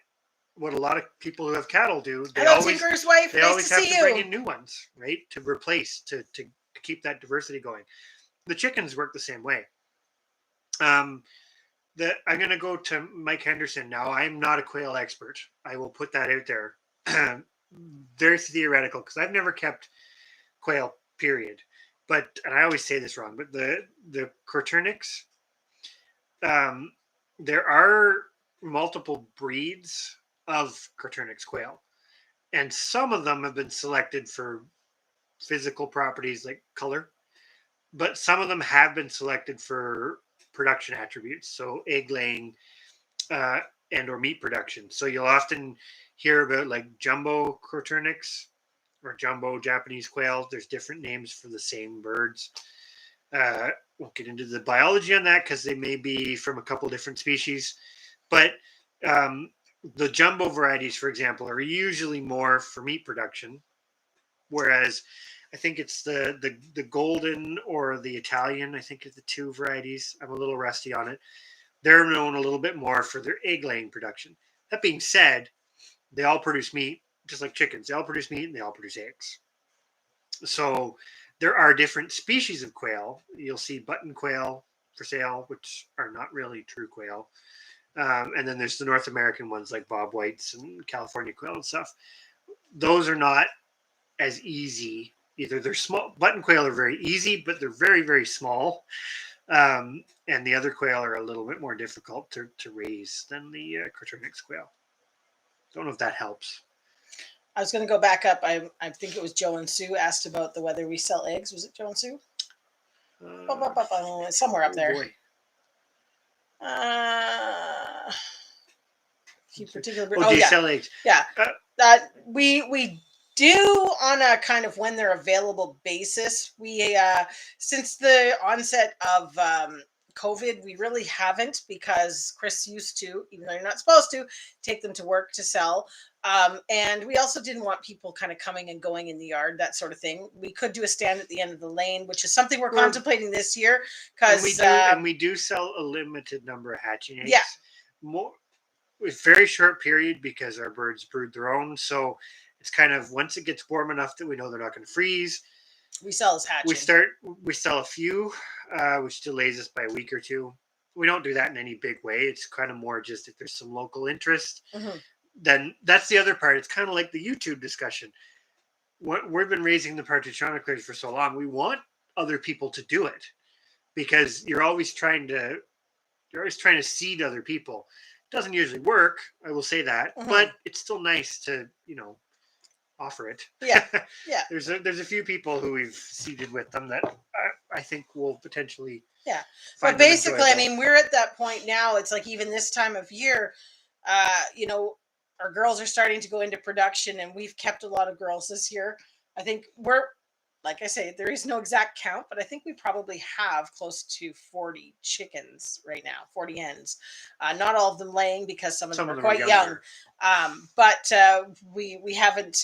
what a lot of people who have cattle do, they always have to bring in new ones, right? To replace, to keep that diversity going. The chickens work the same way. I'm going to go to Mike Henderson now. I'm not a quail expert. I will put that out there. Very theoretical because I've never kept quail, period. And I always say this wrong, but the Quaternix, there are multiple breeds of Quaternix quail, and some of them have been selected for physical properties like color, but some of them have been selected for production attributes, so egg laying and or meat production. So you'll often hear about like jumbo Quaternix or jumbo Japanese quail. There's different names for the same birds. Won't get into the biology on that because they may be from a couple different species, but the jumbo varieties, for example, are usually more for meat production, whereas I think it's the golden or the Italian, I think, are the 2 varieties. I'm a little rusty on it. They're known a little bit more for their egg laying production. That being said, they all produce meat, just like chickens. They all produce meat and they all produce eggs. So there are different species of quail. You'll see button quail for sale, which are not really true quail. And then there's the North American ones like Bob Whites and California quail and stuff. Those are not as easy. Either they're small, button quail are very easy, but they're very, very small. And the other quail are a little bit more difficult to raise than the Coturnix quail. Don't know if that helps. I was going to go back up. I think it was Joe and Sue asked about the whether we sell eggs. Was it Joe and Sue? Somewhere up there. Boy. Particular. Do you sell eggs? Yeah. We do on a kind of when they're available basis. We since the onset of COVID, we really haven't, because Chris used to, even though you're not supposed to, take them to work to sell. And we also didn't want people kind of coming and going in the yard, that sort of thing. We could do a stand at the end of the lane, which is something we're contemplating this year. Because we do sell a limited number of hatching eggs. Yeah. More with very short period, because our birds brood their own. So it's kind of, once it gets warm enough that we know they're not going to freeze, we sell as hatching. We sell a few, which delays us by a week or two. We don't do that in any big way. It's kind of more just if there's some local interest. Mm-hmm. Then that's the other part. It's kind of like the YouTube discussion. We've been raising the partridge chroniclers for so long. We want other people to do it, because you're always trying to seed other people. It doesn't usually work, I will say that, but it's still nice to, offer it. Yeah. There's a few people who we've seeded with them that I think will potentially. Yeah. But basically, I mean, we're at that point now. It's like, even this time of year, our girls are starting to go into production, and we've kept a lot of girls this year. I think we're, like I say, there is no exact count, but I think we probably have close to 40 chickens right now, 40 hens. Not all of them laying, because some of them are quite young. But we haven't,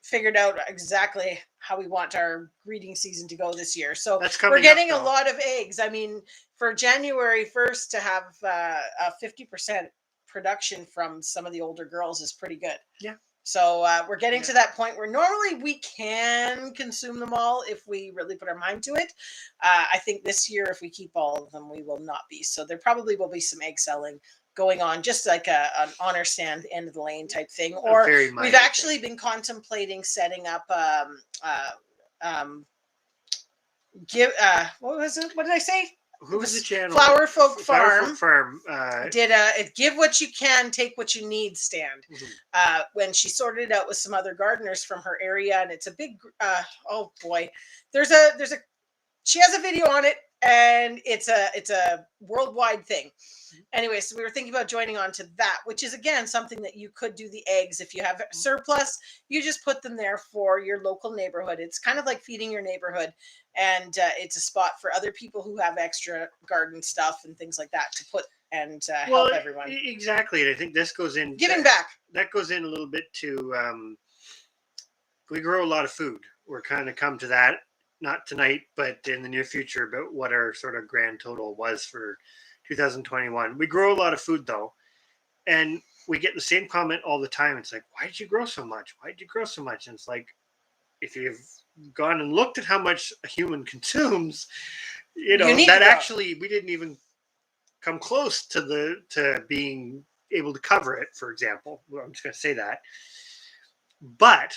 figured out exactly how we want our breeding season to go this year. So we're getting a lot of eggs. I mean, for January 1st to have a 50% production from some of the older girls is pretty good. Yeah. So we're getting to that point where normally we can consume them all if we really put our mind to it. I think this year, if we keep all of them, we will not be. So there probably will be some egg selling going on, just like an honor stand, end of the lane type thing. Or we've actually been contemplating setting up what was it? What did I say? Who was the channel? Flower Folk Farm. Did a give what you can, take what you need stand. When she sorted it out with some other gardeners from her area, and it's a big. Oh boy, she has a video on it, and it's a worldwide thing. Anyway, so we were thinking about joining on to that, which is, again, something that you could do the eggs. If you have surplus, you just put them there for your local neighborhood. It's kind of like feeding your neighborhood. And it's a spot for other people who have extra garden stuff and things like that to put and help everyone. Exactly. And I think this goes in. Giving back. That goes in a little bit to, we grow a lot of food. We're kind of come to that, not tonight, but in the near future, about what our sort of grand total was for 2021. We grow a lot of food, though. And we get the same comment all the time. It's like, why did you grow so much? Why did you grow so much? And it's like, if you've gone and looked at how much a human consumes, that actually, we didn't even come close to being able to cover it, for example. Well, I'm just going to say that. But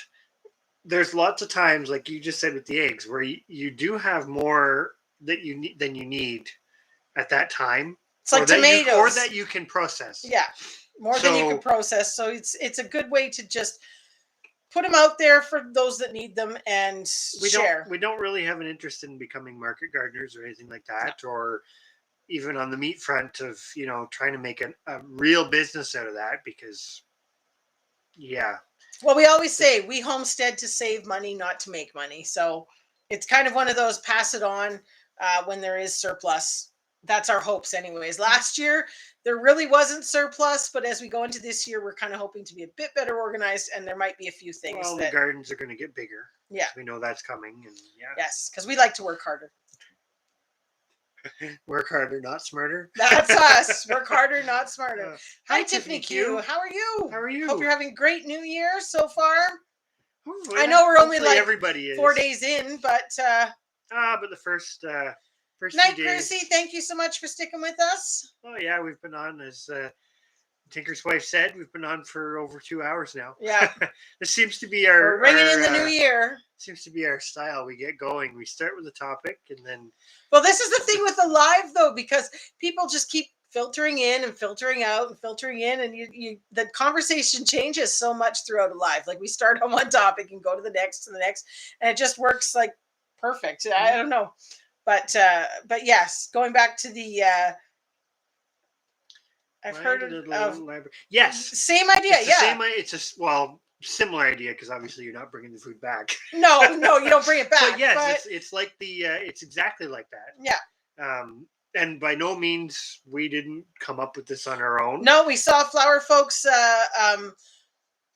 there's lots of times, like you just said with the eggs, where you do have more than you need at that time. It's like tomatoes. Or that you can process. Yeah, more than you can process. So it's a good way to just put them out there for those that need them and share. We don't really have an interest in becoming market gardeners or anything like that, or even on the meat front of, trying to make a real business out of that, because, yeah. Well, we always say we homestead to save money, not to make money. So it's kind of one of those pass it on when there is surplus. That's our hopes anyways. Last year, there really wasn't surplus, but as we go into this year, we're kind of hoping to be a bit better organized, and there might be a few things. Well, the gardens are going to get bigger. Yeah. We know that's coming. And yes, because we like to work harder. Work harder, not smarter. That's us. Work harder, not smarter. Hi, Tiffany Q. How are you? How are you? Hope you're having a great new year so far. Hopefully, I know we're only like everybody is. 4 days in, but but the first night, Chrissy. Thank you so much for sticking with us. Oh yeah, we've been on as Tinker's wife said, we've been on for over 2 hours now. Yeah. This seems to be our We're ringing in the new year. Seems to be our style. We get going. We start with a topic, and then. Well, this is the thing with the live though, because people just keep filtering in and filtering out and filtering in, and the conversation changes so much throughout a live. Like we start on one topic and go to the next, and it just works like perfect. I don't know, but yes, going back to the. I've heard of yes, same idea. It's a similar idea because obviously you're not bringing the food back. No, you don't bring it back. But yes, it's like it's exactly like that. Yeah. And by no means we didn't come up with this on our own. No, we saw Flower Folks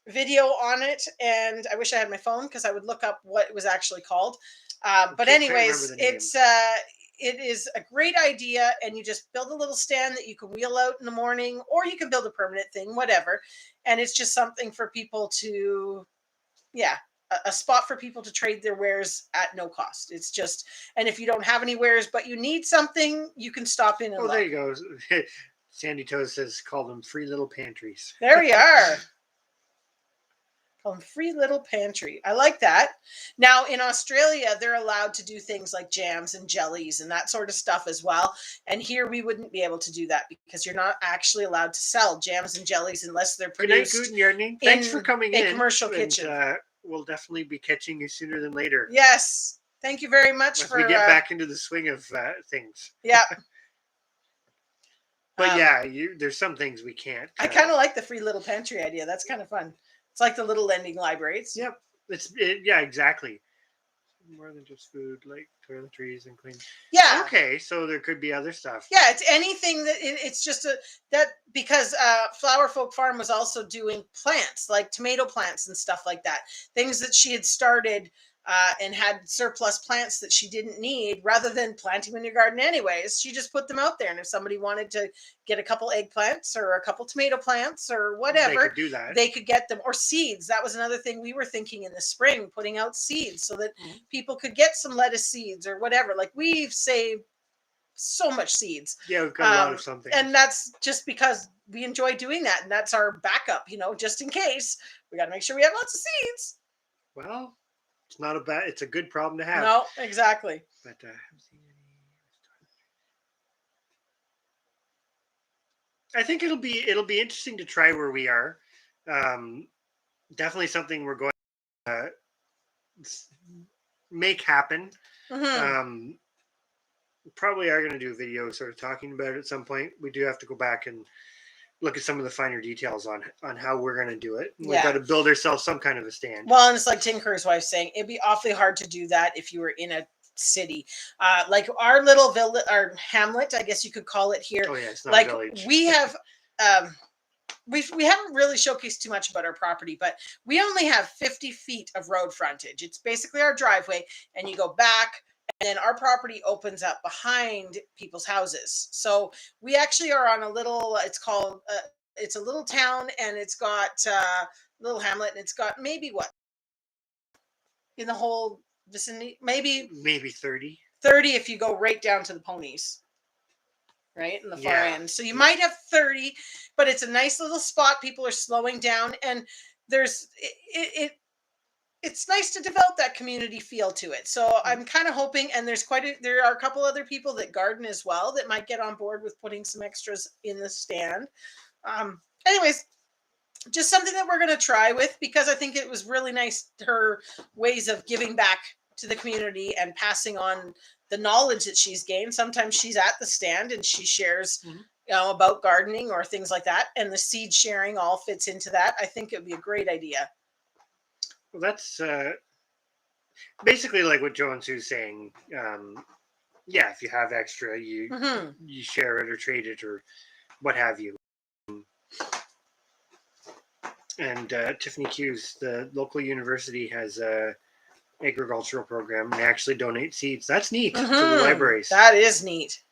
video on it, and I wish I had my phone because I would look up what it was actually called. But anyways, it is a great idea, and you just build a little stand that you can wheel out in the morning, or you can build a permanent thing, whatever. And it's just something for people to, a spot for people to trade their wares at no cost. It's just, and if you don't have any wares, but you need something, you can stop in and look. There you go. Sandy Toes says, call them free little pantries. There we are. Call them free little pantry. I like that. Now in Australia, they're allowed to do things like jams and jellies and that sort of stuff as well. And here we wouldn't be able to do that because you're not actually allowed to sell jams and jellies unless they're produced. Good night, Guten Yardening. Thanks for coming in. A commercial kitchen. We'll definitely be catching you sooner than later. Yes. Thank you very much as we get back into the swing of things. Yeah. But there's some things we can't. I kind of like the free little pantry idea. That's kind of fun. It's like the little lending libraries. Yep. Exactly. More than just food, like toiletries and clean. Yeah. Okay, so there could be other stuff. Yeah, it's anything that it's just because Flower Folk Farm was also doing plants like tomato plants and stuff like that. Things that she had started and had surplus plants that she didn't need, rather than planting them in your garden anyways. She just put them out there, and if somebody wanted to get a couple eggplants or a couple tomato plants or whatever, they could do that. They could get them, or seeds. That was another thing we were thinking in the spring, putting out seeds so that people could get some lettuce seeds or whatever. Like we've saved so much seeds. Yeah, we've got a lot of something. And that's just because we enjoy doing that, and that's our backup, just in case. We got to make sure we have lots of seeds. Well, it's a good problem to have. No, exactly. But I think it'll be interesting to try where we are. Definitely something we're going to make happen. Mm-hmm. Probably are going to do a video sort of talking about it at some point. We do have to go back and look at some of the finer details on how we're going to do it. We've got to build ourselves some kind of a stand. Well, and it's like Tinker's wife saying, it'd be awfully hard to do that if you were in a city. Like our little village, our hamlet, I guess you could call it here. Oh yeah, it's not like a village. We have, we haven't really showcased too much about our property, but we only have 50 feet of road frontage. It's basically our driveway, and you go back, and then our property opens up behind people's houses. So we actually are on a little, it's called, it's a little town, and it's got a little hamlet, and it's got maybe what? In the whole vicinity? Maybe 30. 30 if you go right down to the ponies. Right? In the far end. So you might have 30, but it's a nice little spot. People are slowing down, and there's, it's nice to develop that community feel to it. So I'm kind of hoping, and there are a couple other people that garden as well that might get on board with putting some extras in the stand. Anyways, just something that we're going to try with, because I think it was really nice, her ways of giving back to the community and passing on the knowledge that she's gained. Sometimes she's at the stand and she shares about gardening or things like that, and the seed sharing all fits into that. I think it would be a great idea. Well, that's basically like what Joe and Sue's saying. If you have extra, you share it or trade it or what have you. And Tiffany Hughes, the local university, has a agricultural program. They actually donate seeds. That's neat to the libraries. That is neat.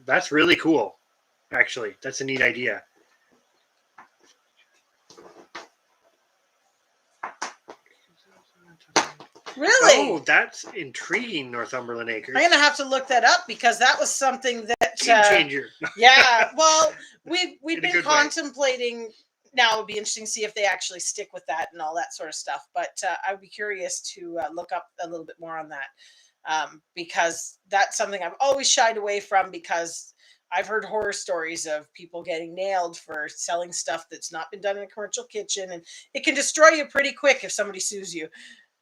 That's really cool. Actually, that's a neat idea. Really? Oh, that's intriguing, Northumberland Acres. I'm gonna have to look that up because that was something that Game changer. yeah. Well, we've In a been good way. contemplating. Now it'd be interesting to see if they actually stick with that and all that sort of stuff. But I would be curious to look up a little bit more on that because that's something I've always shied away from because I've heard horror stories of people getting nailed for selling stuff that's not been done in a commercial kitchen, and it can destroy you pretty quick if somebody sues you.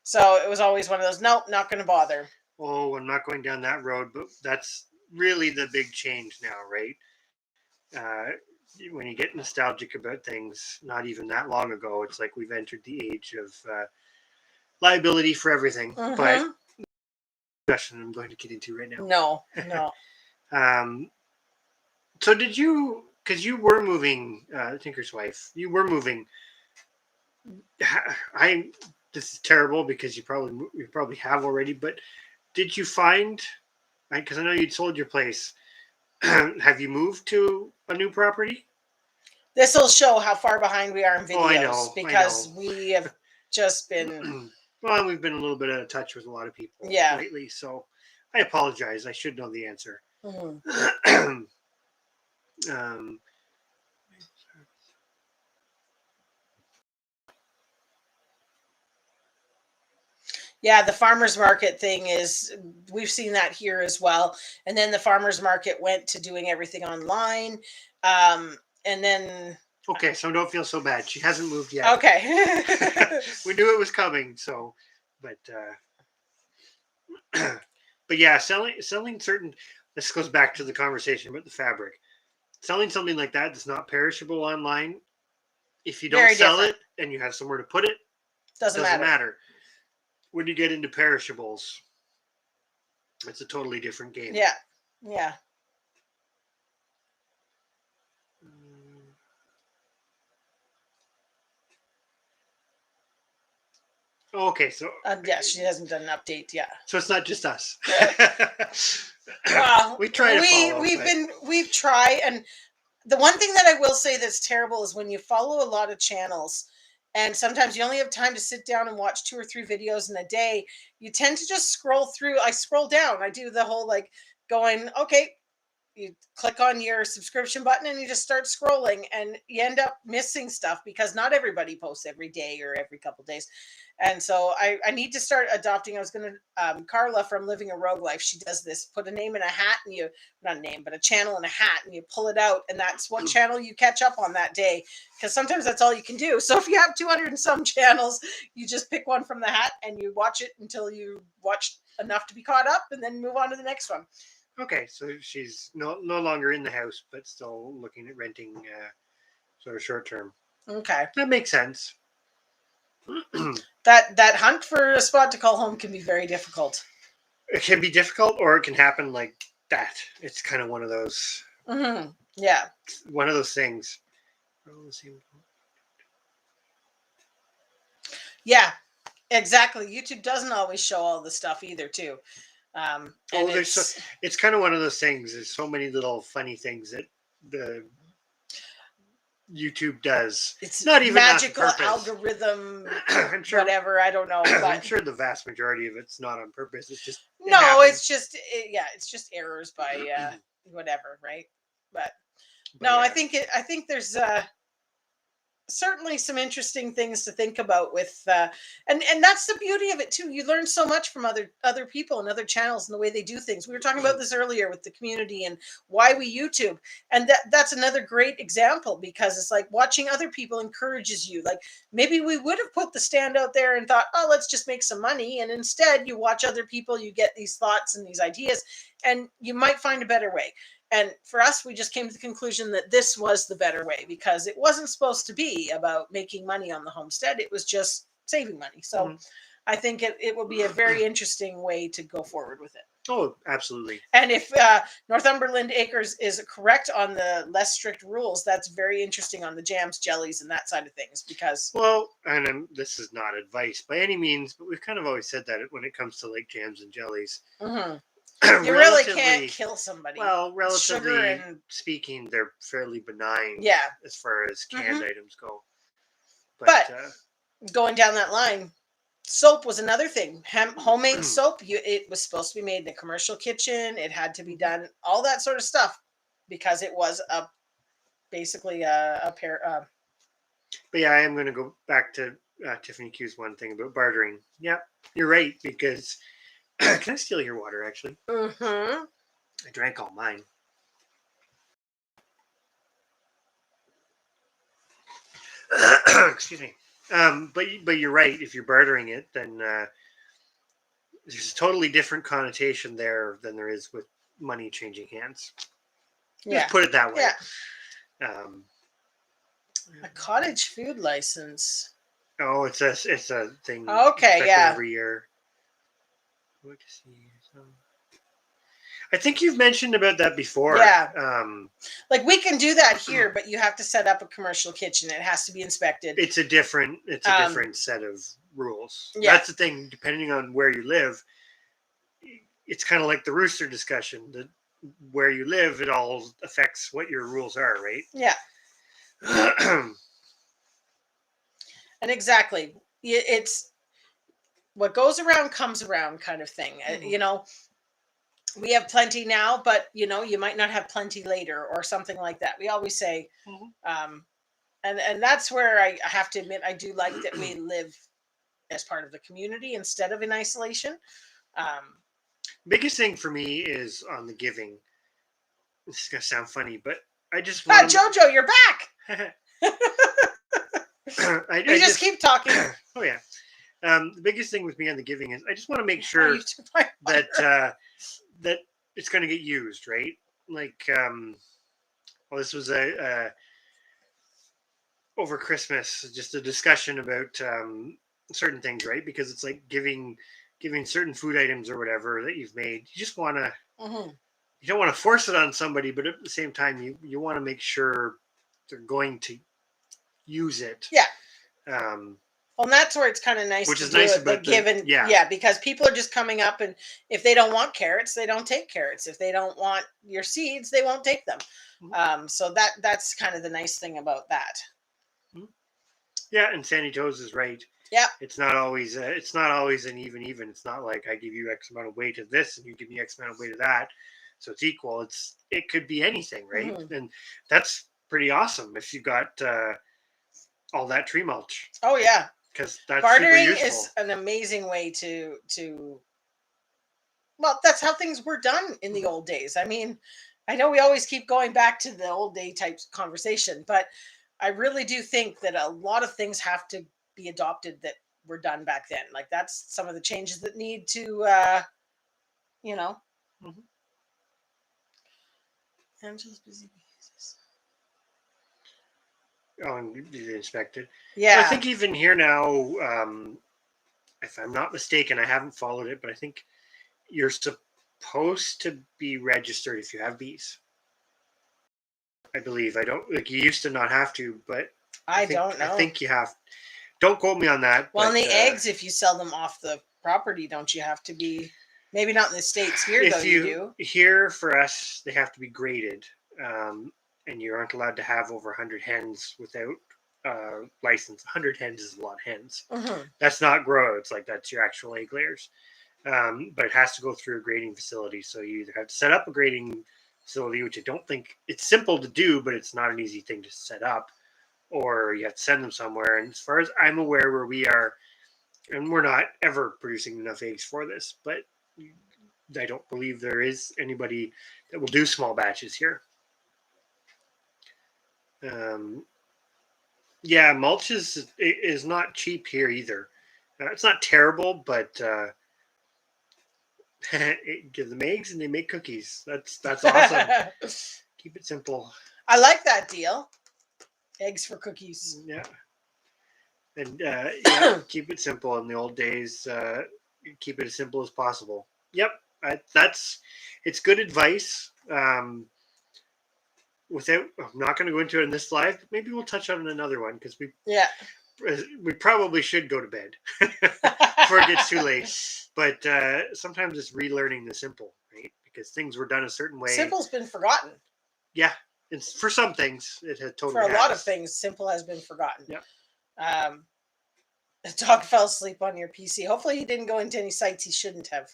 So it was always one of those, nope, not going to bother. Oh, I'm not going down that road, but that's really the big change now, right? When you get nostalgic about things, not even that long ago, it's like we've entered the age of liability for everything. But discussion I'm going to get into right now. No. So did you? Because you were moving, Tinker's wife. You were moving. This is terrible because you probably have already. But did you find? Because I know you'd sold your place. Have you moved to a new property? This will show how far behind we are in videos Oh, I know, because we have just been. Well, we've been a little bit out of touch with a lot of people lately, so I apologize. I should know the answer. Yeah, the farmers market thing is, we've seen that here as well. And then the farmers market went to doing everything online. And then. Okay, so don't feel so bad. She hasn't moved yet. Okay. We knew it was coming, so, but yeah, selling certain, this goes back to the conversation about the fabric. Selling something like that that's not perishable online, if you don't sell it and you have somewhere to put it, doesn't matter. When you get into perishables, it's a totally different game. Yeah. Okay, so yeah, she hasn't done an update yet. So it's not just us. Well, we try to follow. We've tried, and the one thing that I will say that's terrible is when you follow a lot of channels, and sometimes you only have time to sit down and watch 2 or 3 videos in a day. You tend to just scroll through. I scroll down. I do the whole like going, okay. You click on your subscription button and you just start scrolling, and you end up missing stuff because not everybody posts every day or every couple days. And so I need to start adopting. I was going to, Carla from Living a Rogue Life, she does this, put a name in a hat, and you, not a name, but a channel in a hat, and you pull it out, and that's what channel you catch up on that day. Because sometimes that's all you can do. So if you have 200 and some channels, you just pick one from the hat and you watch it until you watch enough to be caught up, and then move on to the next one. Okay, so she's no longer in the house, but still looking at renting sort of short term. Okay. That makes sense. that hunt for a spot to call home can be very difficult. It can be difficult, or it can happen like that. It's kind of one of those. Yeah. One of those things. Yeah, exactly. YouTube doesn't always show all the stuff either, too. It's kind of one of those things. There's so many little funny things that the YouTube does. It's not even magical algorithm. I'm sure, whatever. I don't know. But I'm sure the vast majority of it's not on purpose. It's just it's just errors by whatever, right? But no, yeah. I think there's certainly some interesting things to think about with and that's the beauty of it too. You learn so much from other people and other channels and the way they do things. We were talking about this earlier with the community and why we YouTube, and that's another great example, because it's like watching other people encourages you. Like maybe we would have put the stand out there and thought, oh, let's just make some money, and instead you watch other people, you get these thoughts and these ideas, and you might find a better way. And for us, we just came to the conclusion that this was the better way, because it wasn't supposed to be about making money on the homestead. It was just saving money. So I think it will be a very interesting way to go forward with it. Oh, absolutely. And if Northumberland Acres is correct on the less strict rules, that's very interesting on the jams, jellies, and that side of things. Because and this is not advice by any means, but we've kind of always said that when it comes to like jams and jellies. You really can't kill somebody. Well, relatively speaking, they're fairly benign. Yeah. As far as canned items go. But going down that line, Soap was another thing. Homemade soap. It was supposed to be made in a commercial kitchen. It had to be done. All that sort of stuff, because it was basically a pair. But yeah, I am going to go back to Tiffany Q's one thing about bartering. Yeah, you're right, because can I steal your water? Actually, Mm-hmm. I drank all mine. Excuse me. But you're right. If you're bartering it, then there's a totally different connotation there than there is with money changing hands. Yeah. Just put it that way. Yeah. Um, A cottage food license. oh, it's a thing. Okay, expected yeah. Every year. What to see? I think you've mentioned about that before. Yeah. Like we can do that here, but you have to set up a commercial kitchen. It has to be inspected. It's a different set of rules. Yeah. That's the thing. Depending on where you live, it's kind of like the rooster discussion. That where you live, it all affects what your rules are, right? Yeah. And exactly, it's what goes around comes around, kind of thing. You know, we have plenty now, but you know, you might not have plenty later, or something like that. We always say, and that's where I have to admit, I do like that we live as part of the community instead of in isolation. Biggest thing for me is on the giving. This is gonna sound funny, but I just want Jojo, you're back. I just keep talking. Oh yeah. The biggest thing with me on the giving is I just want to make sure that that it's going to get used, right? Like, well, this was a over Christmas, just a discussion about certain things, right? Because it's like giving certain food items or whatever that you've made. You just want to, you don't want to force it on somebody, but at the same time, you want to make sure they're going to use it. Yeah. Well, and that's where it's kind of nice which to is do nice it, about yeah, because people are just coming up, and if they don't want carrots, they don't take carrots. If they don't want your seeds, they won't take them. So that's kind of the nice thing about that. Yeah, and Sandy Toes is right. Yeah, it's not always an even. It's not like I give you X amount of weight of this and you give me X amount of weight of that, so it's equal. It could be anything, right? And that's pretty awesome if you got all that tree mulch. Oh yeah, because that's bartering super useful. is an amazing way to. Well, that's how things were done in the old days. I mean, I know we always keep going back to the old day type conversation, but I really do think that a lot of things have to be adopted that were done back then. Like that's some of the changes that need to, you know. Angela's busy. Oh, and you inspected. Yeah. I think even here now, if I'm not mistaken, I haven't followed it, but I think you're supposed to be registered if you have bees. I believe. I don't like you used to not have to, but I don't know. I think you have. Don't quote me on that. Well, in the eggs, if you sell them off the property, don't you have to be? Maybe not in the States here, though. You do. Here for us, they have to be graded, and you aren't allowed to have over 100 hens without license. 100 hens is a lot of hens. That's not grow. It's like that's your actual egg layers. But it has to go through a grading facility. So you either have to set up a grading facility, which I don't think it's simple to do, but it's not an easy thing to set up, or you have to send them somewhere. And as far as I'm aware, where we are, and we're not ever producing enough eggs for this, but I don't believe there is anybody that will do small batches here. Yeah, mulch is not cheap here either. It's not terrible, but give them eggs and they make cookies. That's awesome. Keep it simple. I like that deal. Eggs for cookies. Yeah. And keep it simple. In the old days, keep it as simple as possible. Yep. It's good advice. I'm not going to go into it in this live, but maybe we'll touch on another one because we probably should go to bed before it gets too late. But sometimes it's relearning the simple, right? Because things were done a certain way. Simple's been forgotten. Yeah, it's for some things it had totally. For a lot of things, simple has been forgotten. Yeah. The dog fell asleep on your PC. Hopefully he didn't go into any sites he shouldn't have.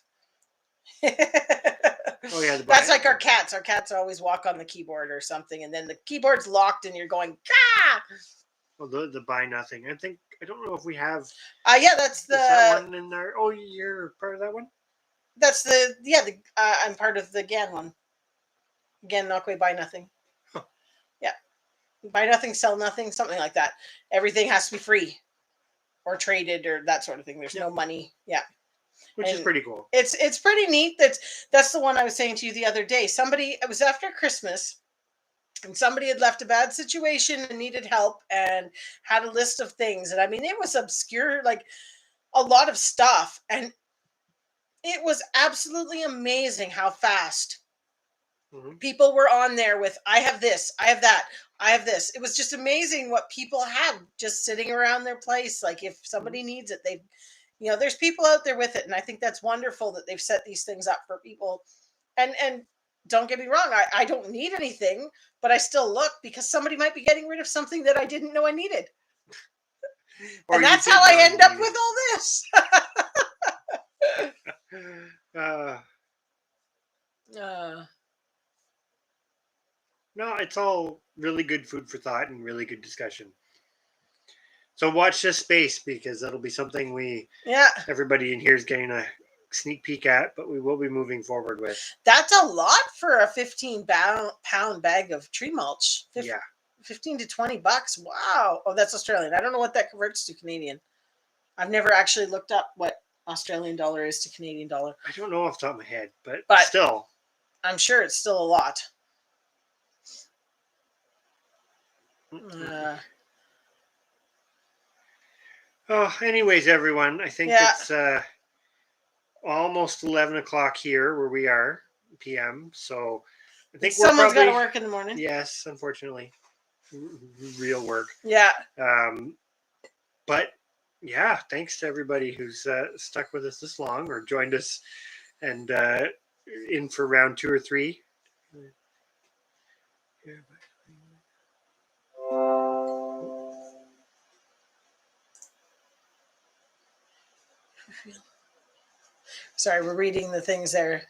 Oh yeah, That's like our cats. Our cats always walk on the keyboard or something, and then the keyboard's locked, and you're going, "Gah!" Well, the buy nothing. I don't know if we have. Yeah, that's Is that the one in there? Oh, you're part of that one. I'm part of the GAN one. GAN knock away buy nothing. Huh. Yeah, buy nothing, sell nothing, something like that. Everything has to be free or traded or that sort of thing. There's no money. Yeah. Which is And pretty cool. It's pretty neat. That's the one I was saying to you the other day. It was after Christmas, and somebody had left a bad situation and needed help and had a list of things. And I mean, it was obscure, like a lot of stuff. And it was absolutely amazing how fast people were on there with, I have this, I have that, I have this. It was just amazing what people have just sitting around their place. Like if somebody needs it, there's people out there with it. And I think that's wonderful that they've set these things up for people. And don't get me wrong, I don't need anything, but I still look because somebody might be getting rid of something that I didn't know I needed. And that's how I end up with all this. No, it's all really good food for thought and really good discussion. So watch this space because that'll be something everybody in here is getting a sneak peek at, but we will be moving forward with. That's a lot for a 15-pound bag of tree mulch. 15 to $20. Wow. Oh, that's Australian. I don't know what that converts to Canadian. I've never actually looked up what Australian dollar is to Canadian dollar. I don't know off the top of my head, but still. I'm sure it's still a lot. Anyways, everyone, I think it's almost 11 o'clock here where we are, p.m. So I think someone's got to work in the morning. Yes, unfortunately, real work. Yeah. But yeah, thanks to everybody who's stuck with us this long or joined us and in for round 2 or 3. Sorry, we're reading the things there.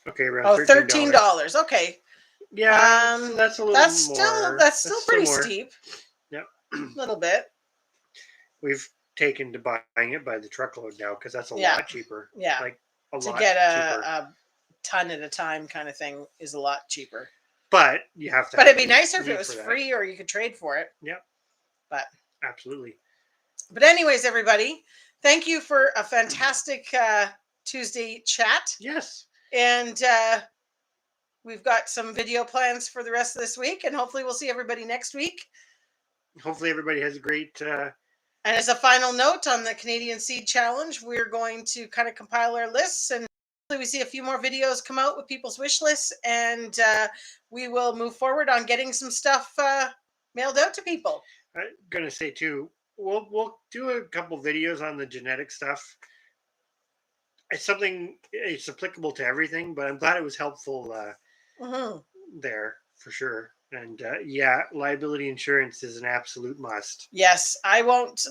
Okay, around $13. Okay. Yeah, that's a little more. That's still pretty steep. Yep. A little bit. We've taken to buying it by the truckload now because that's a lot cheaper. Yeah. Like to get a ton at a time kind of thing is a lot cheaper. But you have to. But it'd be nicer if it was free or you could trade for it. Yep. But absolutely. But anyways, everybody, thank you for a fantastic Tuesday chat. Yes. And we've got some video plans for the rest of this week, and hopefully we'll see everybody next week. Hopefully everybody has a great... And as a final note on the Canadian Seed Challenge, we're going to kind of compile our lists, and hopefully we see a few more videos come out with people's wish lists, and we will move forward on getting some stuff mailed out to people. I'm going to say, too, we'll do a couple videos on the genetic stuff. It's applicable to everything, but I'm glad it was helpful there for sure. And liability insurance is an absolute must. Yes, I won't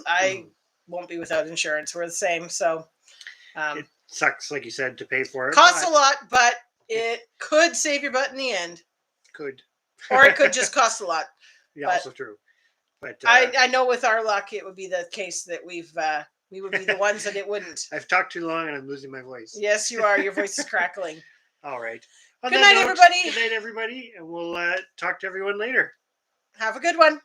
be without insurance. We're the same. So it sucks, like you said, to pay for it. Costs a lot, but it could save your butt in the end. Could. Or it could just cost a lot. Yeah, also true. But I know with our luck, it would be the case that we would be the ones that it wouldn't. I've talked too long and I'm losing my voice. Yes, you are. Your voice is crackling. All right. Good night, everybody. Good night, everybody. And we'll talk to everyone later. Have a good one.